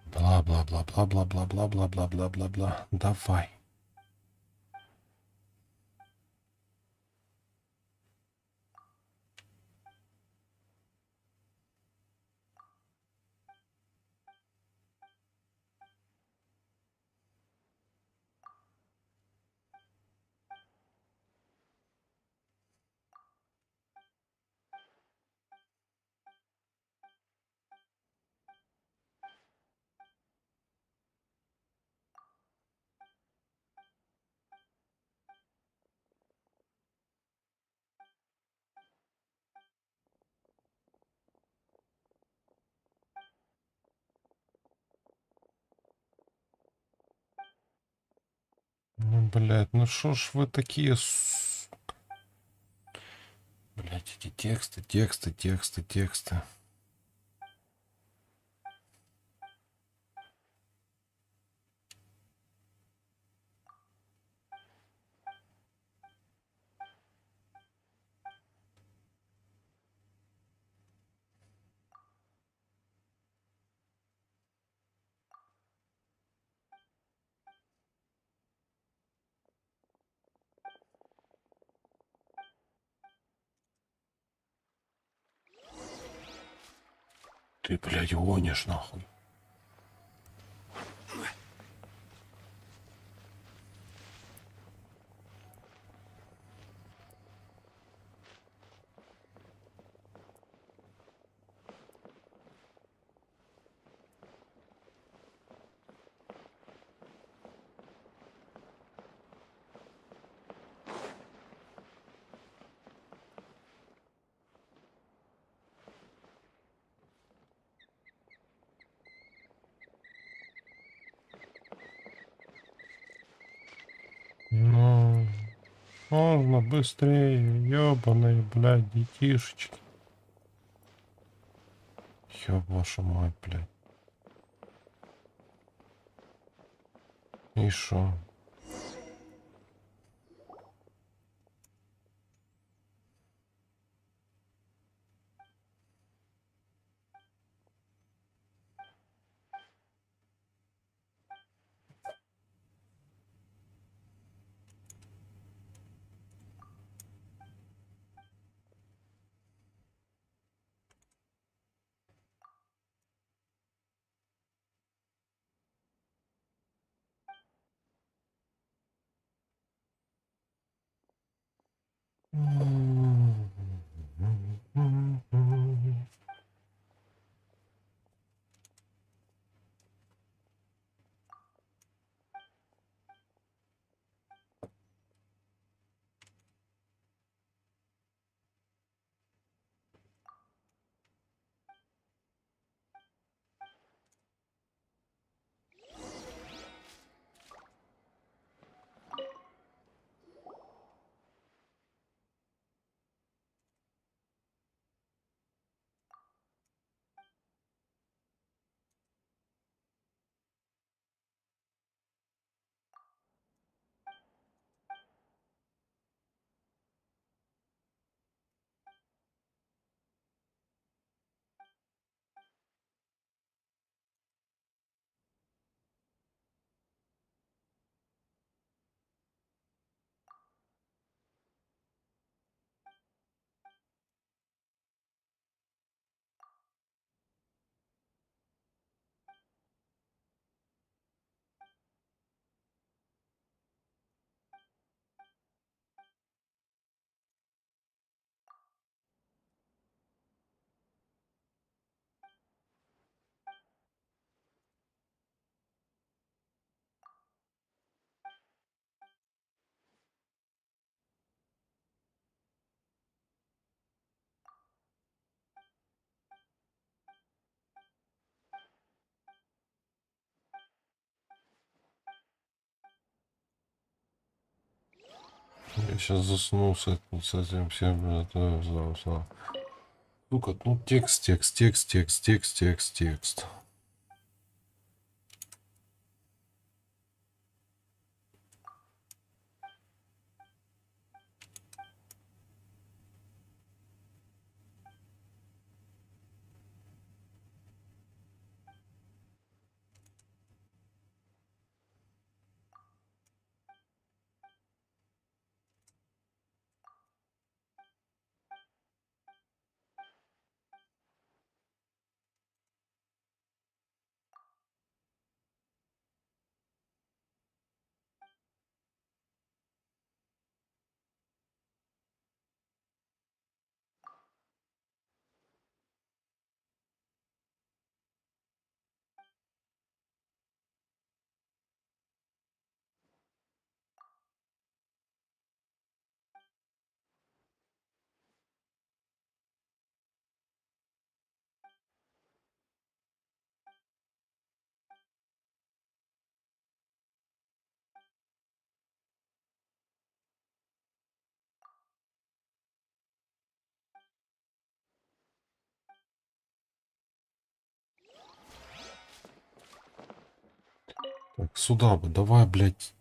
Бла-бла-бла-бла-бла-бла-бла-бла-бла-бла-бла. Давай. Ну, блядь, ну шо ж вы такие... Блядь, эти тексты. Ты, блядь, гонишь нахуй. Ну, можно быстрее, ёбаные, блядь, детишечки. Ёб вашу мать, блядь. И шо? Я сейчас засну с этим всем. Это. Ну-ка, ну текст. Так, сюда бы, давай, блядь.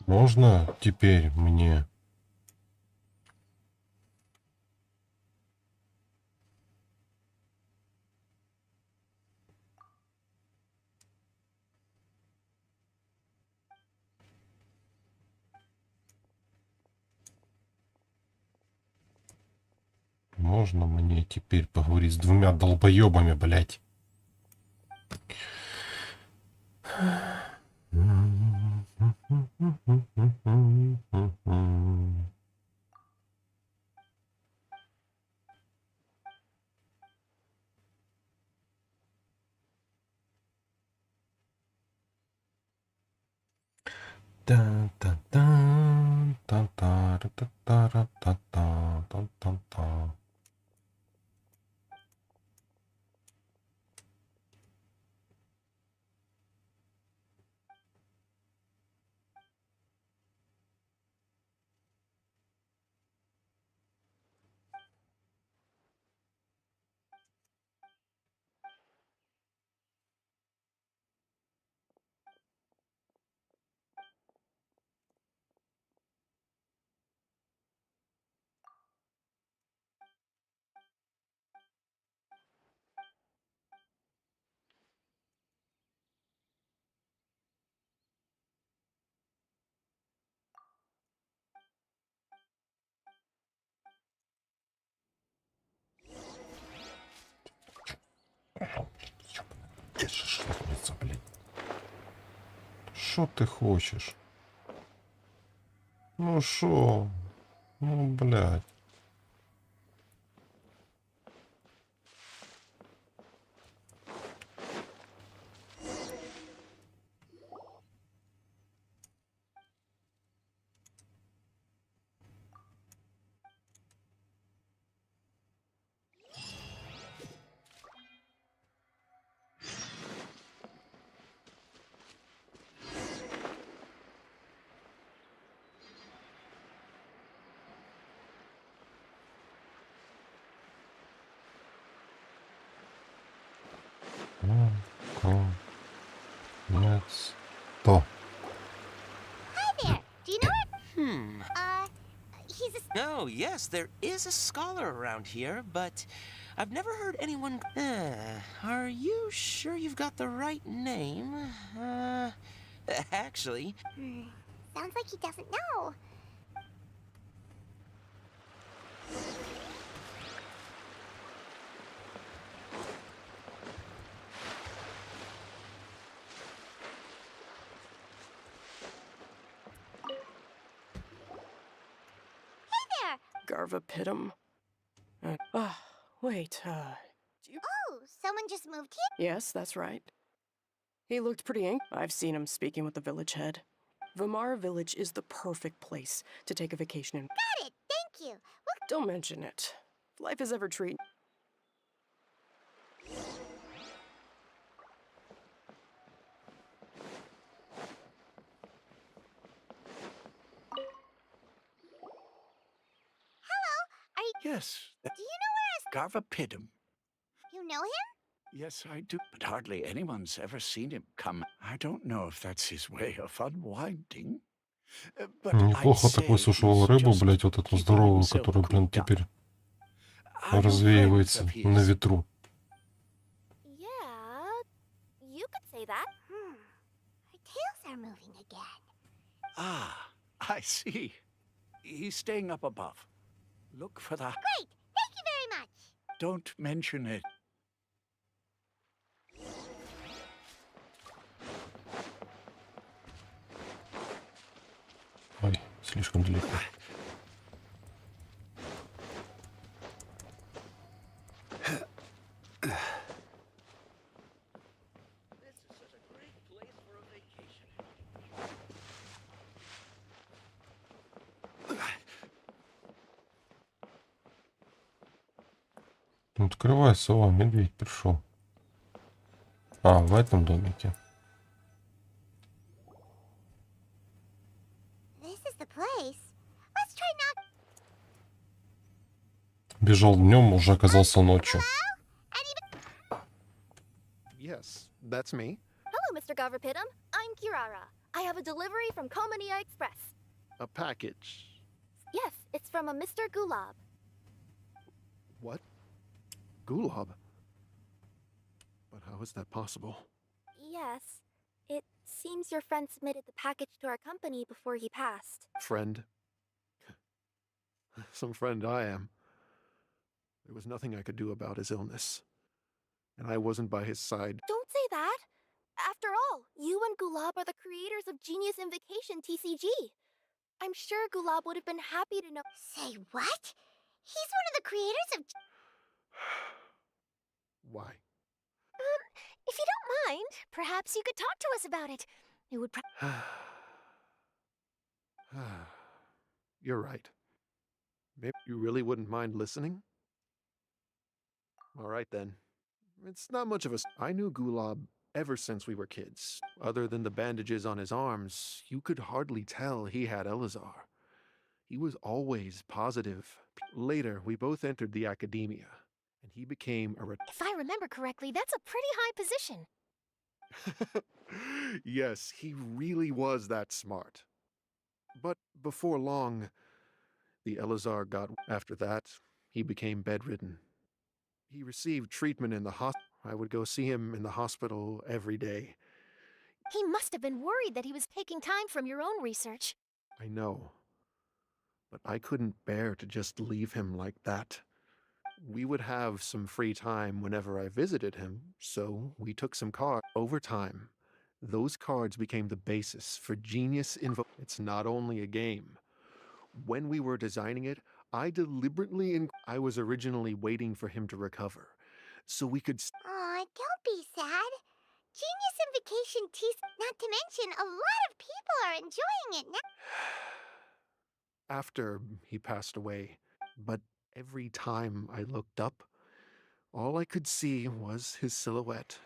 Можно теперь мне... Можно мне теперь поговорить с двумя долбоебами, блядь? Что ты хочешь? Ну шо? Ну, блядь. То. Hi there. Do you know Hmm. he's a... Oh, yes, there is a scholar around here, but I've never heard anyone... are you sure you've got the right name? Actually... Sounds like he doesn't know. Garva Pitum. Wait, do you... Oh, someone just moved here? Yes, that's right. He looked pretty angry. I've seen him speaking with the village head. Vamara Village is the perfect place to take a vacation in. Got it, thank you. Don't mention it. If life is ever treat... Yes, Do you know where Garvapidum. You know him? Yes, I do, but hardly anyone's ever seen him come. I don't know if that's his way of unwinding. But Неплохо такой сушеную рыбу, блять, вот эту здоровую, которая, блин, теперь развеивается на ветру. Yeah, you could say that. Her tails are moving again. Ah, I see. He's staying up above. Look for that. Great, thank you very much. Don't mention it. Ой, слишком далеко. Открывай, сова, медведь пришел. А, в этом домике. This is the place. Let's try not... Бежал днем, уже оказался ночью. Yes, that's me. Hello, Mr. Garverpitum. I'm Kirara. I have a delivery from Komania Express. A package. Yes, it's from a Mr. Gulab. What? Gulab? But how is that possible? Yes. It seems your friend submitted the package to our company before he passed. Friend? Some friend I am. There was nothing I could do about his illness. And I wasn't by his side. Don't say that! After all, you and Gulab are the creators of Genius Invocation TCG. I'm sure Gulab would have been happy to know. Say what? He's one of the creators of... Why? If you don't mind, perhaps you could talk to us about it. It would You're right. Maybe you really wouldn't mind listening? All right then. It's not much of a... I knew Gulab ever since we were kids. Other than the bandages on his arms, you could hardly tell he had Elazar. He was always positive. Later, we both entered the academia, and he became a... If I remember correctly, that's a pretty high position. Yes, he really was that smart. But before long, the Elazar got... After that, he became bedridden. He received treatment in the hospital. I would go see him in the hospital every day. He must have been worried that he was taking time from your own research. I know. But I couldn't bear to just leave him like that. We would have some free time whenever I visited him, so we took some cards. Over time, those cards became the basis for Genius Invo... It's not only a game. When we were designing it, I deliberately... I was originally waiting for him to recover, so we could... Aw, don't be sad. Genius Invocation not to mention, a lot of people are enjoying it now. After he passed away, but every time I looked up, all I could see was his silhouette.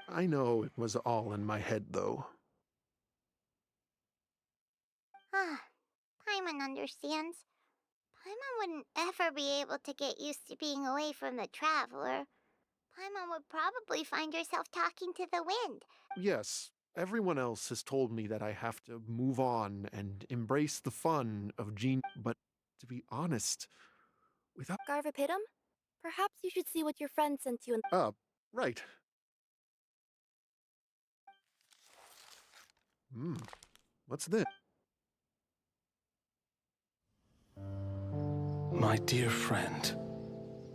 I know it was all in my head, though. Ah, Paimon understands. Paimon wouldn't ever be able to get used to being away from the Traveler. Paimon would probably find herself talking to the wind. Yes, everyone else has told me that I have to move on and embrace the fun of but to be honest, without... Garvapitum? Perhaps you should see what your friend sent you in... Right. What's this? My dear friend,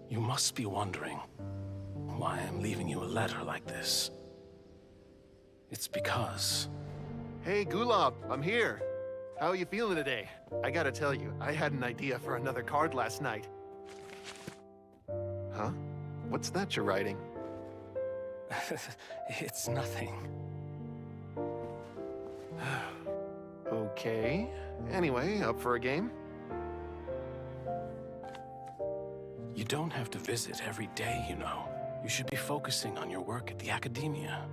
you must be wondering why I'm leaving you a letter like this. It's because... Hey, Gulab, I'm here. How are you feeling today? I gotta tell you, I had an idea for another card last night. Huh? What's that you're writing? It's nothing. Okay. Anyway, up for a game? You don't have to visit every day, you know. You should be focusing on your work at the academia.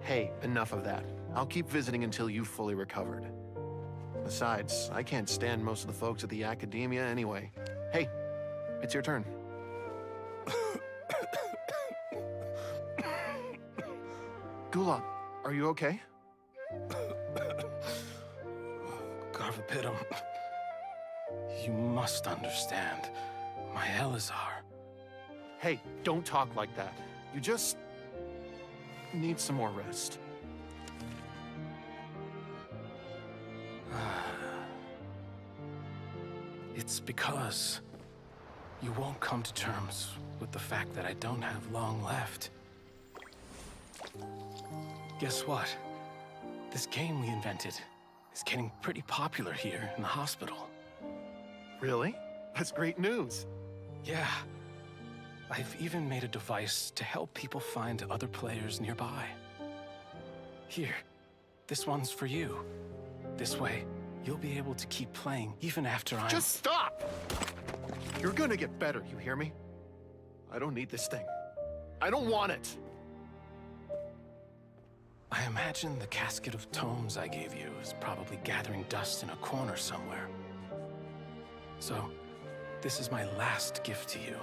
Hey, enough of that. I'll keep visiting until you've fully recovered. Besides, I can't stand most of the folks at the academia anyway. Hey, it's your turn. Gulab, are you okay? Garvapitum, you must understand. My Elazar. Hey, don't talk like that. You just need some more rest. It's because you won't come to terms with the fact that I don't have long left. Guess what? This game we invented is getting pretty popular here in the hospital. Really? That's great news. Yeah. I've even made a device to help people find other players nearby. Here, this one's for you. This way, you'll be able to keep playing even after I'm... Just stop! You're gonna get better, you hear me? I don't need this thing. I don't want it! I imagine the casket of tomes I gave you is probably gathering dust in a corner somewhere. So, this is my last gift to you.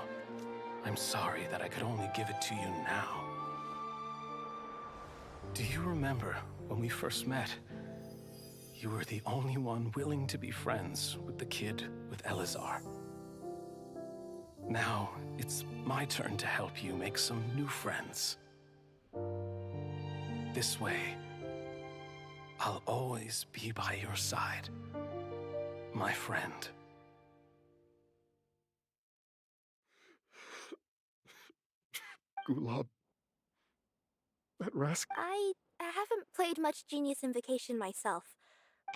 I'm sorry that I could only give it to you now. Do you remember when we first met, you were the only one willing to be friends with the kid with Elazar. Now, it's my turn to help you make some new friends. This way, I'll always be by your side, my friend. Gulab. That rascal. I haven't played much Genius Invocation myself.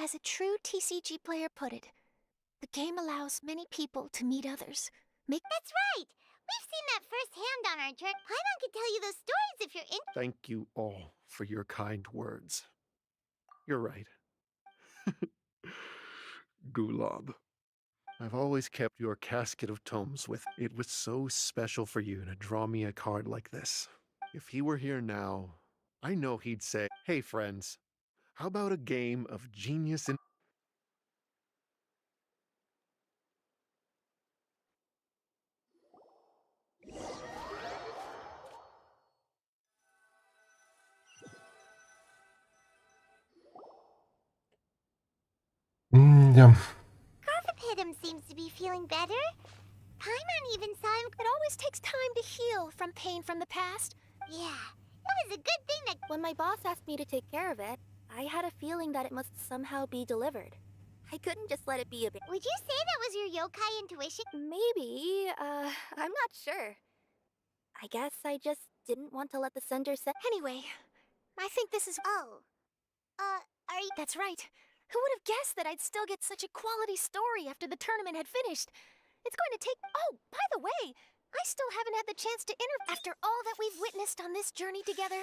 As a true TCG player put it, the game allows many people to meet others. That's right! We've seen that firsthand on our journey. Paimon could tell you those stories if you're in. Thank you all for your kind words. You're right. Gulab. I've always kept your casket of tomes with. It was so special for you to draw me a card like this. If he were here now, I know he'd say, "Hey friends, how about a game of Genius in..." Yeah. Carthapidum seems to be feeling better. Paimon even saw him. It always takes time to heal from pain from the past. Yeah, it was a good thing that. When my boss asked me to take care of it, I had a feeling that it must somehow be delivered. I couldn't just let it be a bit. Would you say that was your yokai intuition? Maybe, I'm not sure. I guess I just didn't want to let the sender set. Anyway, I think this is. Oh. Are you. That's right. Who would have guessed that I'd still get such a quality story after the tournament had finished? It's going to take. Oh, by the way, I still haven't had the chance to interview. After all that we've witnessed on this journey together,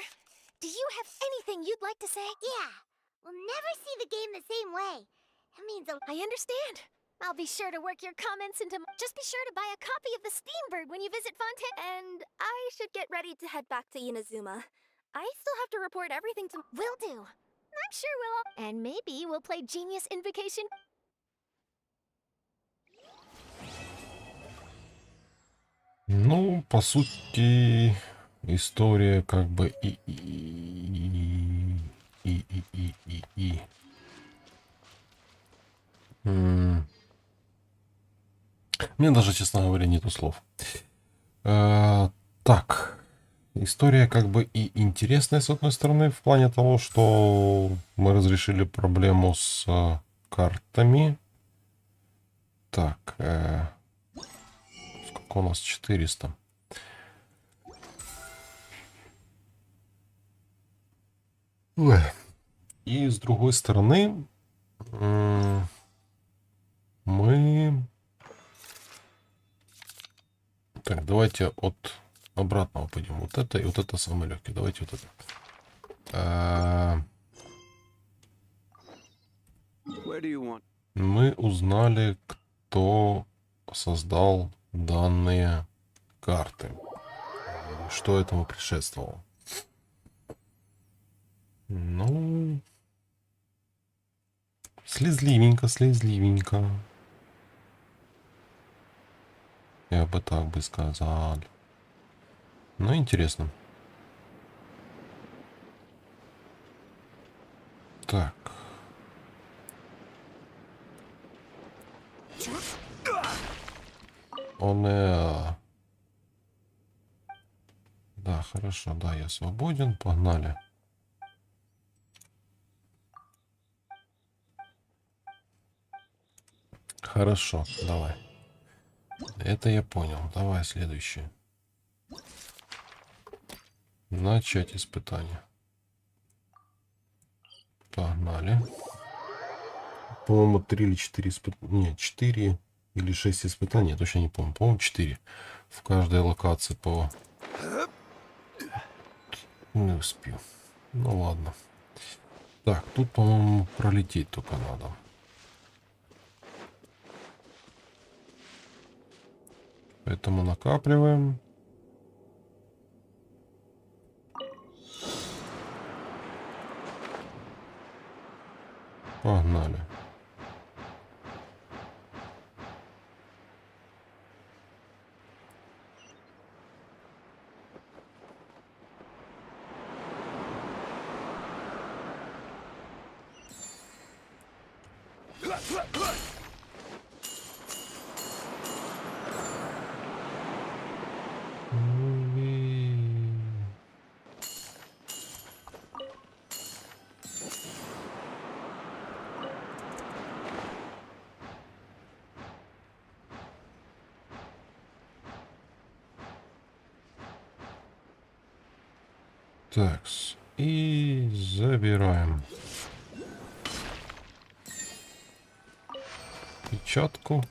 do you have anything you'd like to say? Yeah. We'll never see the game the same way. It means a. I understand. I'll be sure to work your comments into. Just be sure to buy a copy of the Steambird when you visit Fontaine. And I should get ready to head back to Inazuma. I still have to report everything to. Will do. I'm sure we'll all. And maybe we'll play Genius Invocation. Ну, по сути, история как бы Мне даже, честно говоря, нету слов. Так, история как бы и интересная, с одной стороны, в плане того, что мы разрешили проблему с картами. Так, сколько у нас? 400. Ой. И с другой стороны, мы... Так, давайте от обратного пойдем. Вот это и вот это самое легкое. Давайте вот это. Мы узнали, кто создал данные карты. Что этому предшествовало. Ну... Слезливенько, слезливенько. Я бы так бы сказал. Ну, интересно. Так. Он... Да, хорошо, да, я свободен. Погнали. Хорошо, давай. Это я понял. Давай следующее. Начать испытание. Погнали. По-моему, 3 или 4 испытания. Нет, 4 или 6 испытаний. Я точно не помню. По-моему, 4. В каждой локации по... Не успел. Ну ладно. Так, тут, по-моему, пролететь только надо. Поэтому накапливаем. Погнали. Такс. И забираем печатку.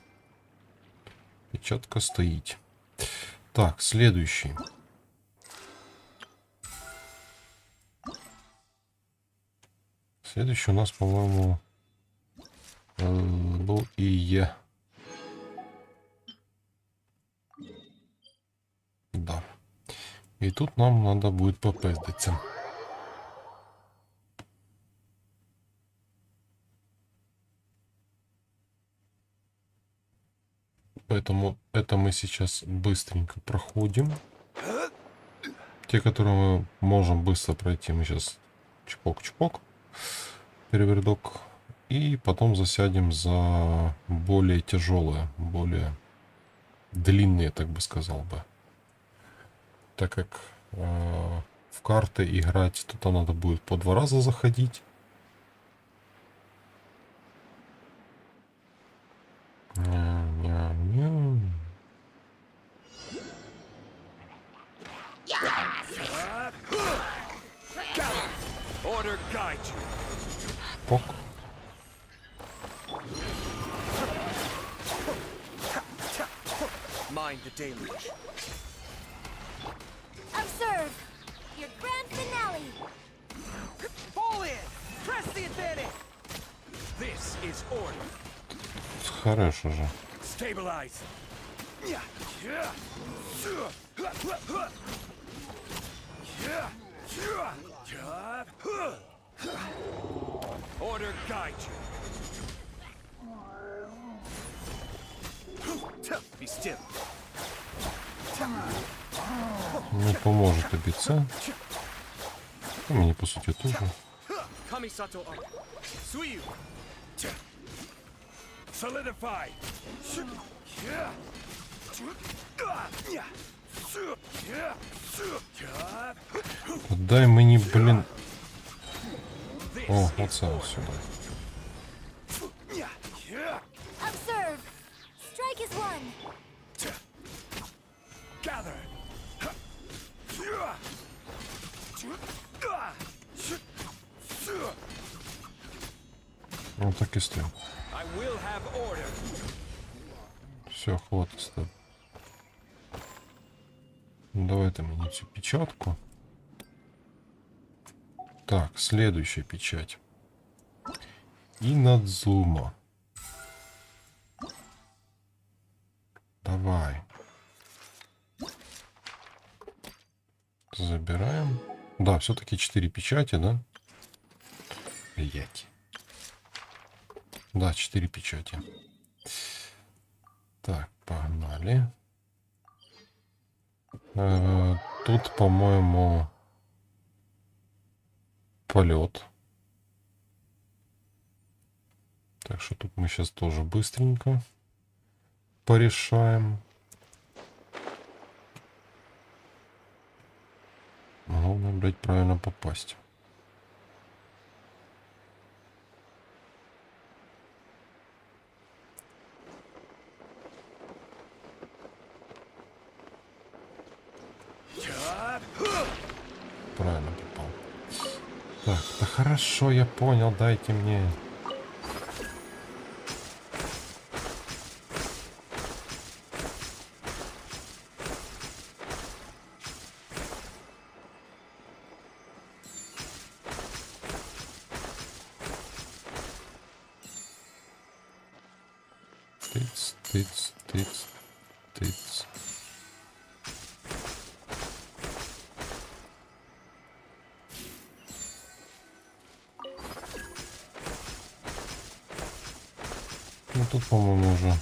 Печатка стоит. Так, следующий. Следующий у нас, по-моему, был и я. Да. И тут нам надо будет попездиться. Поэтому это мы сейчас быстренько проходим. Те, которые мы можем быстро пройти, мы сейчас чпок-чпок, перевердок. И потом засядем за более тяжелые, более длинные, так бы сказал бы. Так как в карты играть, тут надо будет по 2 раза заходить. Пок. Mind the deluge. Observe your grand finale. Fall in. Press the advantage. This is order. Хорошо же. Stabilize. Order guide you. Be still. Не поможет убийца. Мне, по сути, тоже. Solidify. Дай мне, блин. О, вот сам сюда. Observe. Strike is one. Gather. Вот так и стоим. Все, хватит с тобой. Давай-то мне всю печатку. Так, следующая печать. Инадзума. Давай. Забираем. Да, все-таки 4 печати, да? Блять. Да, 4 печати. Так, погнали. Тут, по-моему, полет. Так что тут мы сейчас тоже быстренько порешаем. Главное, блядь, правильно попасть. Правильно попал. Так, да хорошо, я понял, дайте мне. Тыц, тыц, тыц, тыц. Ну тут, по-моему, уже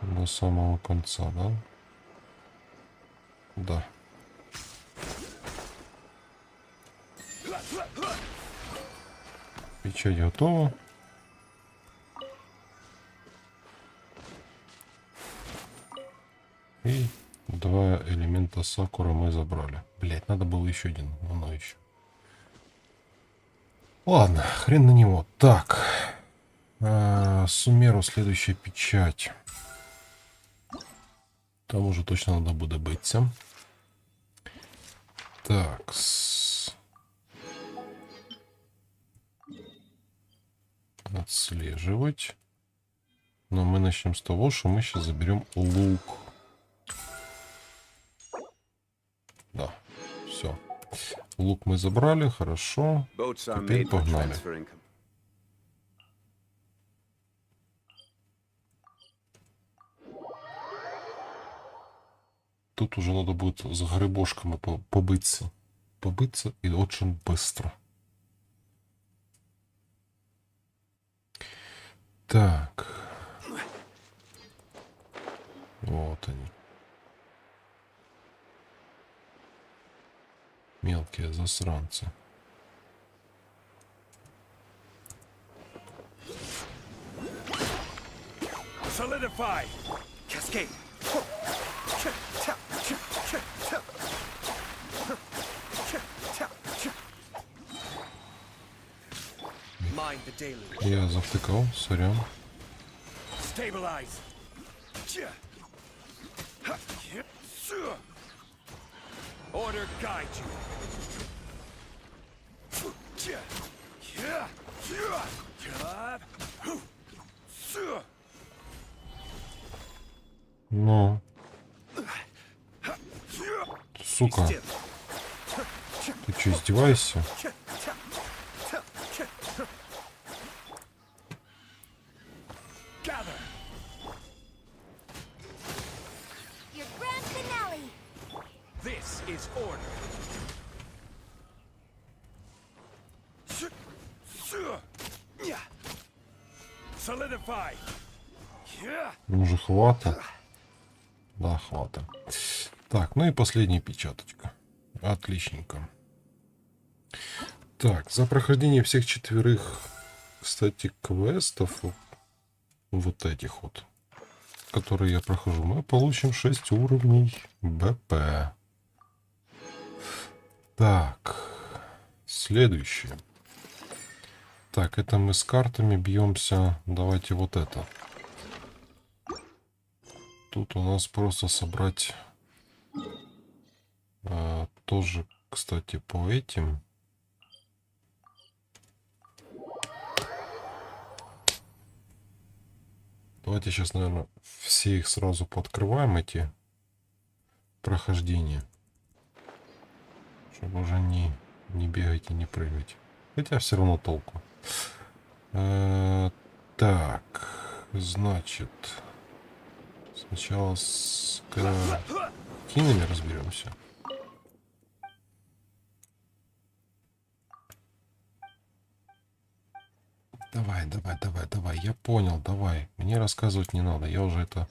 до самого конца, да? Да. Печать готова. И 2 элемента сакуры мы забрали. Блять, надо было еще один. Ну еще. Ладно, хрен на него. Так. Сумеру следующая печать. Там уже точно надо будет быть. Так. Отслеживать. Но мы начнем с того, что мы сейчас заберем лук. Да, все. Лук мы забрали, хорошо. Теперь погнали. Тут уже надо будет с грибошками побыться. Побыться и очень быстро. Так. Вот они. Мелкие засранцы. Solidify. Cascade. Mind the deluge. Я завтыкал, сорян. Stabilize. Order guide you. Ну. Сука. Ты что, издеваешься? Your grand finale. This is order. Solidify. Ну же хватит. Да, хватит. Так, ну и последняя печаточка. Отличненько. Так, за прохождение всех 4, кстати, квестов, вот этих вот, которые я прохожу, мы получим 6 уровней БП. Так, следующее. Так, это мы с картами бьемся. Давайте вот это. Тут у нас просто собрать тоже, кстати, по этим. Давайте сейчас, наверное, все их сразу пооткрываем, эти прохождения. Чтобы уже не бегать и не прыгать. Хотя все равно толку. Так, значит, сначала с картинами разберемся. Давай, я понял, давай. Мне рассказывать не надо, я уже это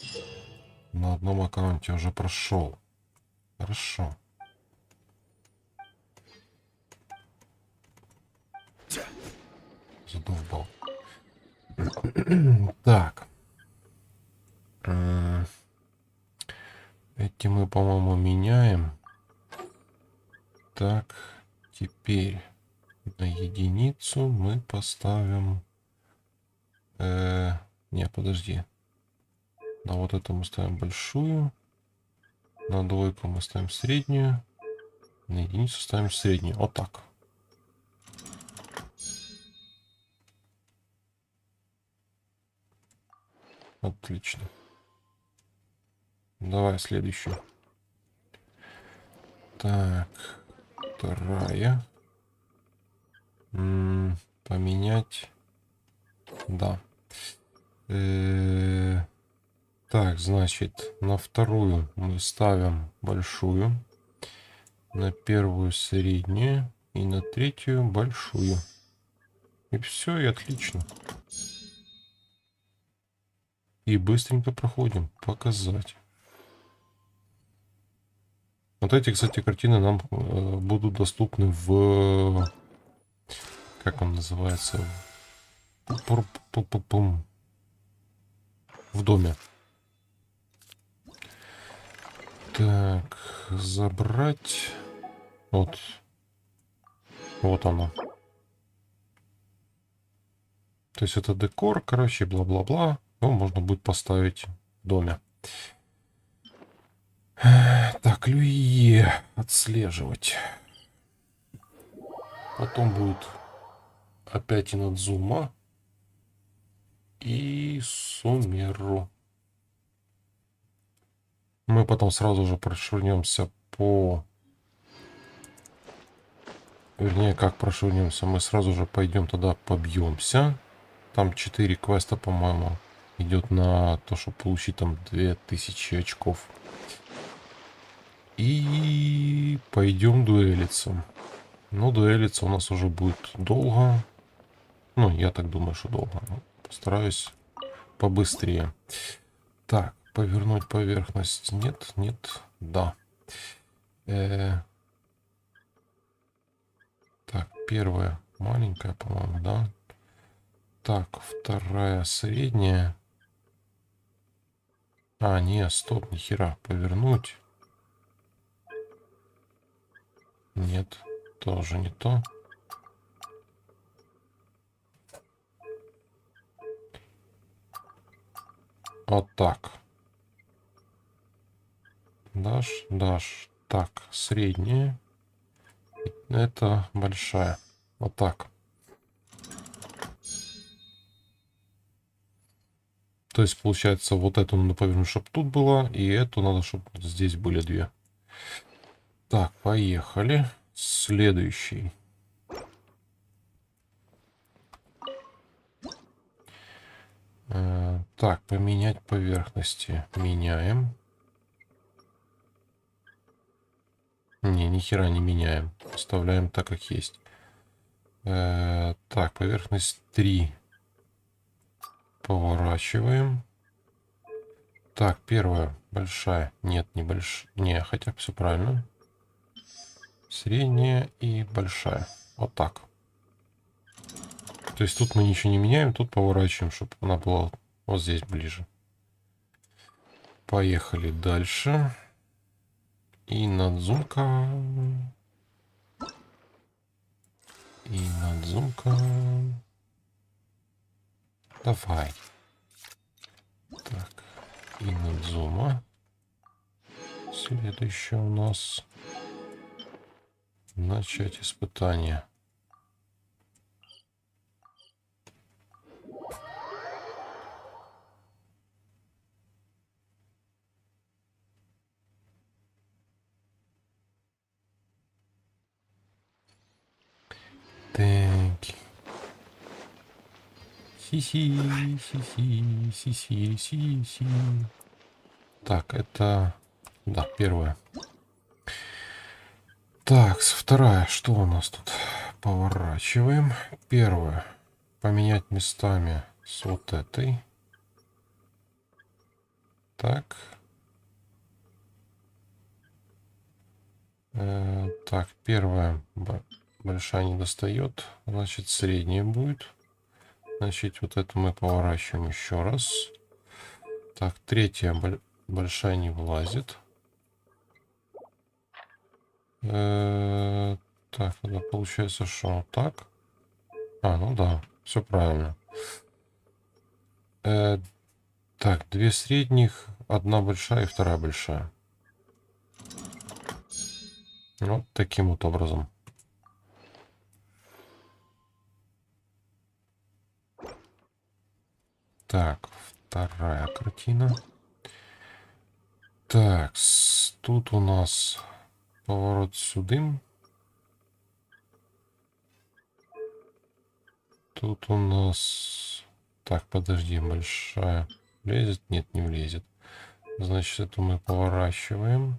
на одном аккаунте уже прошел. Хорошо. Задолбал. Так. Эти мы, по-моему, меняем. Так, теперь на единицу мы поставим... Не, подожди. На вот эту мы ставим большую. На двойку мы ставим среднюю. На единицу ставим среднюю. Вот так. Отлично. Давай следующую. Так, вторая. Поменять. Да. Так, значит, на вторую мы ставим большую. На первую среднюю. И на третью большую. И все, и отлично. И быстренько проходим. Показать. Вот эти, кстати, картины нам будут доступны в... Как он называется? Пу-пу-пу-пу-пум. В доме. Так, забрать. Вот. Вот оно. То есть это декор, короче, бла-бла-бла. Его можно будет поставить в доме. Так, Люие отслеживать. Потом будет опять Инадзума и Сумеру. Мы потом сразу же прошвырнемся по... Вернее, как прошвырнемся? Мы сразу же пойдем туда побьемся. Там 4 квеста, по-моему, идет на то, чтобы получить там 2000 очков. И пойдем дуэлиться. Ну, дуэлиться у нас уже будет долго. Ну, я так думаю, что долго. Постараюсь побыстрее. Так, повернуть поверхность. Нет, нет, да. Так, первая маленькая, по-моему, да. Так, вторая средняя. А, не, стоп, нихера. Повернуть. Нет, тоже не то. Вот так. Дашь, дашь. Так, средняя. Это большая. Вот так. То есть, получается, вот эту надо повернуть, чтобы тут было, и эту надо, чтобы здесь были две. Так, поехали. Следующий. Так, поменять поверхности. Меняем. Не, ни хера не меняем. Оставляем так, как есть. Так, поверхность 3. Поворачиваем. Так, первая большая. Нет, не большая. Не, хотя все правильно. Средняя и большая. Вот так. То есть тут мы ничего не меняем, тут поворачиваем, чтобы она была вот здесь ближе. Поехали дальше. И надзумка. И надзумка. Давай. Так. И надзума. Следующее у нас. Начать испытание. Так. Си-си, си-си, си-си, си-си. Так, это... Да, первая. Так, вторая. Что у нас тут? Поворачиваем. Первая. Поменять местами с вот этой. Так. Так, первая большая не достает. Значит, средняя будет. Значит, вот это мы поворачиваем еще раз. Так, третья большая не влазит. Так, это получается, что вот так. А, ну да, все правильно. Так, две средних, одна большая и вторая большая. Вот таким вот образом. Так, вторая картина. Так, тут у нас поворот сюда. Тут у нас... Так, подожди, большая влезет? Нет, не влезет. Значит, это мы поворачиваем.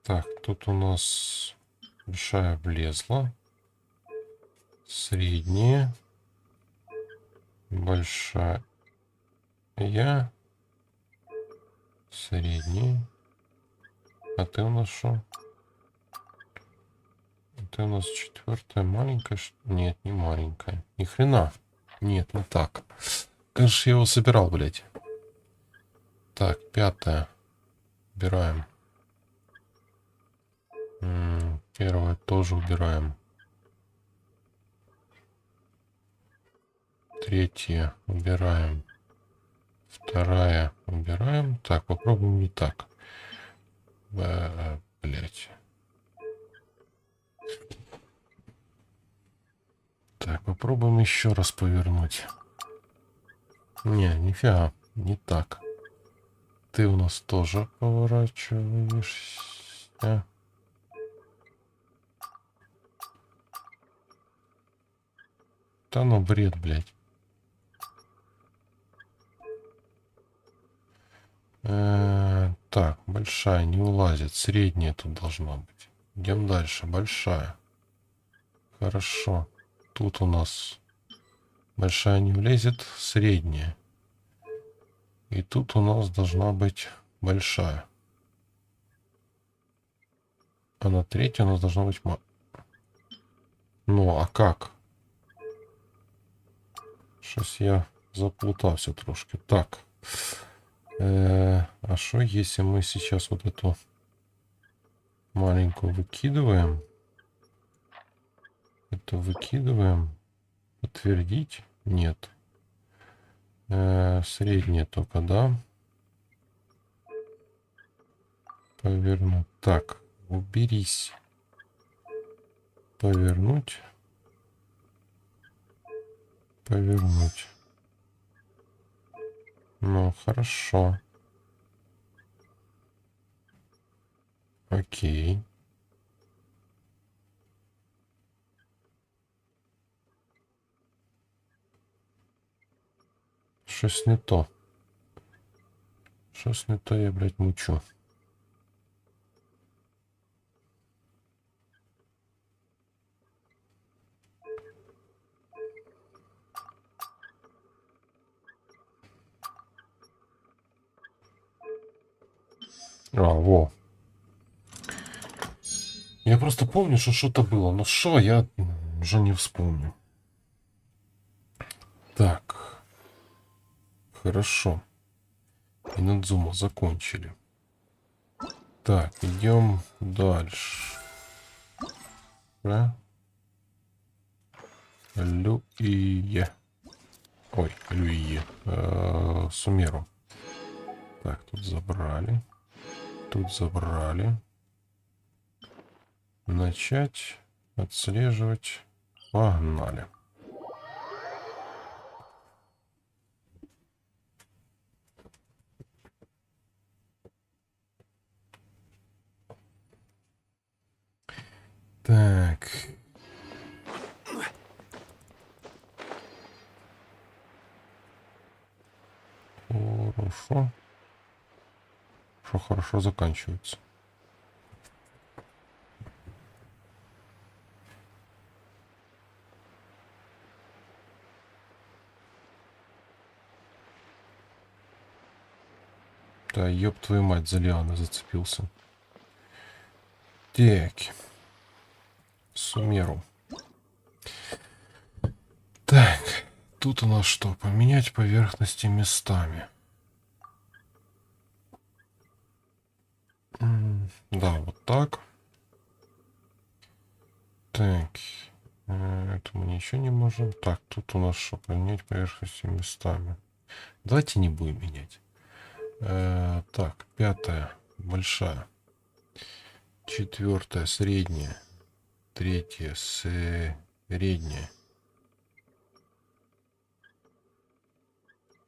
Так, тут у нас большая влезла. Средняя. Большая. Средняя. А ты у нас что? Это у нас четвертая маленькая. Нет, не маленькая. Ни хрена. Нет, не так. Конечно, я его собирал, блядь. Так, пятая. Убираем. Первая тоже убираем. Третья убираем. Вторая убираем. Так, попробуем не так. Блять. Так, попробуем еще раз повернуть. Не, нифига, не так. Ты у нас тоже поворачиваешься. Да ну бред, блядь. Так, большая не улазит. Средняя тут должна быть. Идем дальше. Большая. Хорошо. Тут у нас большая не влезет. Средняя. И тут у нас должна быть большая. А на третьей у нас должна быть... Ну, а как? Щось я заплутался трошки. Так. А что, если мы сейчас вот эту маленькую выкидываем? Это выкидываем. Подтвердить? Нет. Средняя только, да? Повернуть. Так, уберись. Повернуть. Повернуть. Ну, хорошо. Окей. Щось не то. Щось не то я, блядь, мучу. Во. Я просто помню, что что-то было. Но что, я уже не вспомню. Так. Хорошо. Инадзума закончили. Так, идем дальше. Люие. Ой, Люие. Сумеру. Так, тут забрали. Тут забрали. Начать отслеживать. Погнали. Так. Хорошо. Что хорошо заканчивается. Да, ёб твою мать, за Лиана зацепился. Так. Сумеру. Так. Тут у нас что? Поменять поверхности местами. Да, вот так. Так. Это мы ничего не можем. Так, тут у нас что? Поменять поверхности местами. Давайте не будем менять. Так, пятая. Большая. Четвертая. Средняя. Третья. Средняя.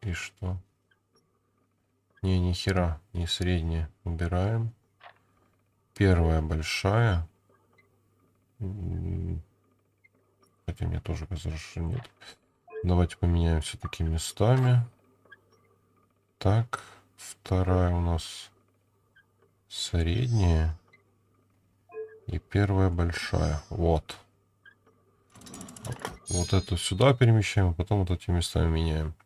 И что? Не, ни хера. Не средняя. Убираем. Первая большая. Хотя мне тоже кажется, что нет. Давайте поменяем все-таки местами. Так. Вторая у нас средняя. И первая большая. Вот. Вот эту сюда перемещаем, а потом вот эти местами меняем.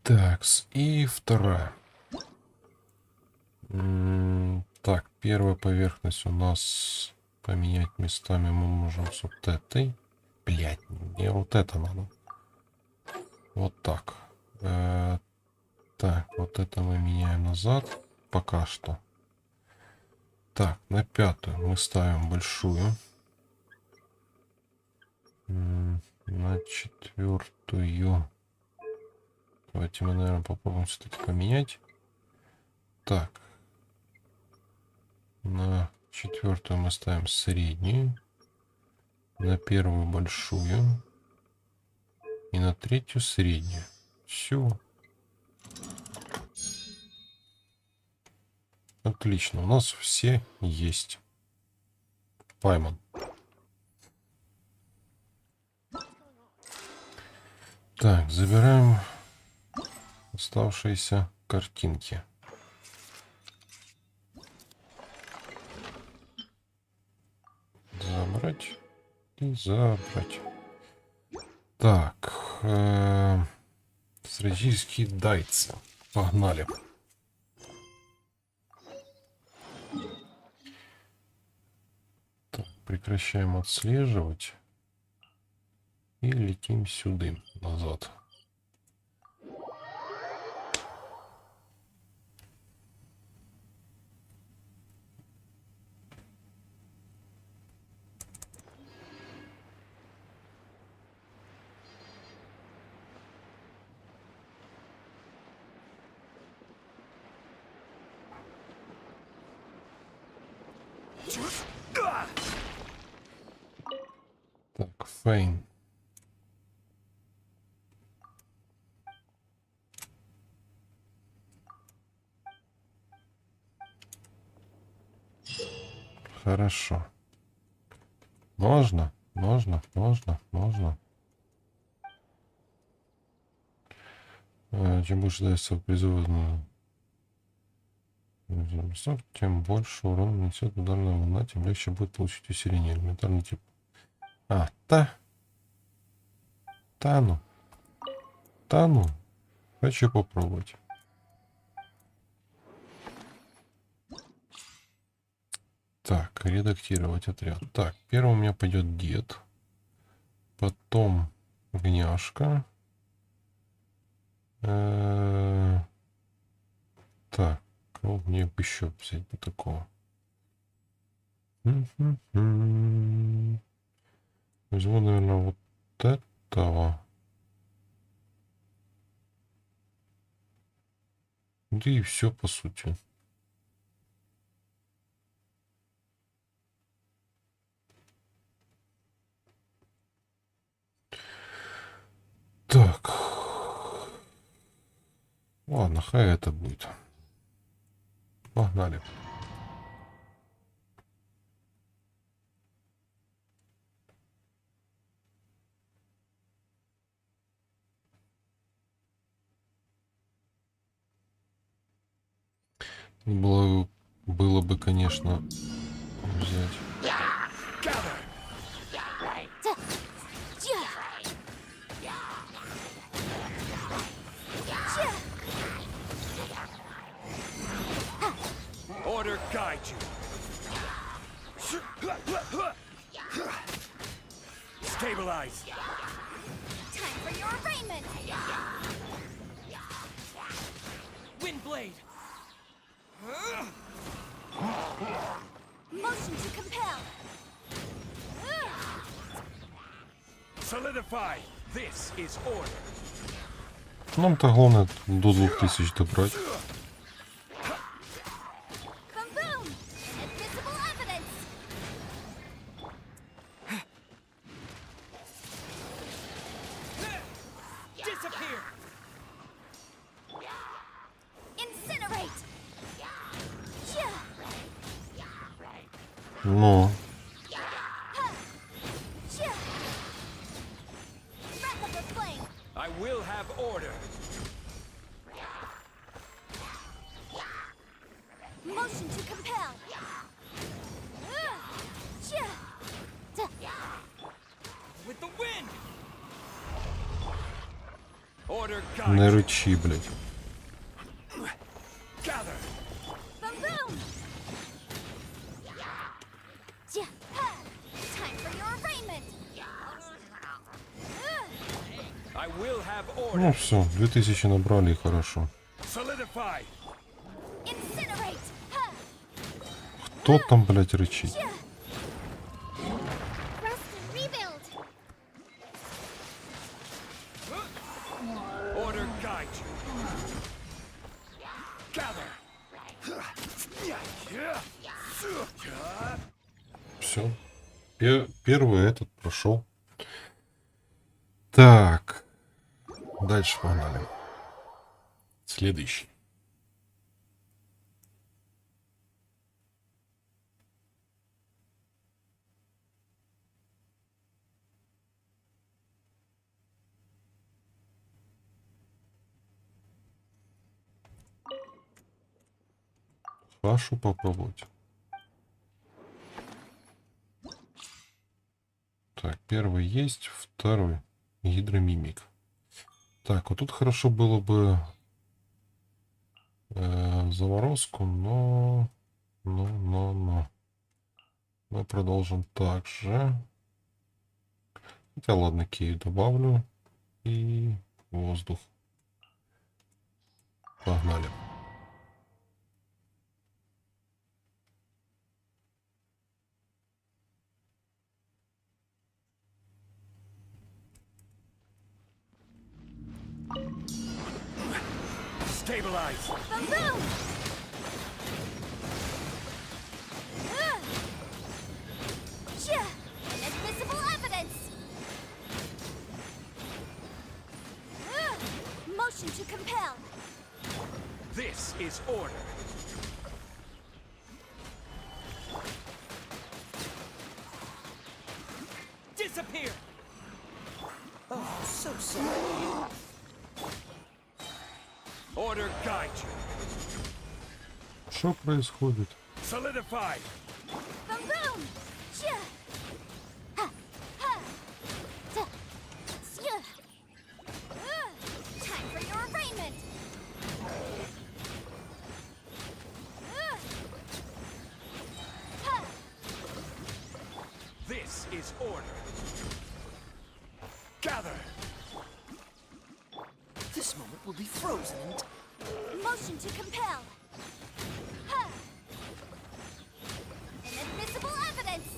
Так, и вторая. Так, первая поверхность у нас поменять местами мы можем с вот этой. Блять, мне вот это надо. Вот так. Так, вот это мы меняем назад. Пока что. Так, на пятую мы ставим большую. На четвертую. Давайте мы, наверное, попробуем все-таки поменять. Так. На четвертую мы ставим среднюю. На первую большую. И на третью среднюю. Все. Отлично. У нас все есть. Пайман. Так, забираем оставшиеся картинки. Забрать и забрать. Так, стратегические дайцы. Погнали. Так, прекращаем отслеживать. И летим сюда, назад. Так, Фейн. Хорошо. Можно. Чем больше дается призывную, тем больше урона нанесет ударная волна, тем легче будет получить усиление. Элементарный тип. Ну. Хочу попробовать. Так, редактировать отряд. Так, первым у меня пойдет дед. Потом гняшка. Так, ну мне бы еще взять бы такого. Возьму, наверное, вот этого. Да и все, по сути. Так. Ладно, хай это будет. Погнали. Было бы, конечно, взять. Order guide you. Stabilize. Time for your arraignment! Windblade. Motion to compel! Solidify. This is order. Нам-то главное до 2000 добрать. Ну. I will have order. Motion to compel! With the wind. Order guide. Не рычи, блядь. Gather. From Boom boom! Yeah, ha! Time for your arraignment! I will have order. Ну все, 2000 набрали, и хорошо. Solidify. Incinerate! Ha! Кто там, блядь, рычит? Rest and rebuild. Order guide you. Gather. Все. Первый этот прошел. Так. Дальше погнали. Следующий. Пашу попробовать. Так, первый есть, второй гидромимик. Так, вот тут хорошо было бы заморозку, но мы продолжим так же. Хотя ладно, Кею добавлю и воздух. Погнали. Stabilize. Boom boom! Yeah! Inadmissible evidence! Motion to compel! This is order. Disappear. Oh, so sorry. Order guide you. Что происходит? Solidify. Boom boom! Yeah! Ha! Ha! Ta! Yeah! Time for your arraignment! Ha! This is order. Gather. This moment will be frozen in Motion to compel! Ha! Inadmissible evidence!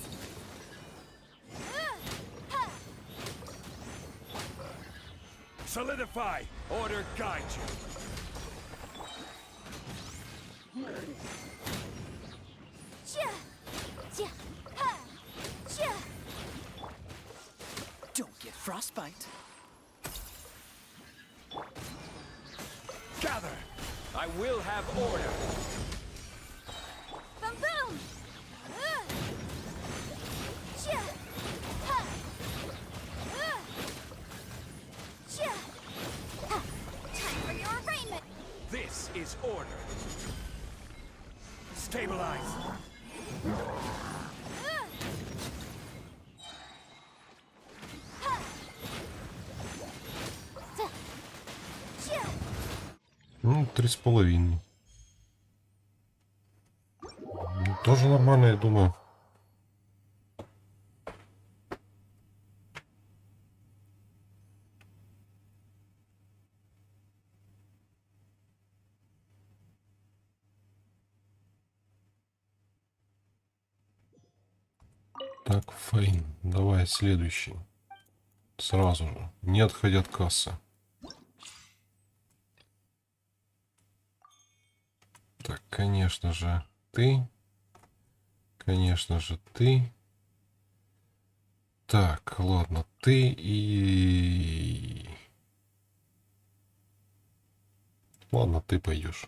Ha! Solidify. Order guide you. Yeah! Yeah! Ha! Yeah! Don't get frostbite. Gather. I will have order. Boom boom! Yeah! Ha! Yeah! Ha! Time for your arraignment! This is order. Stabilize. Ha! Yeah! Ну, 3,5. Ну, тоже нормально, я думаю. Так, Фейн, давай следующий. Сразу же, не отходя от кассы. Так, конечно же, ты. Конечно же, ты. Так, ладно, ты и... Ладно, ты пойдешь.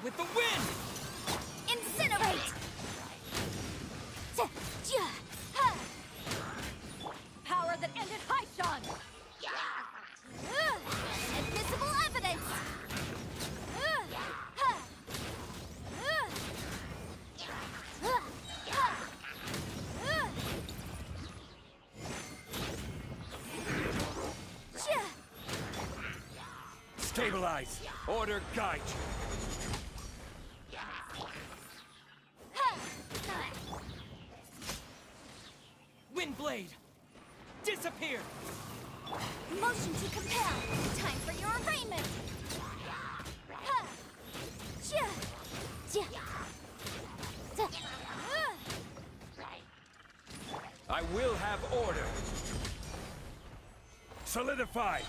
With the wind! Incinerate! Yeah! Ha! Power that ended Haishan! Inadmissible Stabilize. Order guide. Windblade! Disappear! Motion to compel. Time for your arraignment. I will have order. Solidify.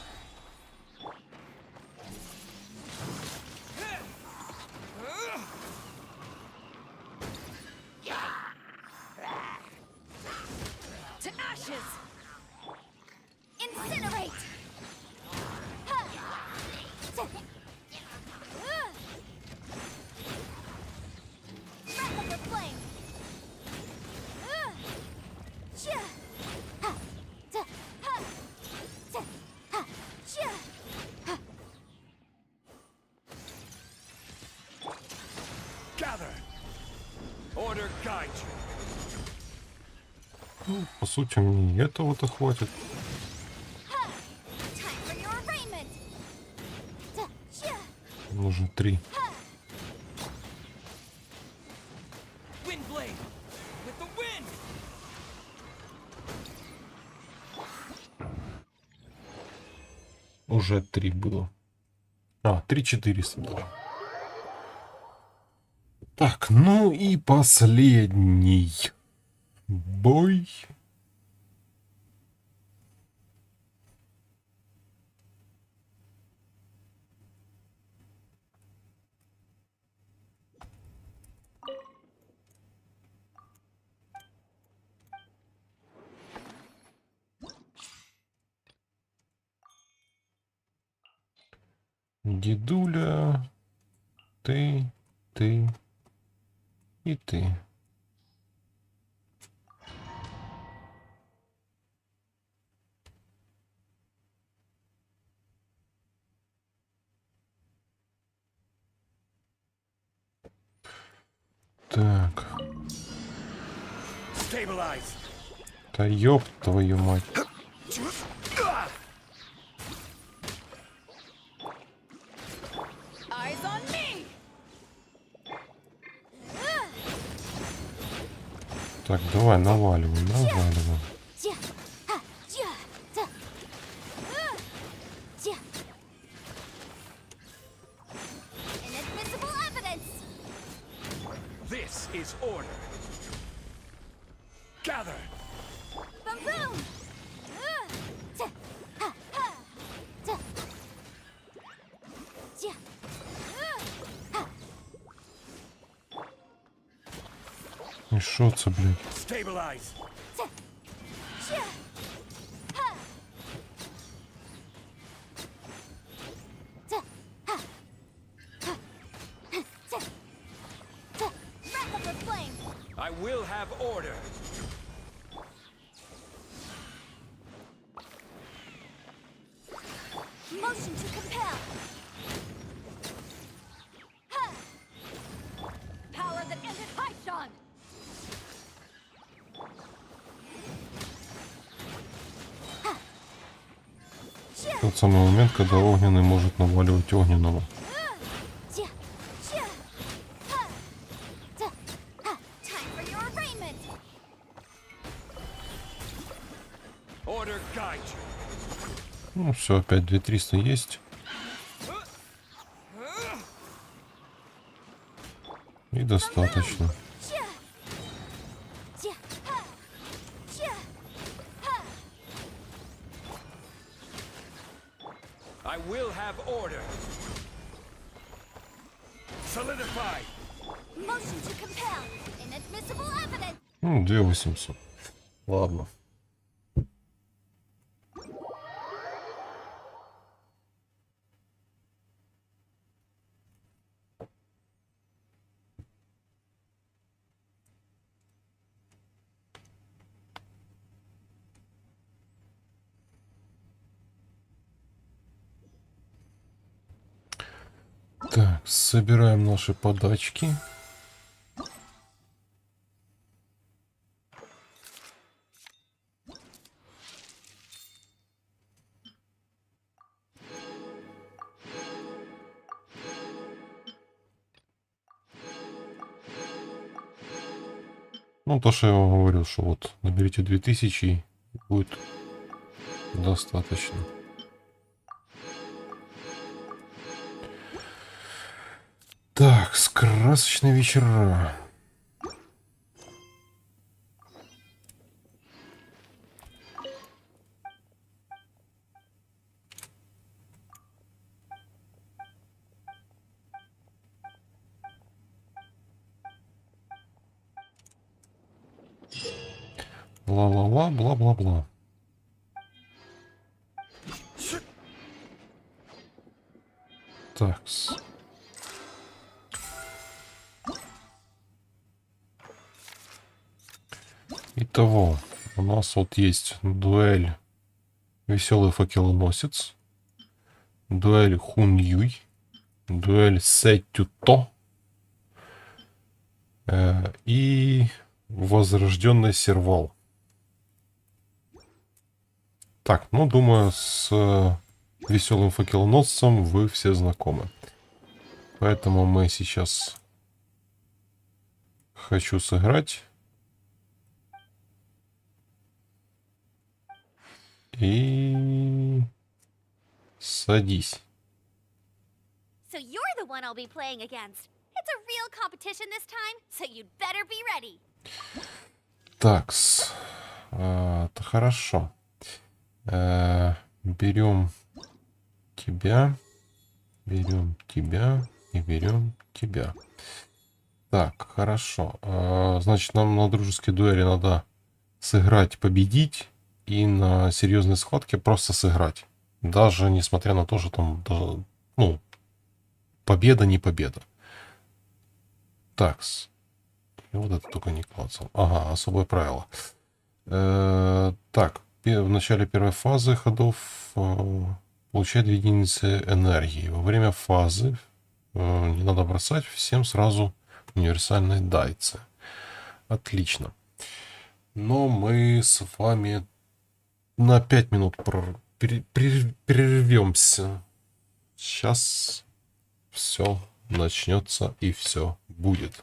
To ashes. Incinerate. Breath of the flame. Gather. Order guide you. Ну, по сути, мне и этого-то хватит. Time for your arraignment. Нужно 3. Windblade! With the wind! Уже 3 было. А, 3400 даже. Так, ну и последний бой. Дедуля, ты и ты. Так. Stabilize. Да ёб твою мать. Eyes on me. Так, давай, наваливай, наваливай. Inadmissible evidence. This is order. Gather. Boom boom. И шо це, блядь? Stabilize. Breath of the flame. I will have order. Motion to compel. Power that ended Python. Тот самый момент, когда огненный может наваливать огненного. Time for your arraignment. Order guide you. Ну все, опять 2300 есть. И достаточно. I will have order. Solidify. Motion to compel. Inadmissible evidence. Ну, 2800. Ладно. Так, собираем наши подачки. Ну, то, что я вам говорил, что вот наберите 2000 и будет достаточно. Так, красочные вечера. Бла-бла-бла, бла-бла-бла. Такс. Итого, у нас вот есть дуэль Веселый факелоносец, дуэль Хуньюй, дуэль Сетюто и возрожденный сервал. Так, ну, думаю, с Веселым факелоносцем вы все знакомы. Поэтому мы сейчас хочу сыграть. И садись. So you're the one I'll be playing against. It's a real competition this time, so you'd better be ready. Такс. Это хорошо. Берем тебя. Берем тебя. И берем тебя. Так, хорошо. Значит, нам на дружеской дуэли надо сыграть, победить. И на серьезной схватке просто сыграть. Даже несмотря на то, что там, даже, ну, победа не победа. Такс. И вот это только не клацал. Ага, особое правило. Так, в начале первой фазы ходов получает 2 единицы энергии. Во время фазы не надо бросать, всем сразу универсальные дайцы. Отлично. Но мы с вами на 5 минут прервемся. Сейчас все начнется и все будет.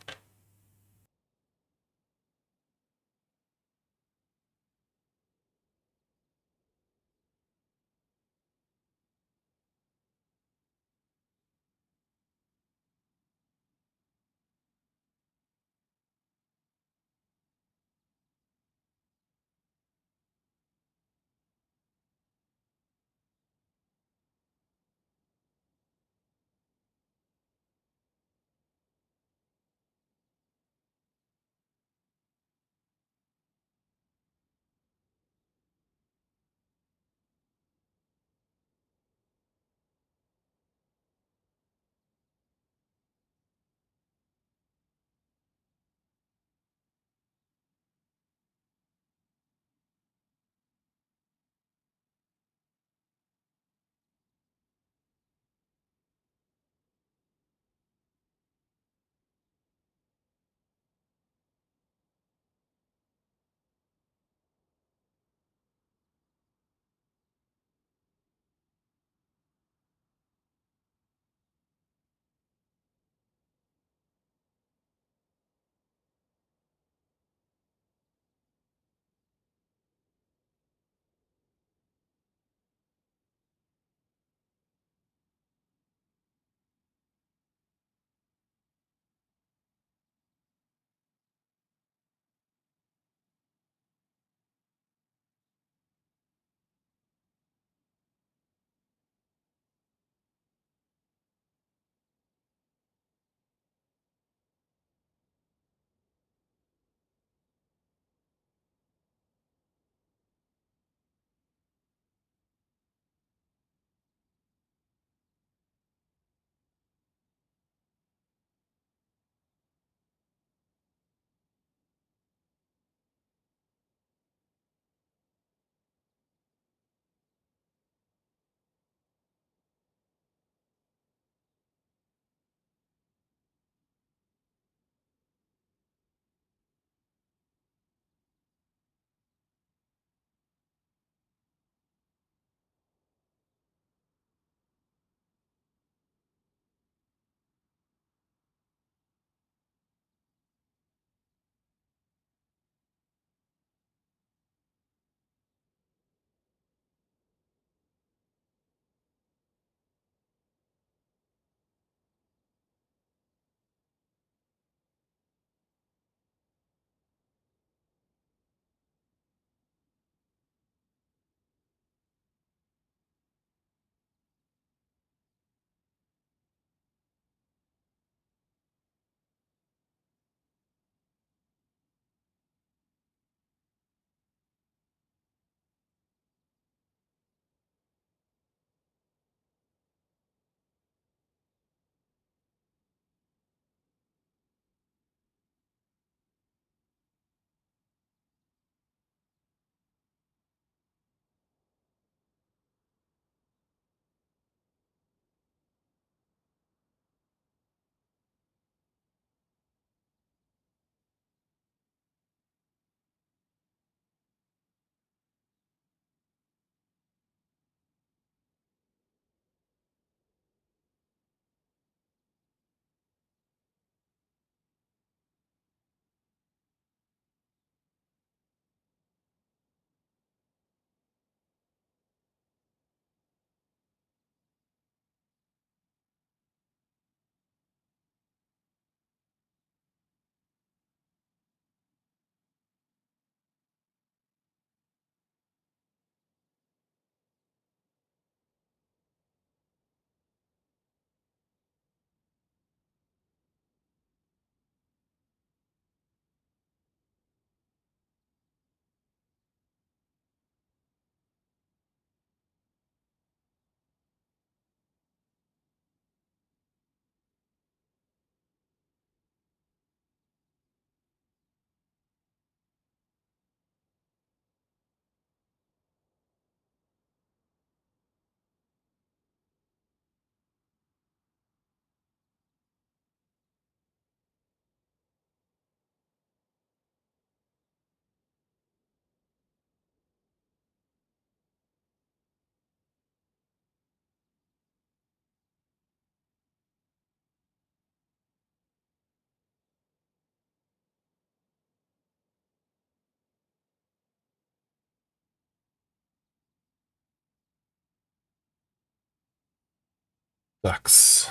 Такс.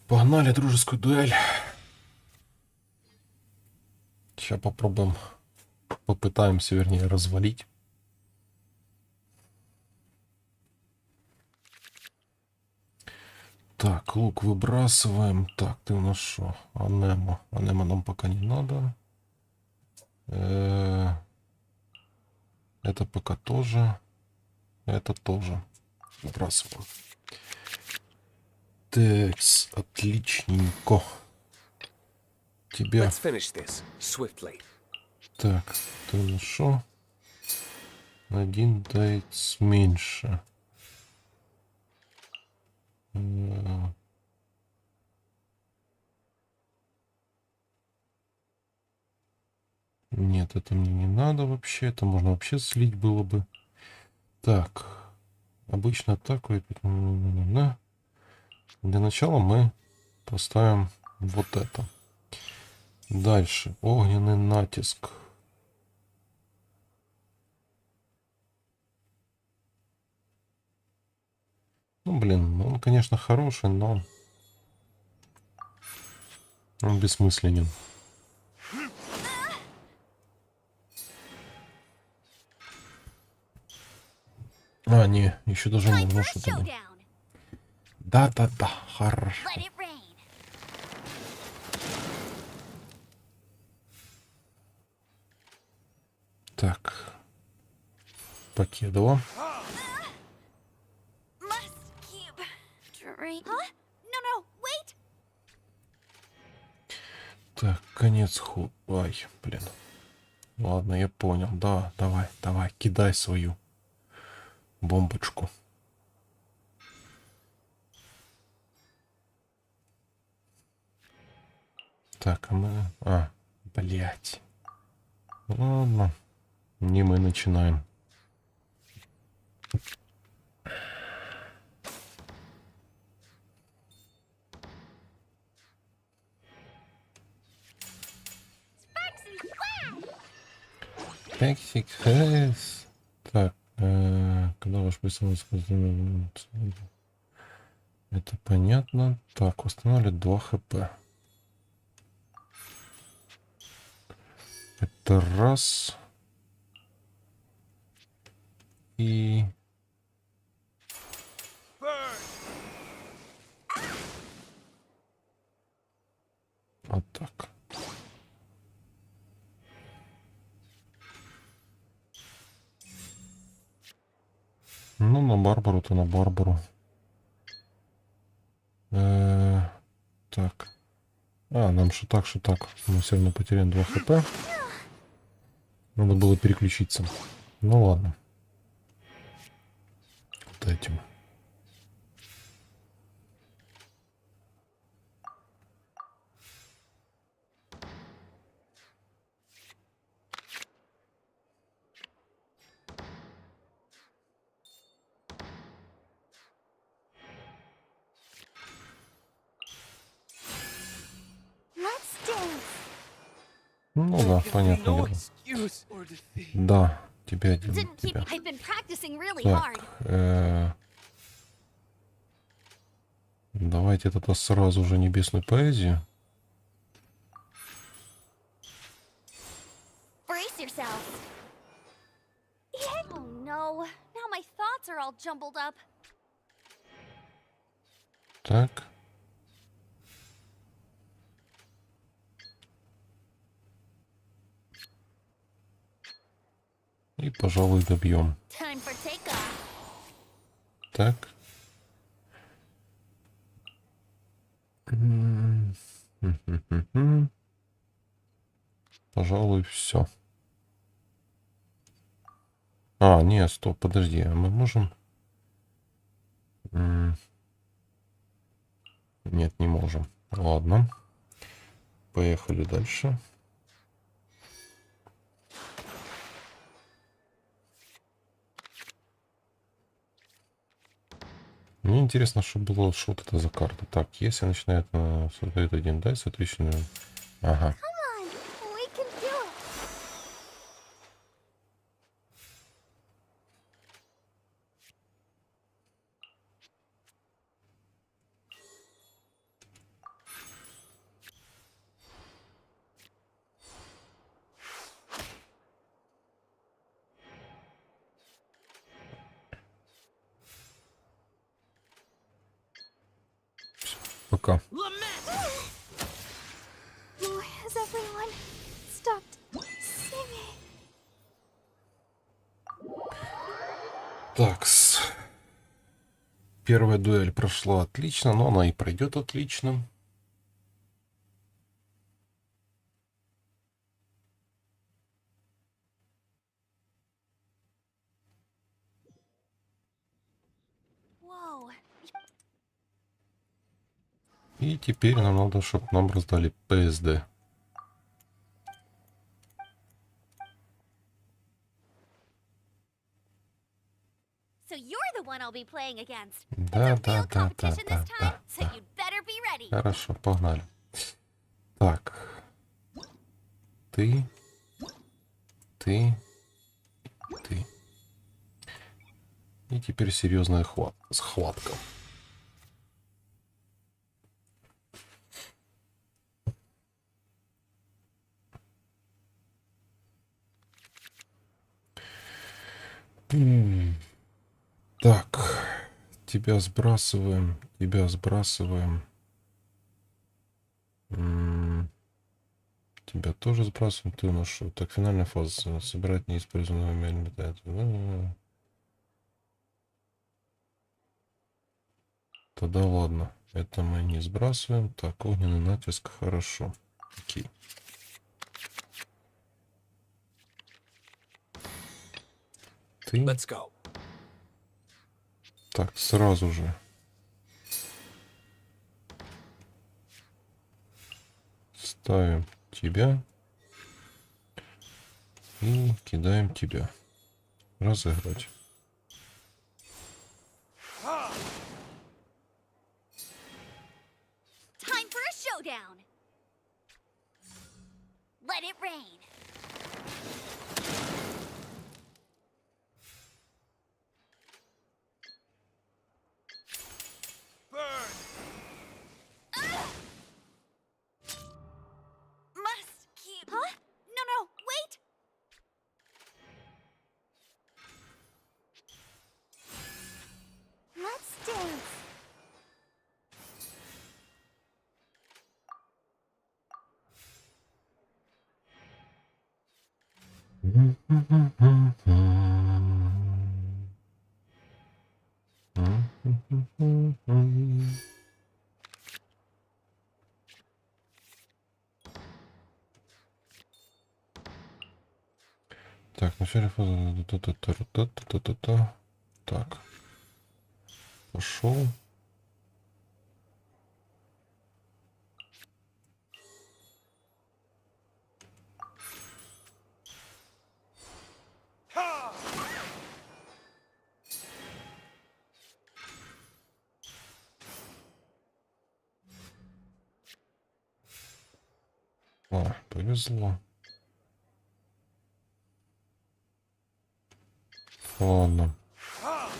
Погнали дружескую дуэль. Сейчас попробуем, попытаемся, вернее, развалить. Так, лук выбрасываем. Так, ты у нас что? Анема. Анема нам пока не надо. Это пока тоже. Это тоже. Выбрасываем. Текс, отличненько. Тебя... Let's finish this swiftly. Так, ты у нас что? Один дается меньше. Нет, это мне не надо вообще. Это можно вообще слить было бы. Так. Обычно атаку. Для начала мы поставим вот это. Дальше. Огненный натиск. Ну, блин, он, конечно, хороший, но он бессмысленен. А, не, еще даже можно что-то. Да-да-да, хорошо. Так. Покедова. Так, конец ход. Ай, блин. Ладно, я понял. Да, давай, давай, кидай свою бомбочку. Так, а мы... А, блядь. Ладно. Не мы начинаем. Пексик Хэс. Так, когда ваш присутствие... Это понятно. Так, восстанавливает 2 хп. Это раз. И... Вот так. Ну, на Барбару-то на Барбару. Так. А, нам что так. Мы все равно потеряем 2 хп. Надо было переключиться. Ну ладно. Вот этим. Ну да, понятно дело. Да, тебя один. Тебя. Так, давайте тогда сразу же небесную поэзию. Brace yourself. Oh no, now my thoughts are all jumbled up. Так. И, пожалуй, добьем. Так. Пожалуй, все. А, не, стоп, подожди, а мы можем... Нет, не можем. Ладно. Поехали дальше. Мне интересно, что было, что вот это за карта. Так, если начинает создает один дайс, отлично. Ага. Пока. Has everyone stopped singing? Такс. Первая дуэль прошла отлично, но она и пройдет отлично. Whoa. И теперь нам надо, чтобы нам раздали ПСД. So you're the one I'll be playing against. Да. So you'd better be ready. Хорошо, погнали. Так. Ты. И теперь серьезная схватка. Так, тебя сбрасываем. Тебя тоже сбрасываем. Ты нашел. Так, финальная фаза. Собирать неиспользованного металла. Тогда ладно. Это мы не сбрасываем. Так, огненный натиск. Хорошо. Окей. Ты. Let's go. Так, сразу же. Ставим тебя. И кидаем тебя. Разыграть. Time for a showdown. Let it rain. Must keep. Huh? No, wait! Let's dance. Так, вначале фаза. Так. Пошел. О, повезло. Ладно. Come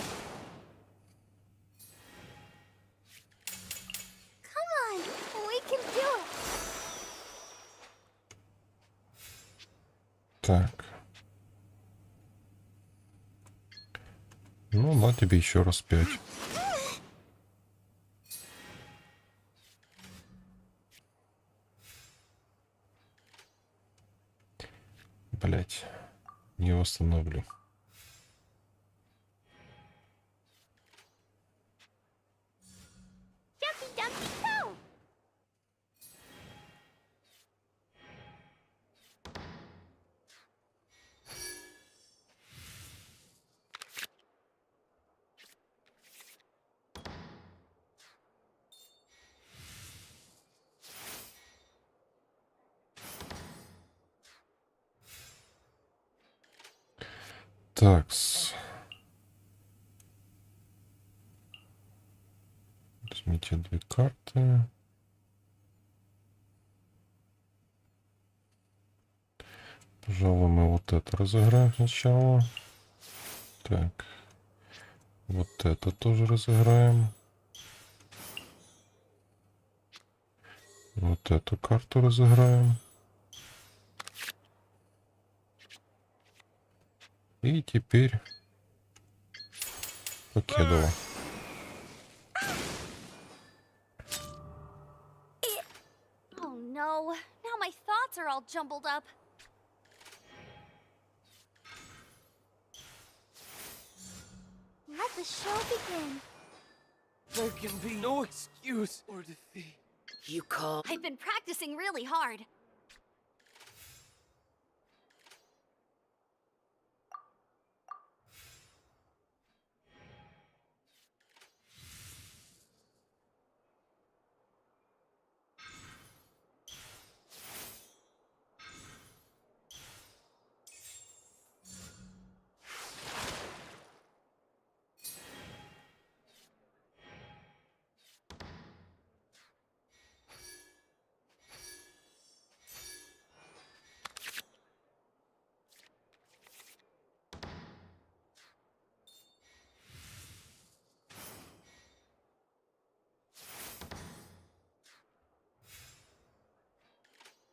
on, we can do it. Так. Ну, на тебе еще раз 5. Блять, не восстановлю. Jumpy, jumpy, go! Такс. Возьмите 2 карты. Пожалуй, мы вот это разыграем сначала. Так. Вот это тоже разыграем. Вот эту карту разыграем. И теперь Покедова. hair all jumbled up. Let the show begin. There can be no excuse or defeat. You call? I've been practicing really hard.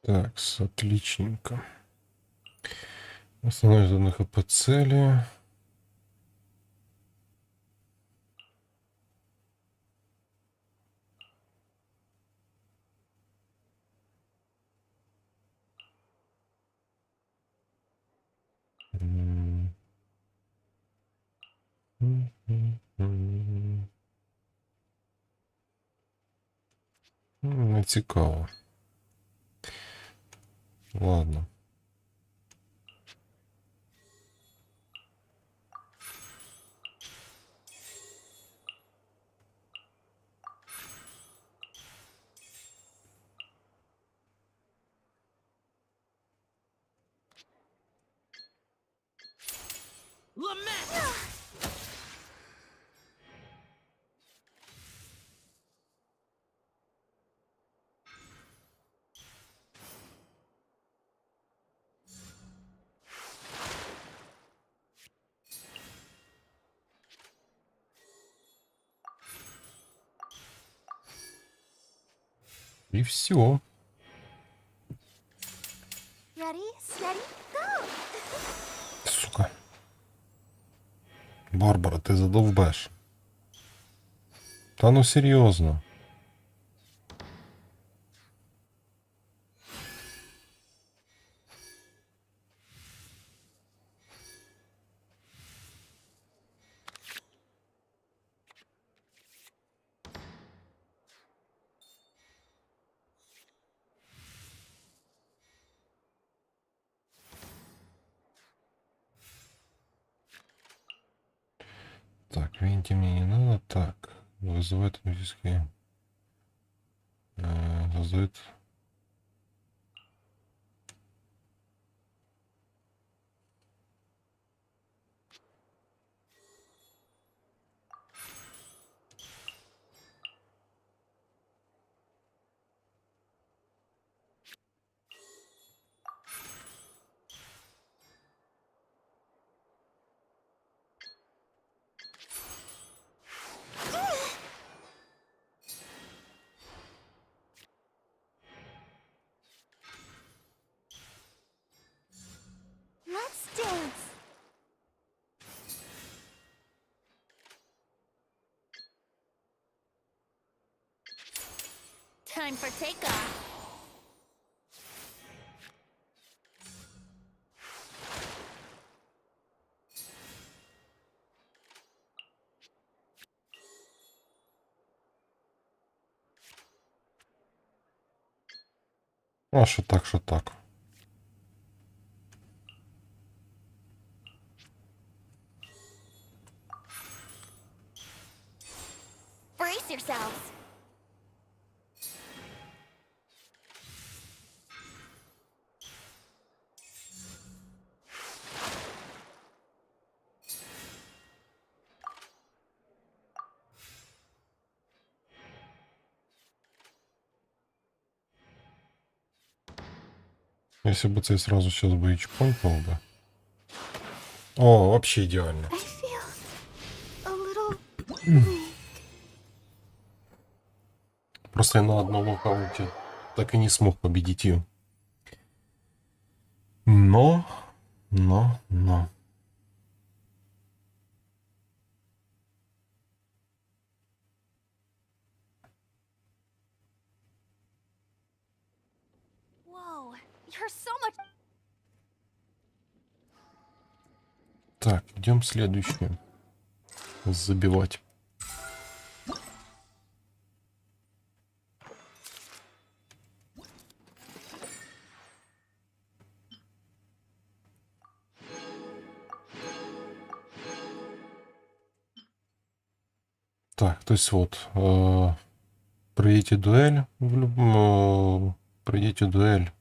Так, отличненько. Основной зоны ХП цели. Не цікаво. Ладно. Lament! И все. Ready, steady, go! Сука. Барбара, ты задолбаешь. Да ну серьезно. Так, видите, мне не надо. Так, вызывает магические. Создает. Let's dance! Time for takeoff. А, що так, що так. Brace yourselves. Если бы ты сразу сейчас бы и чпонькнул бы. О, вообще идеально. I feel a little Просто я на одном аккаунте так и не смог победить ее. Но. Whoa, You're so much. Так, идем следующую. Забивать. Так, то есть вот, пройдите дуэль пройдите дуэль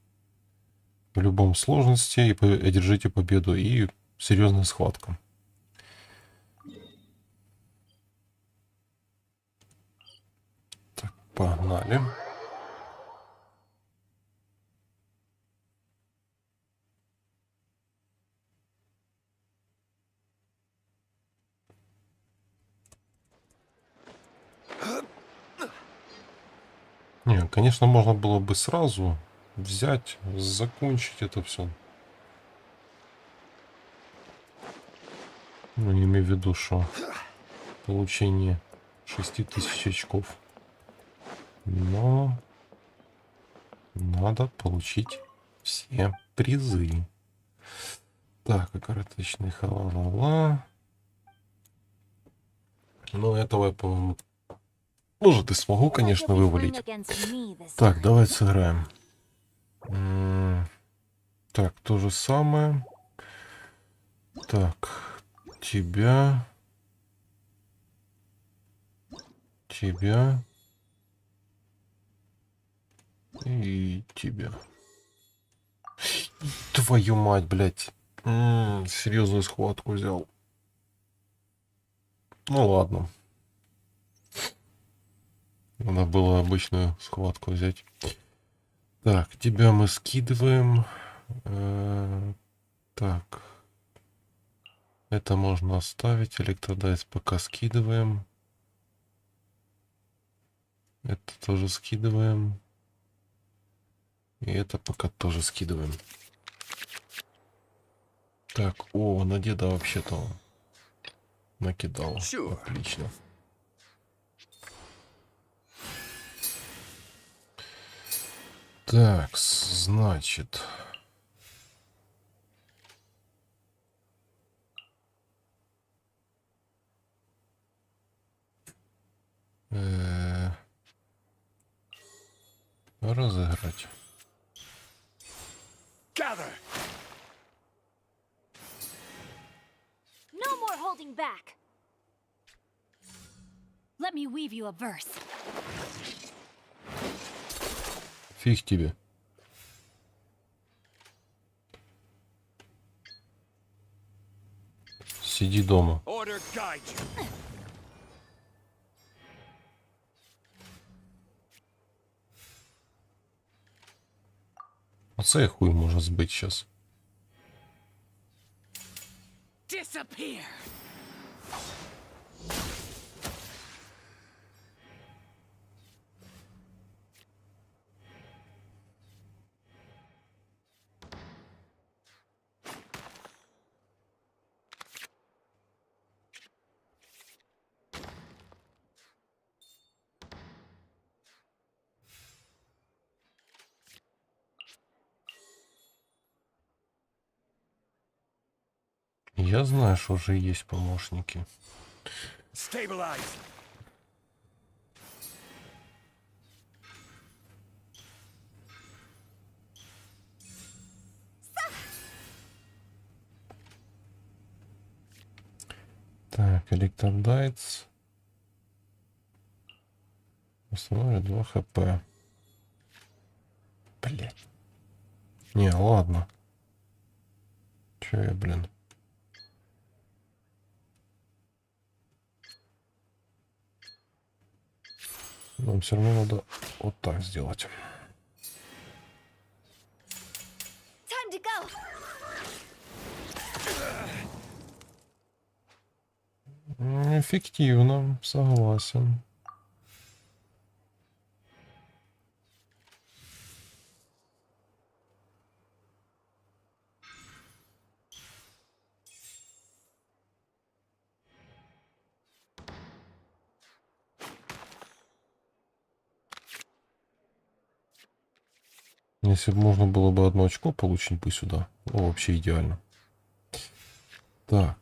в любом сложности и одержите победу, и серьезная схватка. Так, погнали. Не, конечно, можно было бы сразу взять, закончить это все. Ну, не имею в виду, что получение 6000 очков. Но надо получить все призы. Так, и карточный ха-ла-ла-ла. Ну, этого я, по-моему, может, и смогу, конечно, вывалить. Так, давай сыграем. Так, то же самое. Так, тебя. И тебя. Твою мать, блядь. Серьезную схватку взял. Ну ладно. Надо было обычную схватку взять. Так, тебя мы скидываем. Так. Это можно оставить. Электродайс пока скидываем. Это тоже скидываем. И это пока тоже скидываем. Так, о, на деда вообще-то накидал. Отлично. Так, значит... разыграть. Gather. No more holding back. Let me weave you a verse. Фиг тебе. Сиди дома. Order guide you. Оце хуй може збити сейчас. Disappear. Я знаю, что уже есть помощники. Stabilize. Так, электродайц. Восстановит 2 хп. Блять. Не, ладно. Че я, блин. Нам все равно надо вот так сделать. Time to go. Эффективно, согласен. Если бы можно было бы одно очко получить бы сюда, ну, вообще идеально. Так.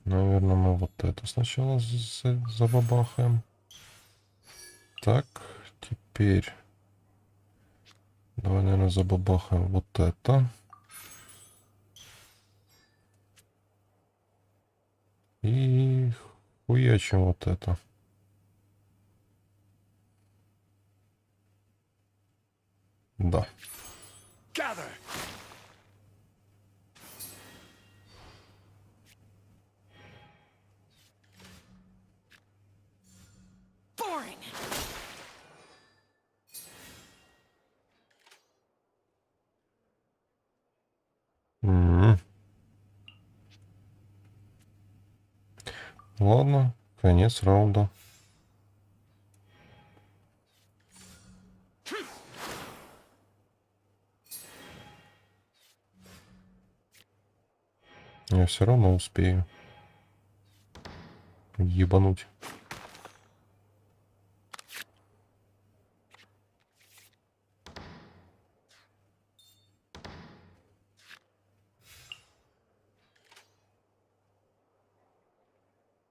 Наверное, мы вот это сначала забабахаем. Так, теперь давай, наверное, забабахаем вот это. И хуячим вот это. Да. Gather. Boring. Ладно, конец раунда. Я все равно успею ебануть.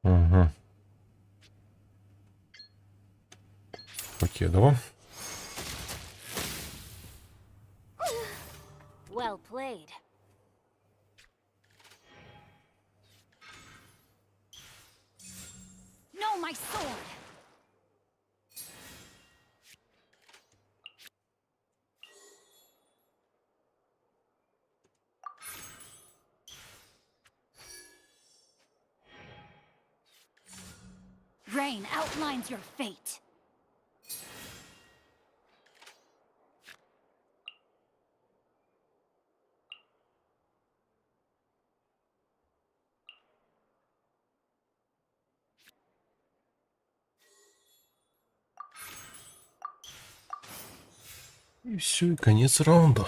Угу. Покедова. Well played. No, my sword! Rain outlines your fate. И все, и конец раунда.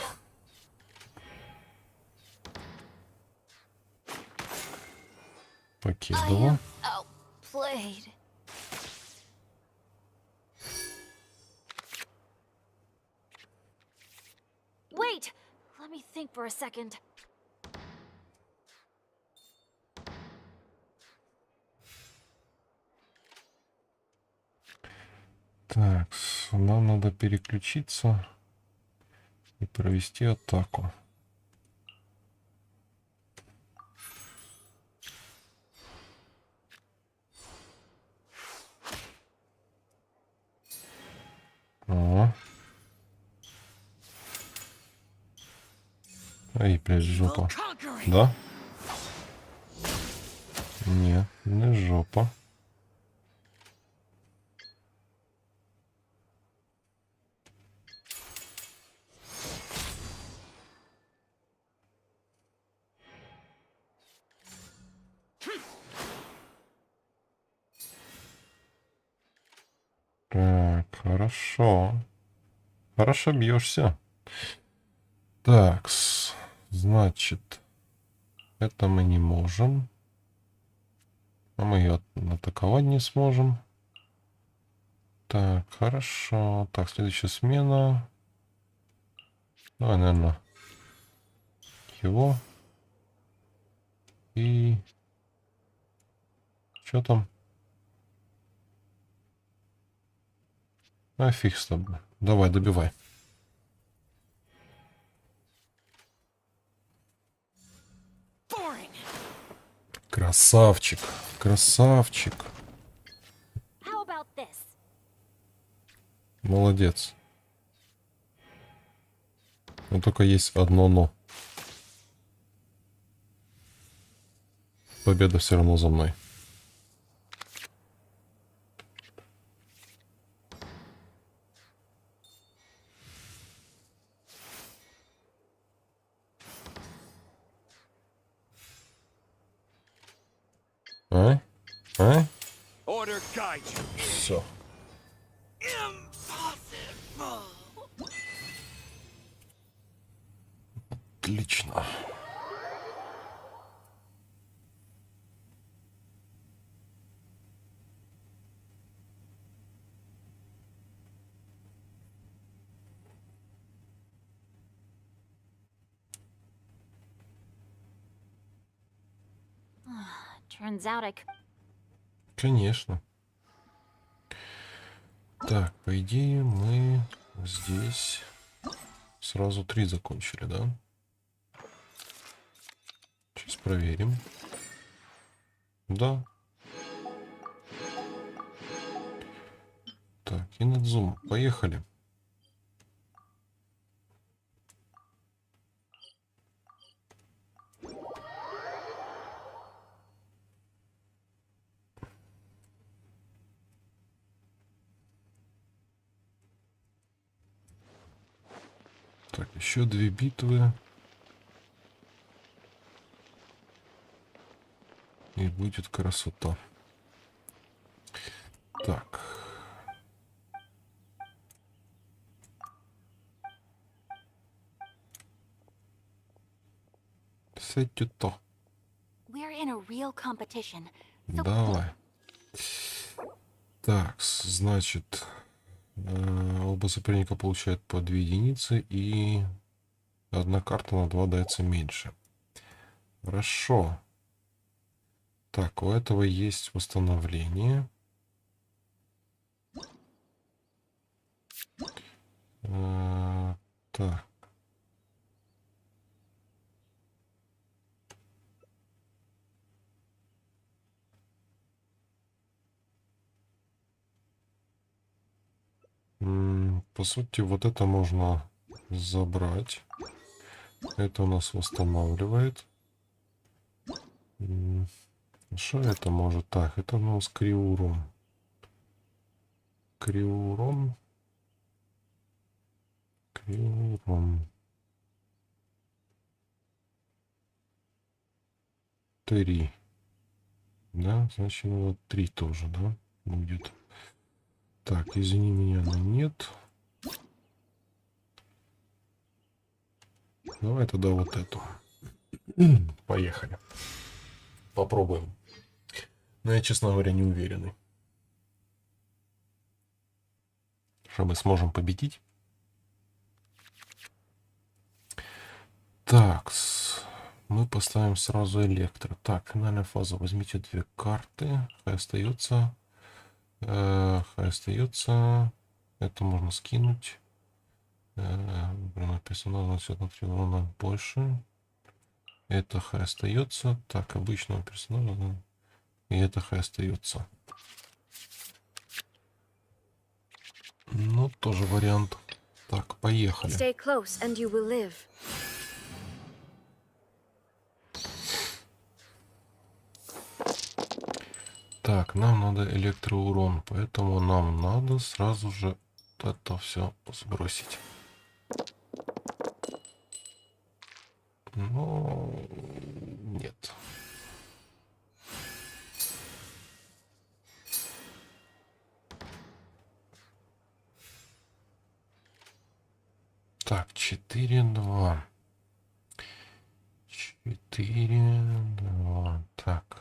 Покедова. Outplayed. Wait! Let me think for a second. Так, нам надо переключиться и провести атаку. Ай, блядь, жопа. Да? Нет, не жопа. Так, хорошо. Хорошо бьешься. Так, значит, это мы не можем. А мы ее атаковать не сможем. Так, хорошо. Так, следующая смена. Давай, наверное, его. И... Что там? А фиг с тобой. Давай, добивай. Красавчик. Красавчик. How about this? Молодец. Но только есть одно но. Победа все равно за мной. А? А? Order guide you. Все. Отлично. Turns out Конечно. Так, по идее, мы здесь сразу 3 закончили, да? Сейчас проверим. Да. Так, и над зум. Поехали. Так, еще 2 битвы. И будет красота. Так. Сетюто. We're in a real competition. Давай. Так, значит, оба соперника получают по 2 единицы, и одна карта на 2 дается меньше. Хорошо. Так, у этого есть восстановление. Так. По сути, вот это можно забрать. Это у нас восстанавливает. Что это может? Так, это у нас криурон. Криурон. Криурон. 3. Да, значит, вот 3 тоже, да, будет. Так, извини меня, но нет. Давай тогда вот эту. Поехали. Попробуем. Но я, честно говоря, не уверенный, что мы сможем победить. Так, мы поставим сразу электро. Так, финальная фаза. Возьмите 2 карты. Хай остается. Хай остается. Это можно скинуть. Персонал наносит на 3 урона больше. Это хай остается. Так, обычного персонала. И это хай остается. Ну, тоже вариант. Так, поехали. Stay close and you will live. Так, нам надо электроурон, поэтому нам надо сразу же это все сбросить. Но нет. Так, 4-2. 4-2. Так.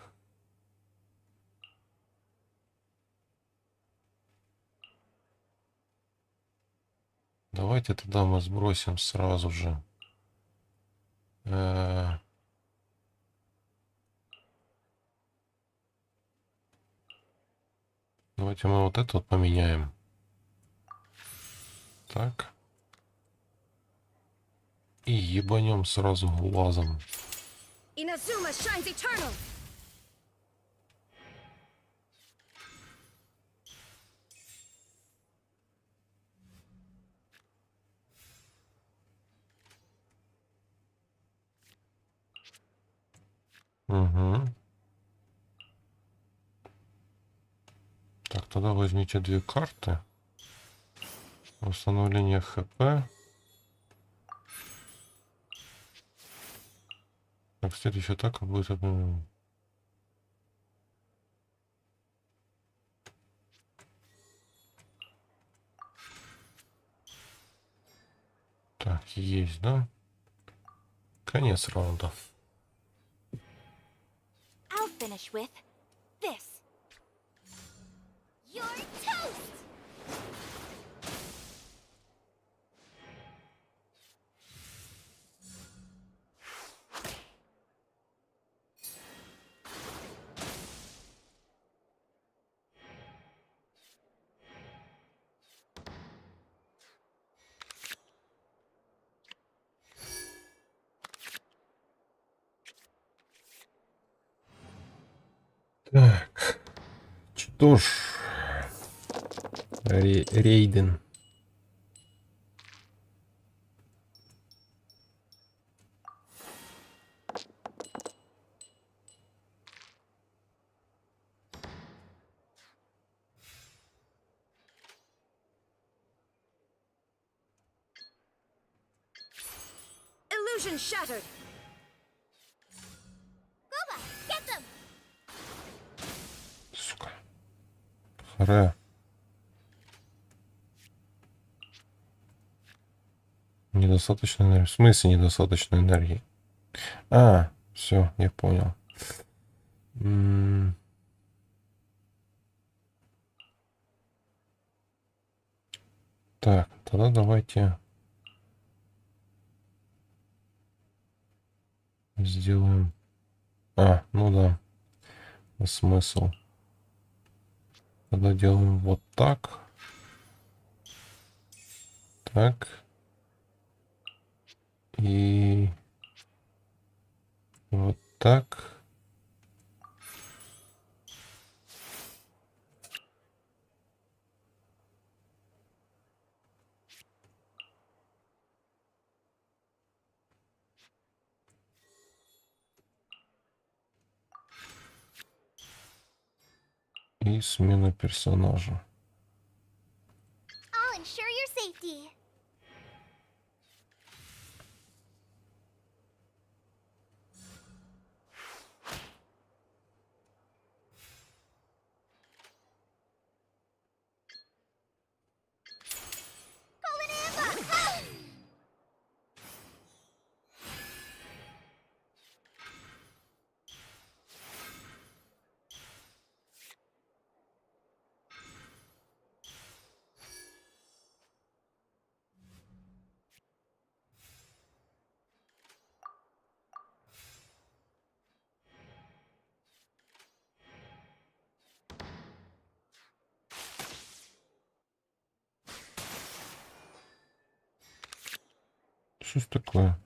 Давайте тогда мы сбросим сразу же. Давайте мы вот это вот поменяем. Так. И ебанем сразу глазом. Inazuma shines eternal. Угу. Так, тогда возьмите 2 карты. Восстановление ХП. Так, следующая атака будет... Так, есть, да? Конец раунда. I'll finish with this. You're toast! Так. Что ж. Рейден. Illusion shattered. Boba, get them! Сука. Харе. Недостаточно энергии. В смысле недостаточно энергии? А, все, я понял. Так, тогда давайте сделаем... А, ну да. Смысл. Тогда делаем вот так. Так. И вот так. И смена персонажа. I'll ensure your safety. Что ж такое?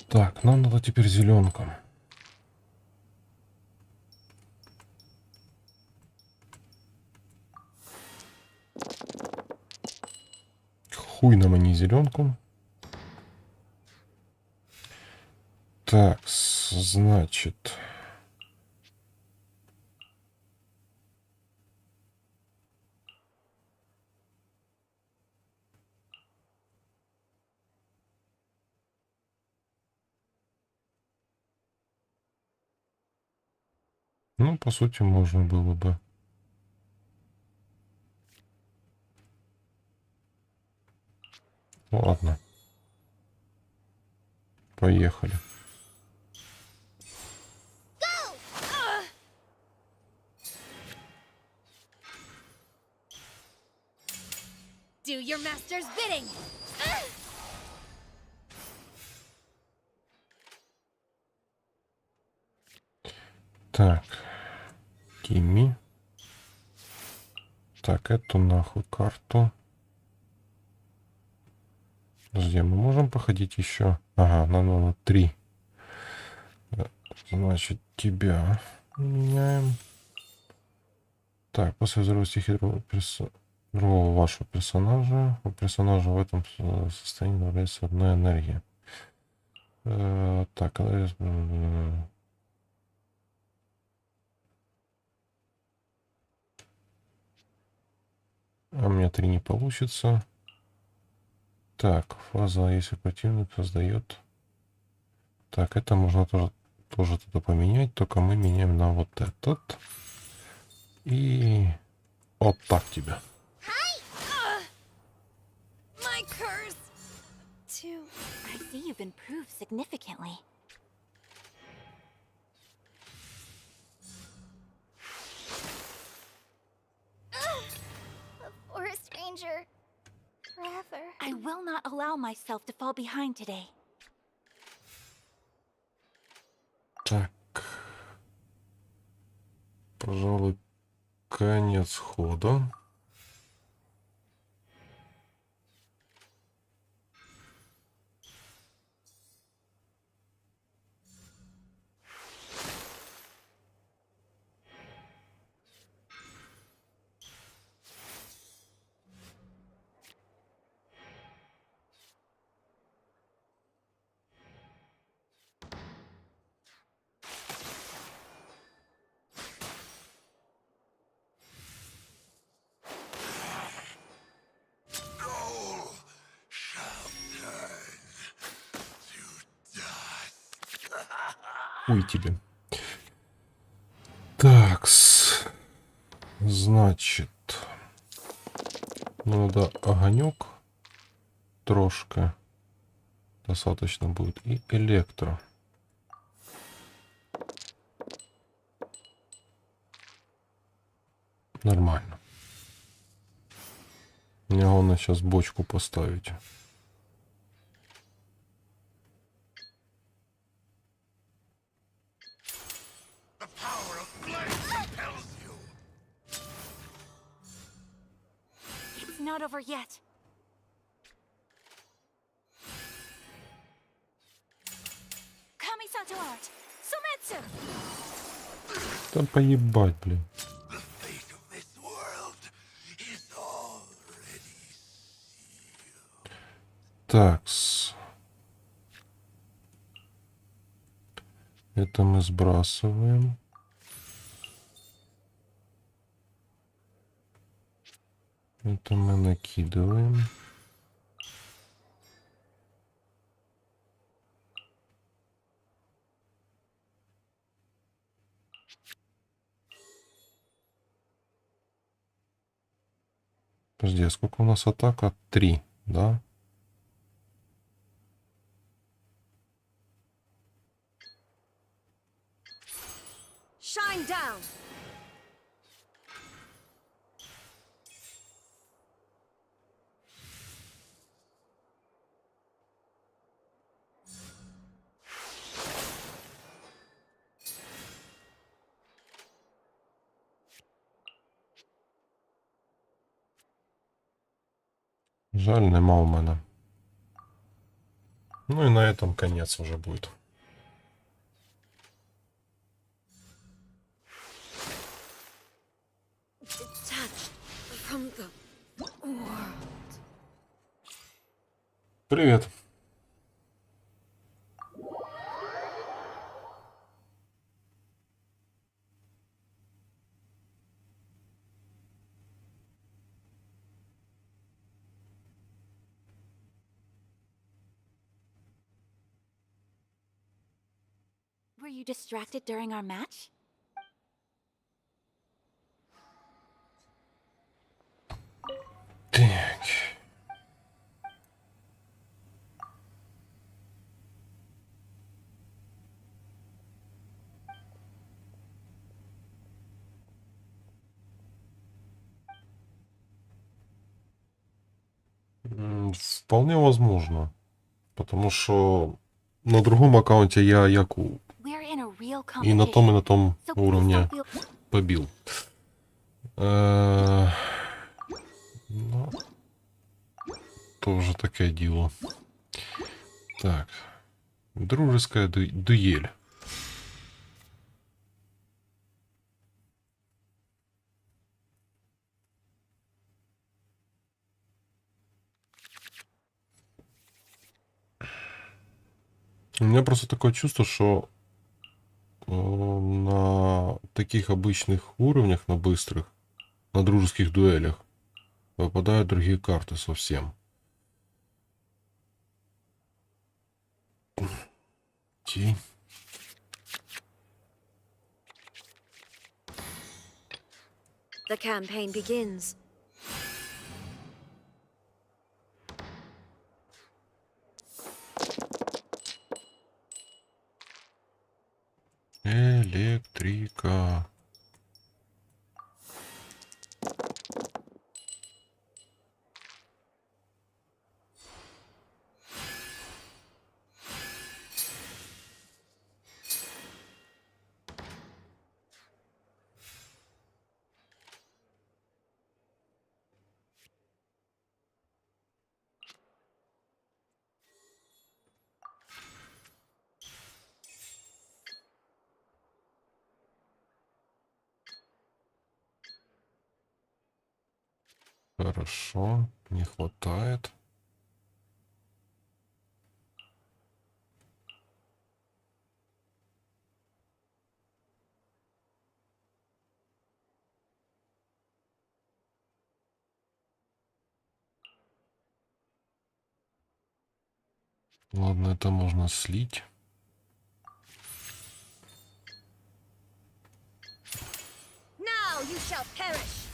Так, нам надо теперь зеленку. Хуй нам, а не зеленку. Так, значит... Ну, по сути, можно было бы. Ладно. Поехали. Do your master's bidding. Так. Тимми. Так, эту нахуй карту. Подожди, мы можем походить еще? Ага, нам надо 3. Значит, тебя меняем. Так, после взрыва стихии другого вашего персонажа. У персонажа в этом состоянии добавляется одна энергия. Так, а у меня 3 не получится. Так, фаза, если противник создает Так, это можно тоже туда поменять, только мы меняем на вот этот. И вот так тебе. My curse! I see you've improved significantly. A forest ranger. Forever. I will not allow myself to fall behind today. Так. Пожалуй, конец хода. Ой, тебе. Такс. Значит, надо огонек трошка. Достаточно будет. И электро. Нормально. Мне главное сейчас бочку поставить. It's not over yet. Kamisato art. Sumetsu! Да поебать, блин. Такс. Это мы сбрасываем. Это мы накидываем. Подожди, а сколько у нас атака? 3, да? Shine down. Жаль, нема у мене. Ну и на этом конец уже будет. Detached from the world. Привет. Were you distracted during our match? Так. Вполне возможно. Потому что на другом аккаунте я Яку We're in a real и на competition. том So please уровне don't feel... побил. Ну, тоже такое дело. Так. Дружеская дуэль. У меня просто такое чувство, что на таких обычных уровнях, на быстрых, на дружеских дуэлях выпадают другие карты совсем. Идти. The campaign begins. Электрика. Хорошо, не хватает. Ладно, это можно слить. Now you shall perish.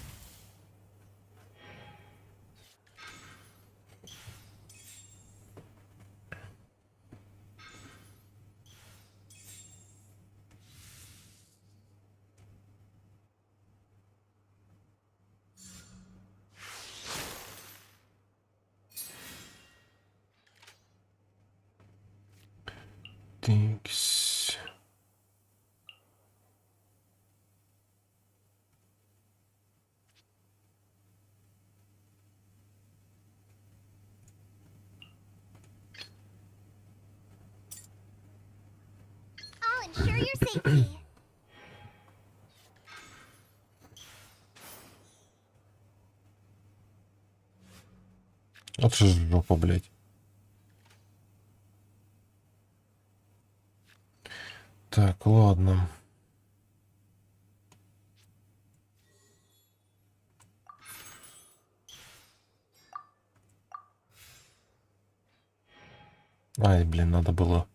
Тикс. I'll ensure your safety. Вот же жопа, блядь. Так, ладно. Ай, блин, надо было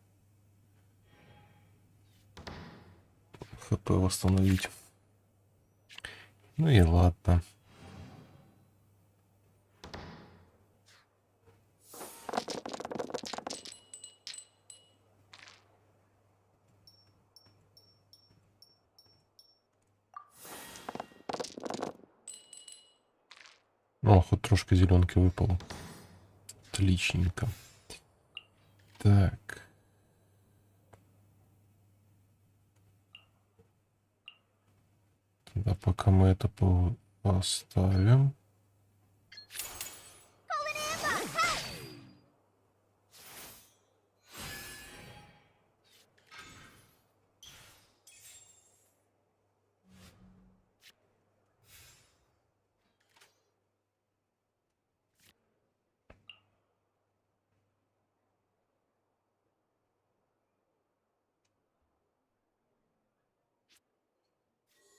ХП восстановить. Ну и ладно. О, хоть трошка зеленки выпало. Отличненько. Так. Тогда пока мы это поставим.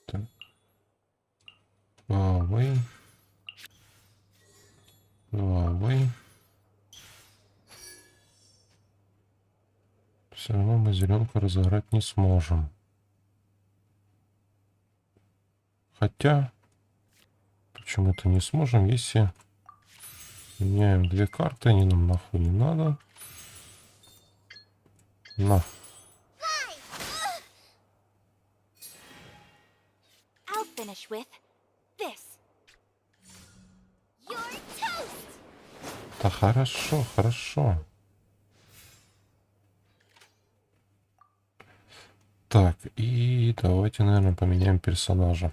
Так. Huawei. Huawei. Все равно мы зеленку разыграть не сможем. Хотя, почему-то не сможем, если меняем две карты, они нам нахуй не надо. На. I'll finish with this. You're toast! Да хорошо, хорошо. Так, и давайте, наверное, поменяем персонажа.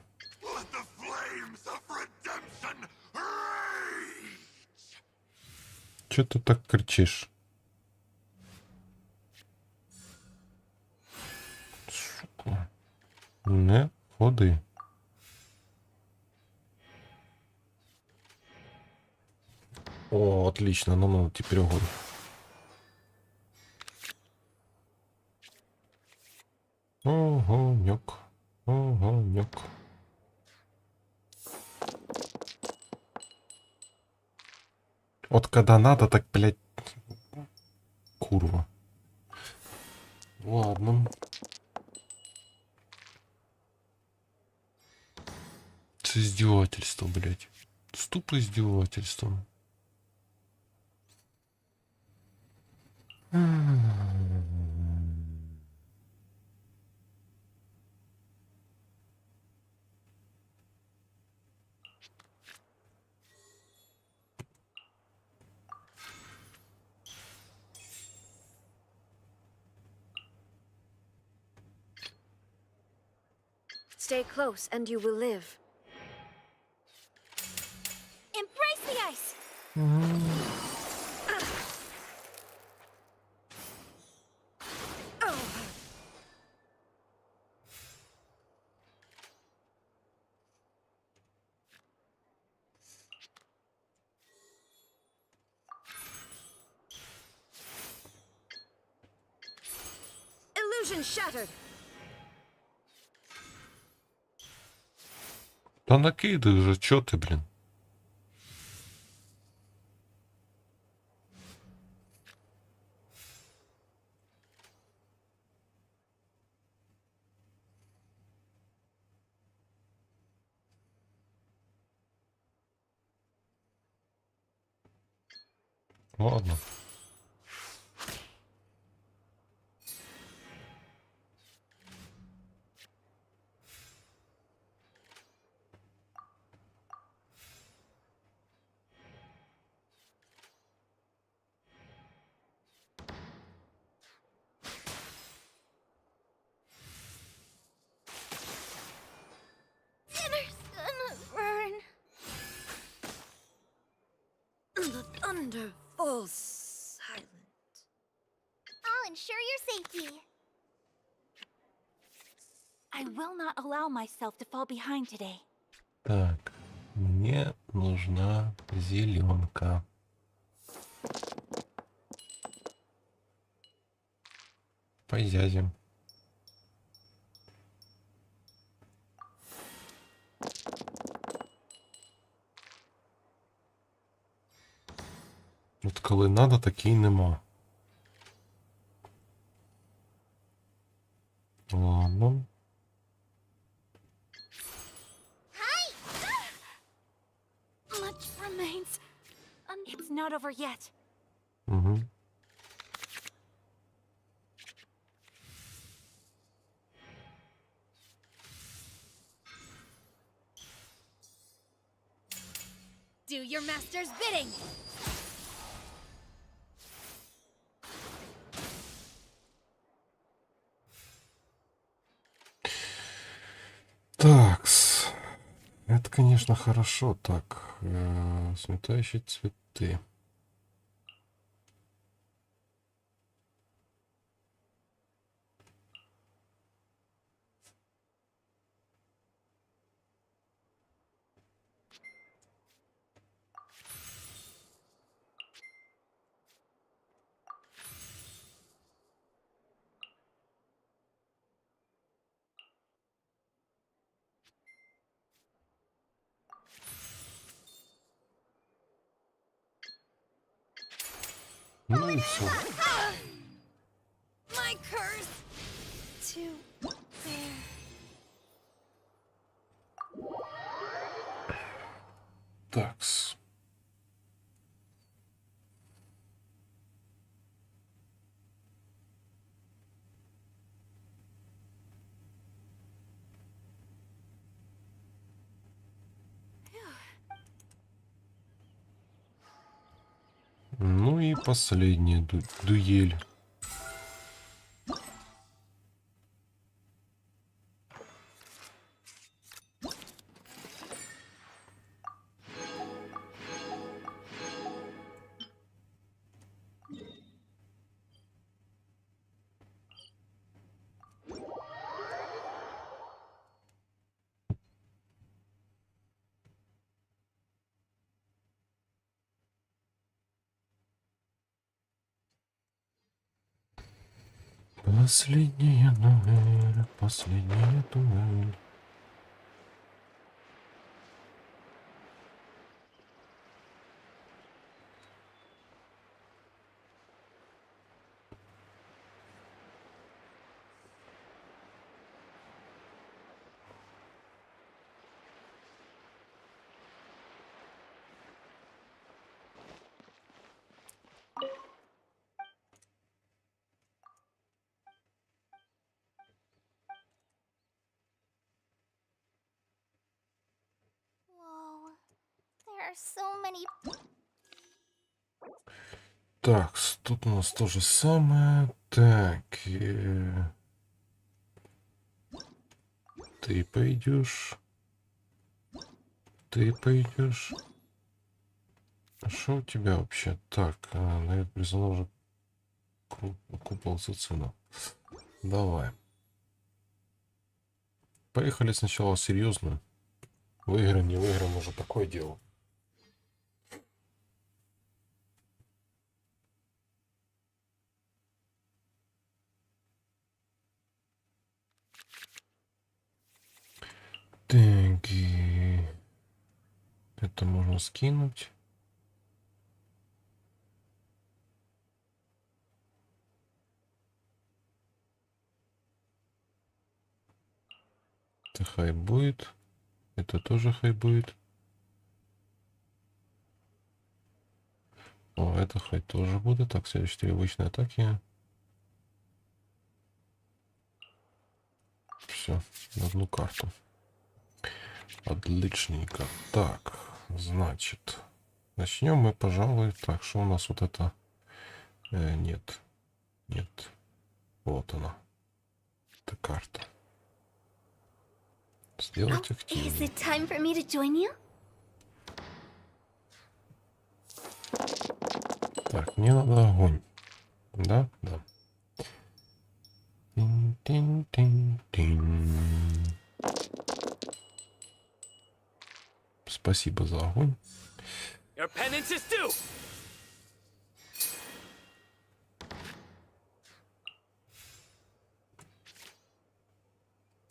Че ты так кричишь? Сука. Не ходи. О, отлично, ну надо теперь огонь. Огонек. Огонек. Вот когда надо, так, блядь, курва. Ладно. С издевательством, блядь. С тупо издевательством. Stay close and you will live. Embrace the ice! Illusion shattered. Да накидывай уже, чё ты, блин? Ладно. Dinner's gonna burn. The thunder falls silent. I'll ensure your safety. I will not allow myself to fall behind today. Так, мне нужна зеленка. Позязим. От коли надо, таки й нема. Ладно. Much remains. It's not over yet. Угу. Do your master's bidding. Такс. Это, конечно, хорошо. Так, сметающие цветы. Ну и все. My curse. To there. Такс. Ну и последняя дуэль. Последняя дуэль, последняя дуэль. are so many. Так, тут у нас то же самое. Так, ты пойдешь. Ты пойдешь. А что у тебя вообще? Так, наверное, призвал уже купол за цену. Давай. Поехали сначала серьезно. Выиграем, не выиграем, уже такое дело. Так, и это можно скинуть. Это хай будет. Это тоже хай будет. О, это хай тоже будет. Так, следующие обычные атаки. Все, на одну карту. Отличненько. Так, значит, начнем мы, пожалуй. Так, что у нас вот это? Нет. Нет. Вот она. Это карта. Сделать Is активнее. it time for me to join you? Так, мне надо огонь. Да? Да. Тин-тин-тин-тин. Спасибо за огонь. Your penance is due!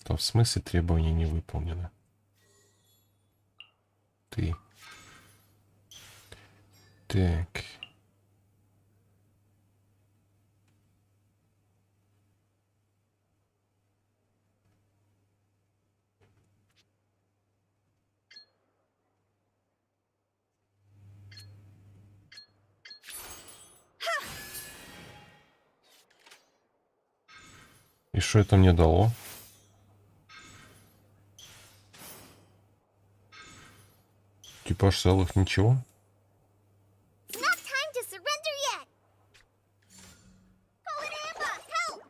То в смысле требования не выполнены? Ты. Так. И что это мне дало? Типаж целых ничего? It's not time to surrender yet! Call an ambush! Help!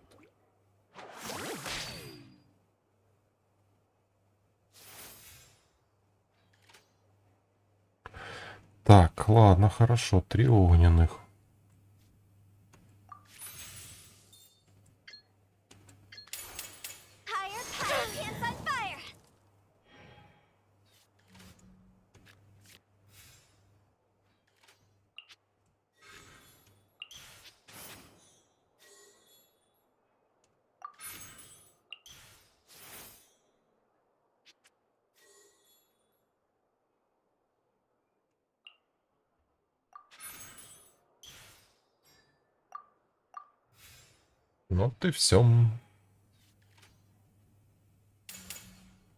Так, ладно, хорошо. 3 огненных. Higher, higher, pants on fire! Ну ты все.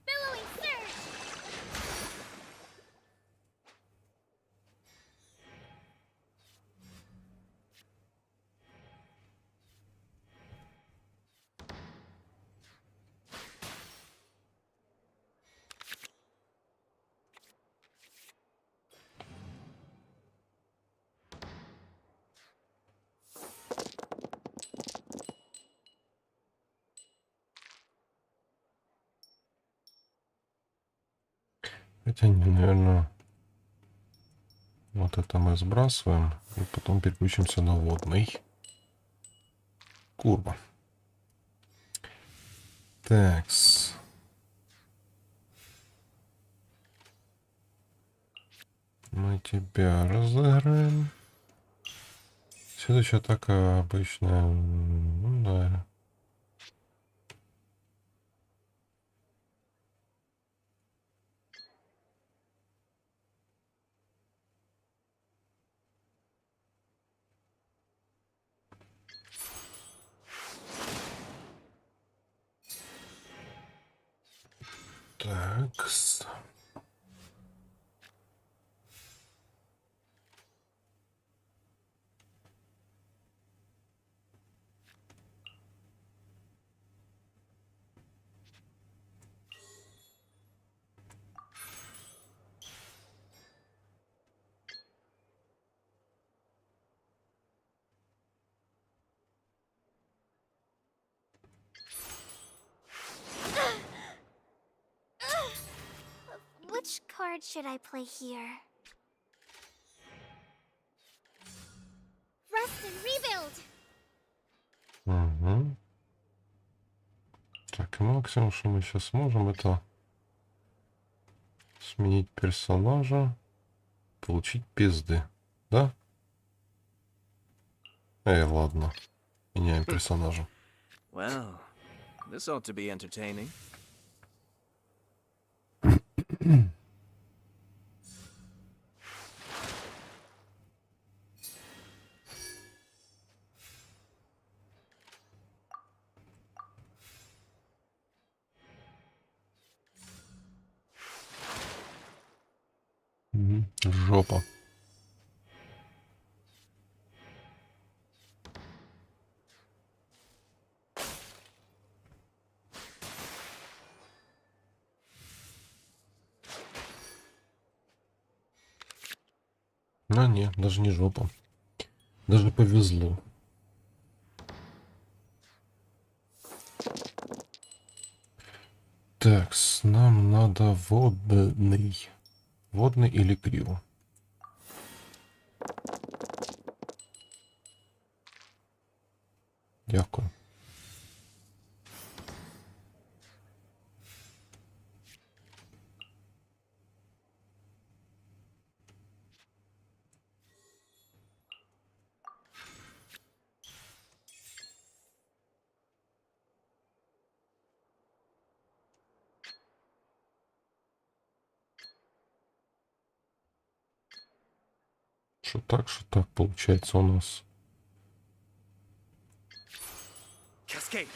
Billowing surge! Хотя, наверное, вот это мы сбрасываем. И потом переключимся на водный. Курва. Такс. Мы тебя разыграем. Следующая атака обычная. Ну, да. Такс. Which card should I play here? Rest and rebuild! Угу. Так, и максимум, что мы сейчас можем, это сменить персонажа, получить пизды, да? Ладно. Меняем персонажа. Well, this ought to be entertaining. Жопа. А, нет, даже не жопа. Даже повезло. Так, нам надо водный. Водный или криво? Дякую. Что так получается у нас. Cascade.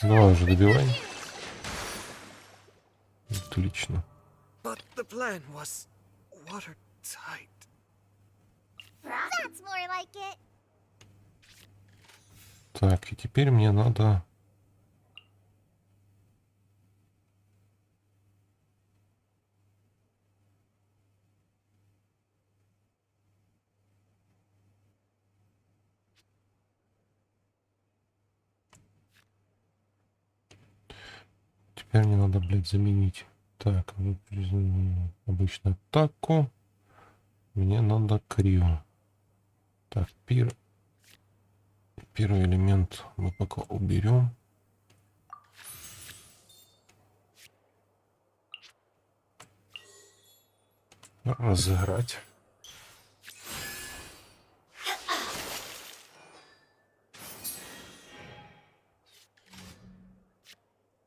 Давай уже добивай. Отлично. But the plan was watertight. That's more like it. Так, и теперь мне надо... Теперь мне надо, блядь, заменить. Так, обычную атаку. Мне надо крио. Так, первый элемент мы пока уберем. Разыграть.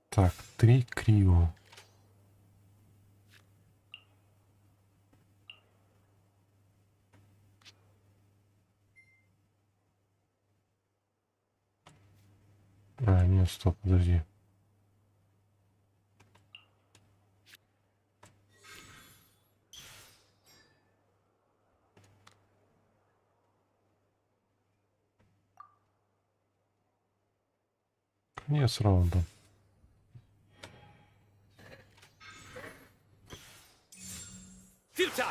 Так, 3 крио. А, нет, стоп, подожди. Конец раунда. Futile.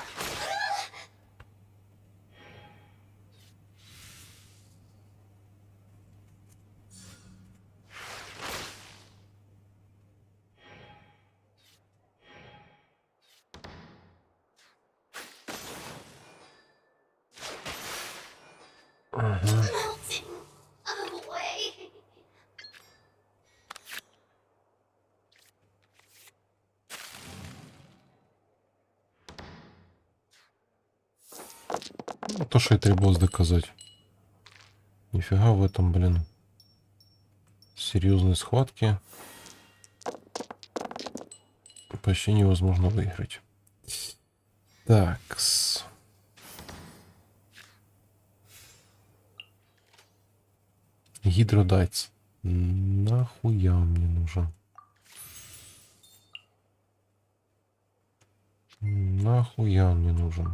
Melting away. Ну, то, что и требовалось доказать. Нифига в этом, блин. Серьезные схватки. Почти невозможно выиграть. Так. Гидродайц. Нахуя он мне нужен? Нахуя он мне нужен?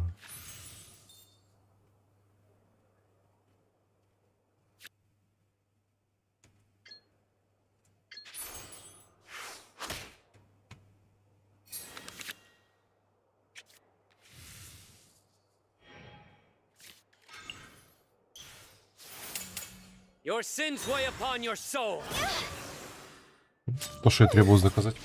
Your sins weigh upon your soul. То, что я требовалось доказать.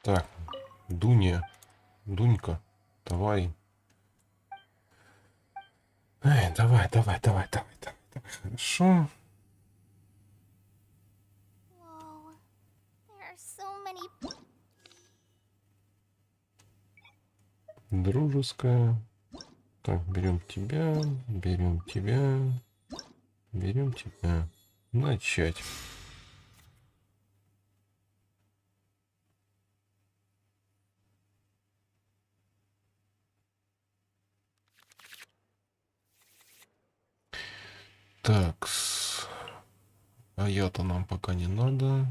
Так, Дуня, Дунька, давай. Эй, давай. Хорошо. Whoa, there are so many. Дружеская. Так, берем тебя. Начать. Так, а я-то нам пока не надо.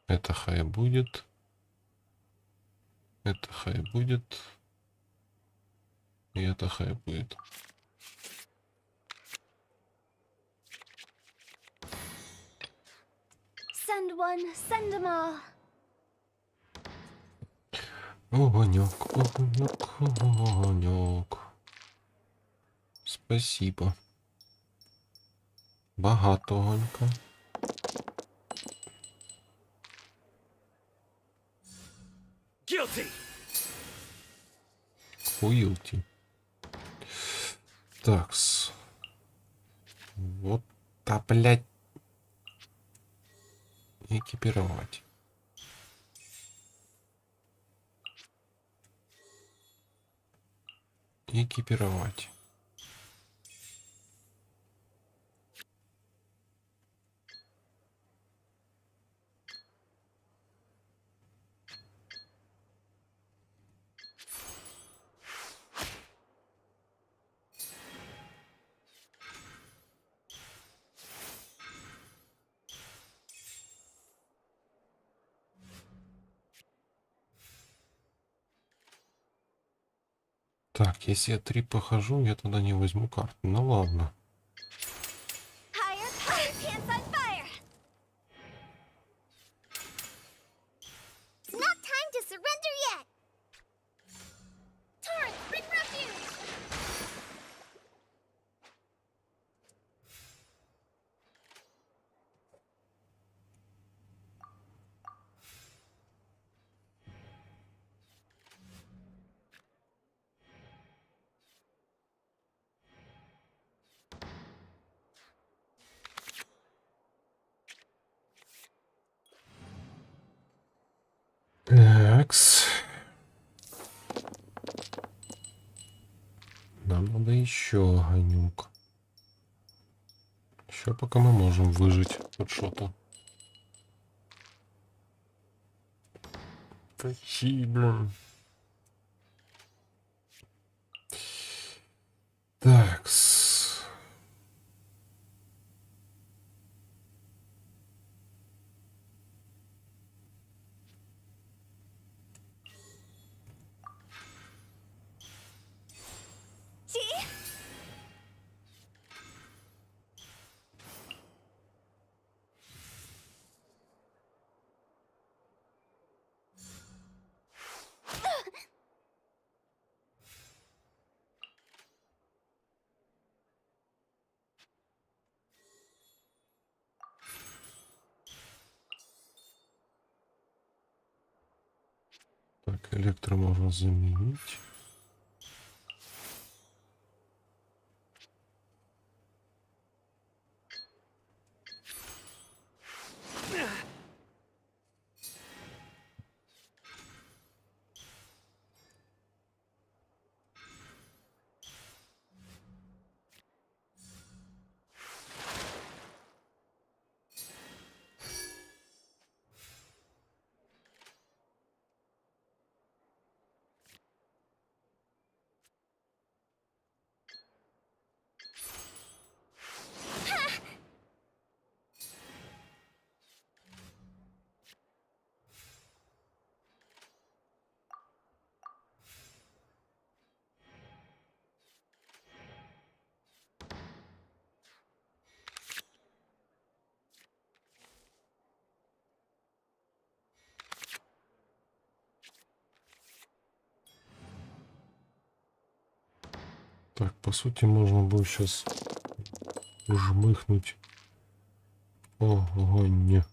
Это хай будет. Это хай будет. И это хай будет. Send one, send them all. Огонек. Спасибо. Багато огонька. Guilty. Хуилти. Такс. Вот, да, блядь. Экипировать. Экипировать. Так, если я 3 похожу, я тогда не возьму карты. Ну ладно. Higher, higher, pants on fire. It's not time to surrender yet. Torrent, bring refuge. Такс. Нам надо еще огонек. Еще пока мы можем выжить хоть что-то. Спасибо. Такс. Gee. Так, электро можно заменить. Так, по сути, можно будет сейчас жмыхнуть огоньком.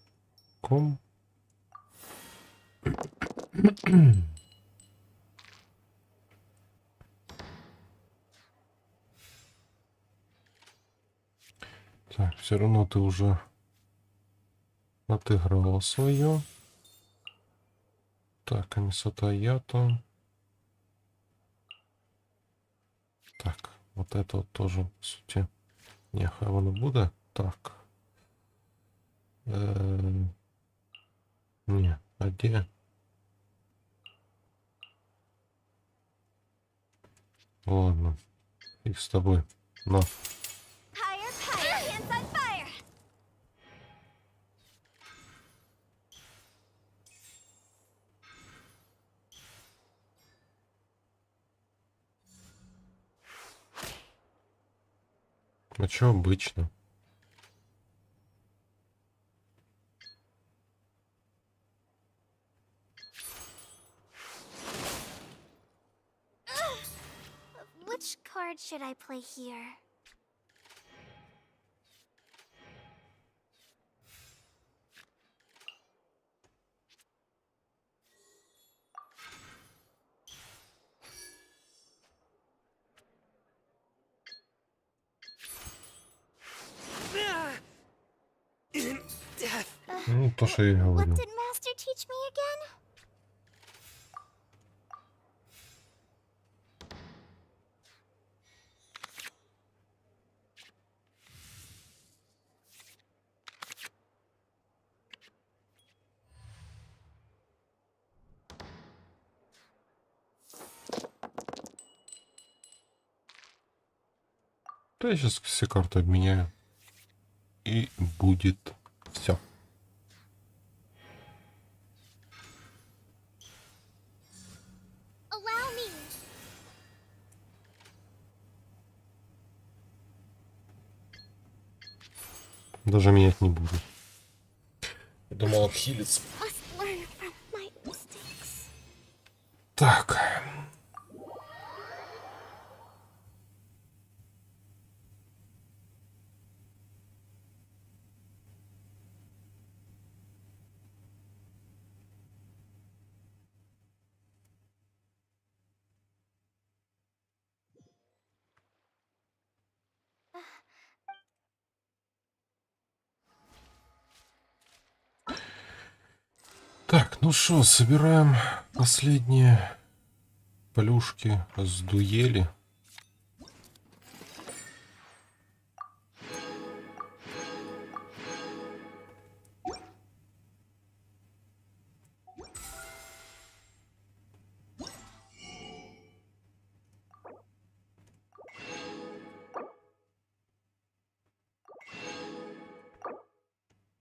Так, все равно ты уже отыграла свое. Так, Анисата Ято. Так, вот это вот тоже, по сути, не хавана буде. Так. Не, а где? Ладно, их с тобой. На. Higher, higher, hands on fire! А чё обычно? Which card should I play here? Ну, то, что я и What говорю. did Master teach me again? Да я сейчас все карты обменяю. И будет все. Allow me. Даже менять не буду. Я думал отхилиться. Must learn from my mistakes. Так. Так, ну что, собираем последние плюшки с дуэли.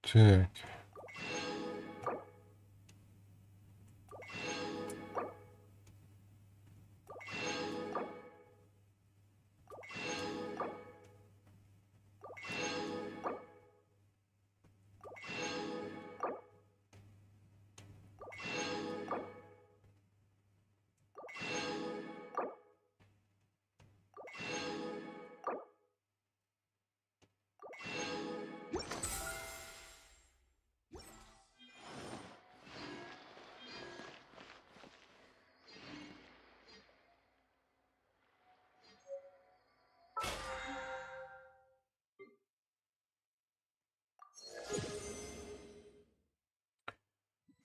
Так.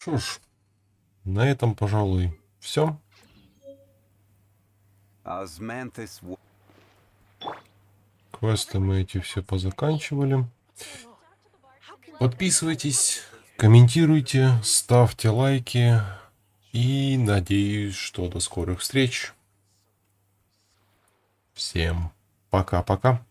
Что ж, на этом, пожалуй, все. Квесты мы эти все позаканчивали. Подписывайтесь, комментируйте, ставьте лайки. И надеюсь, что до скорых встреч. Всем пока-пока.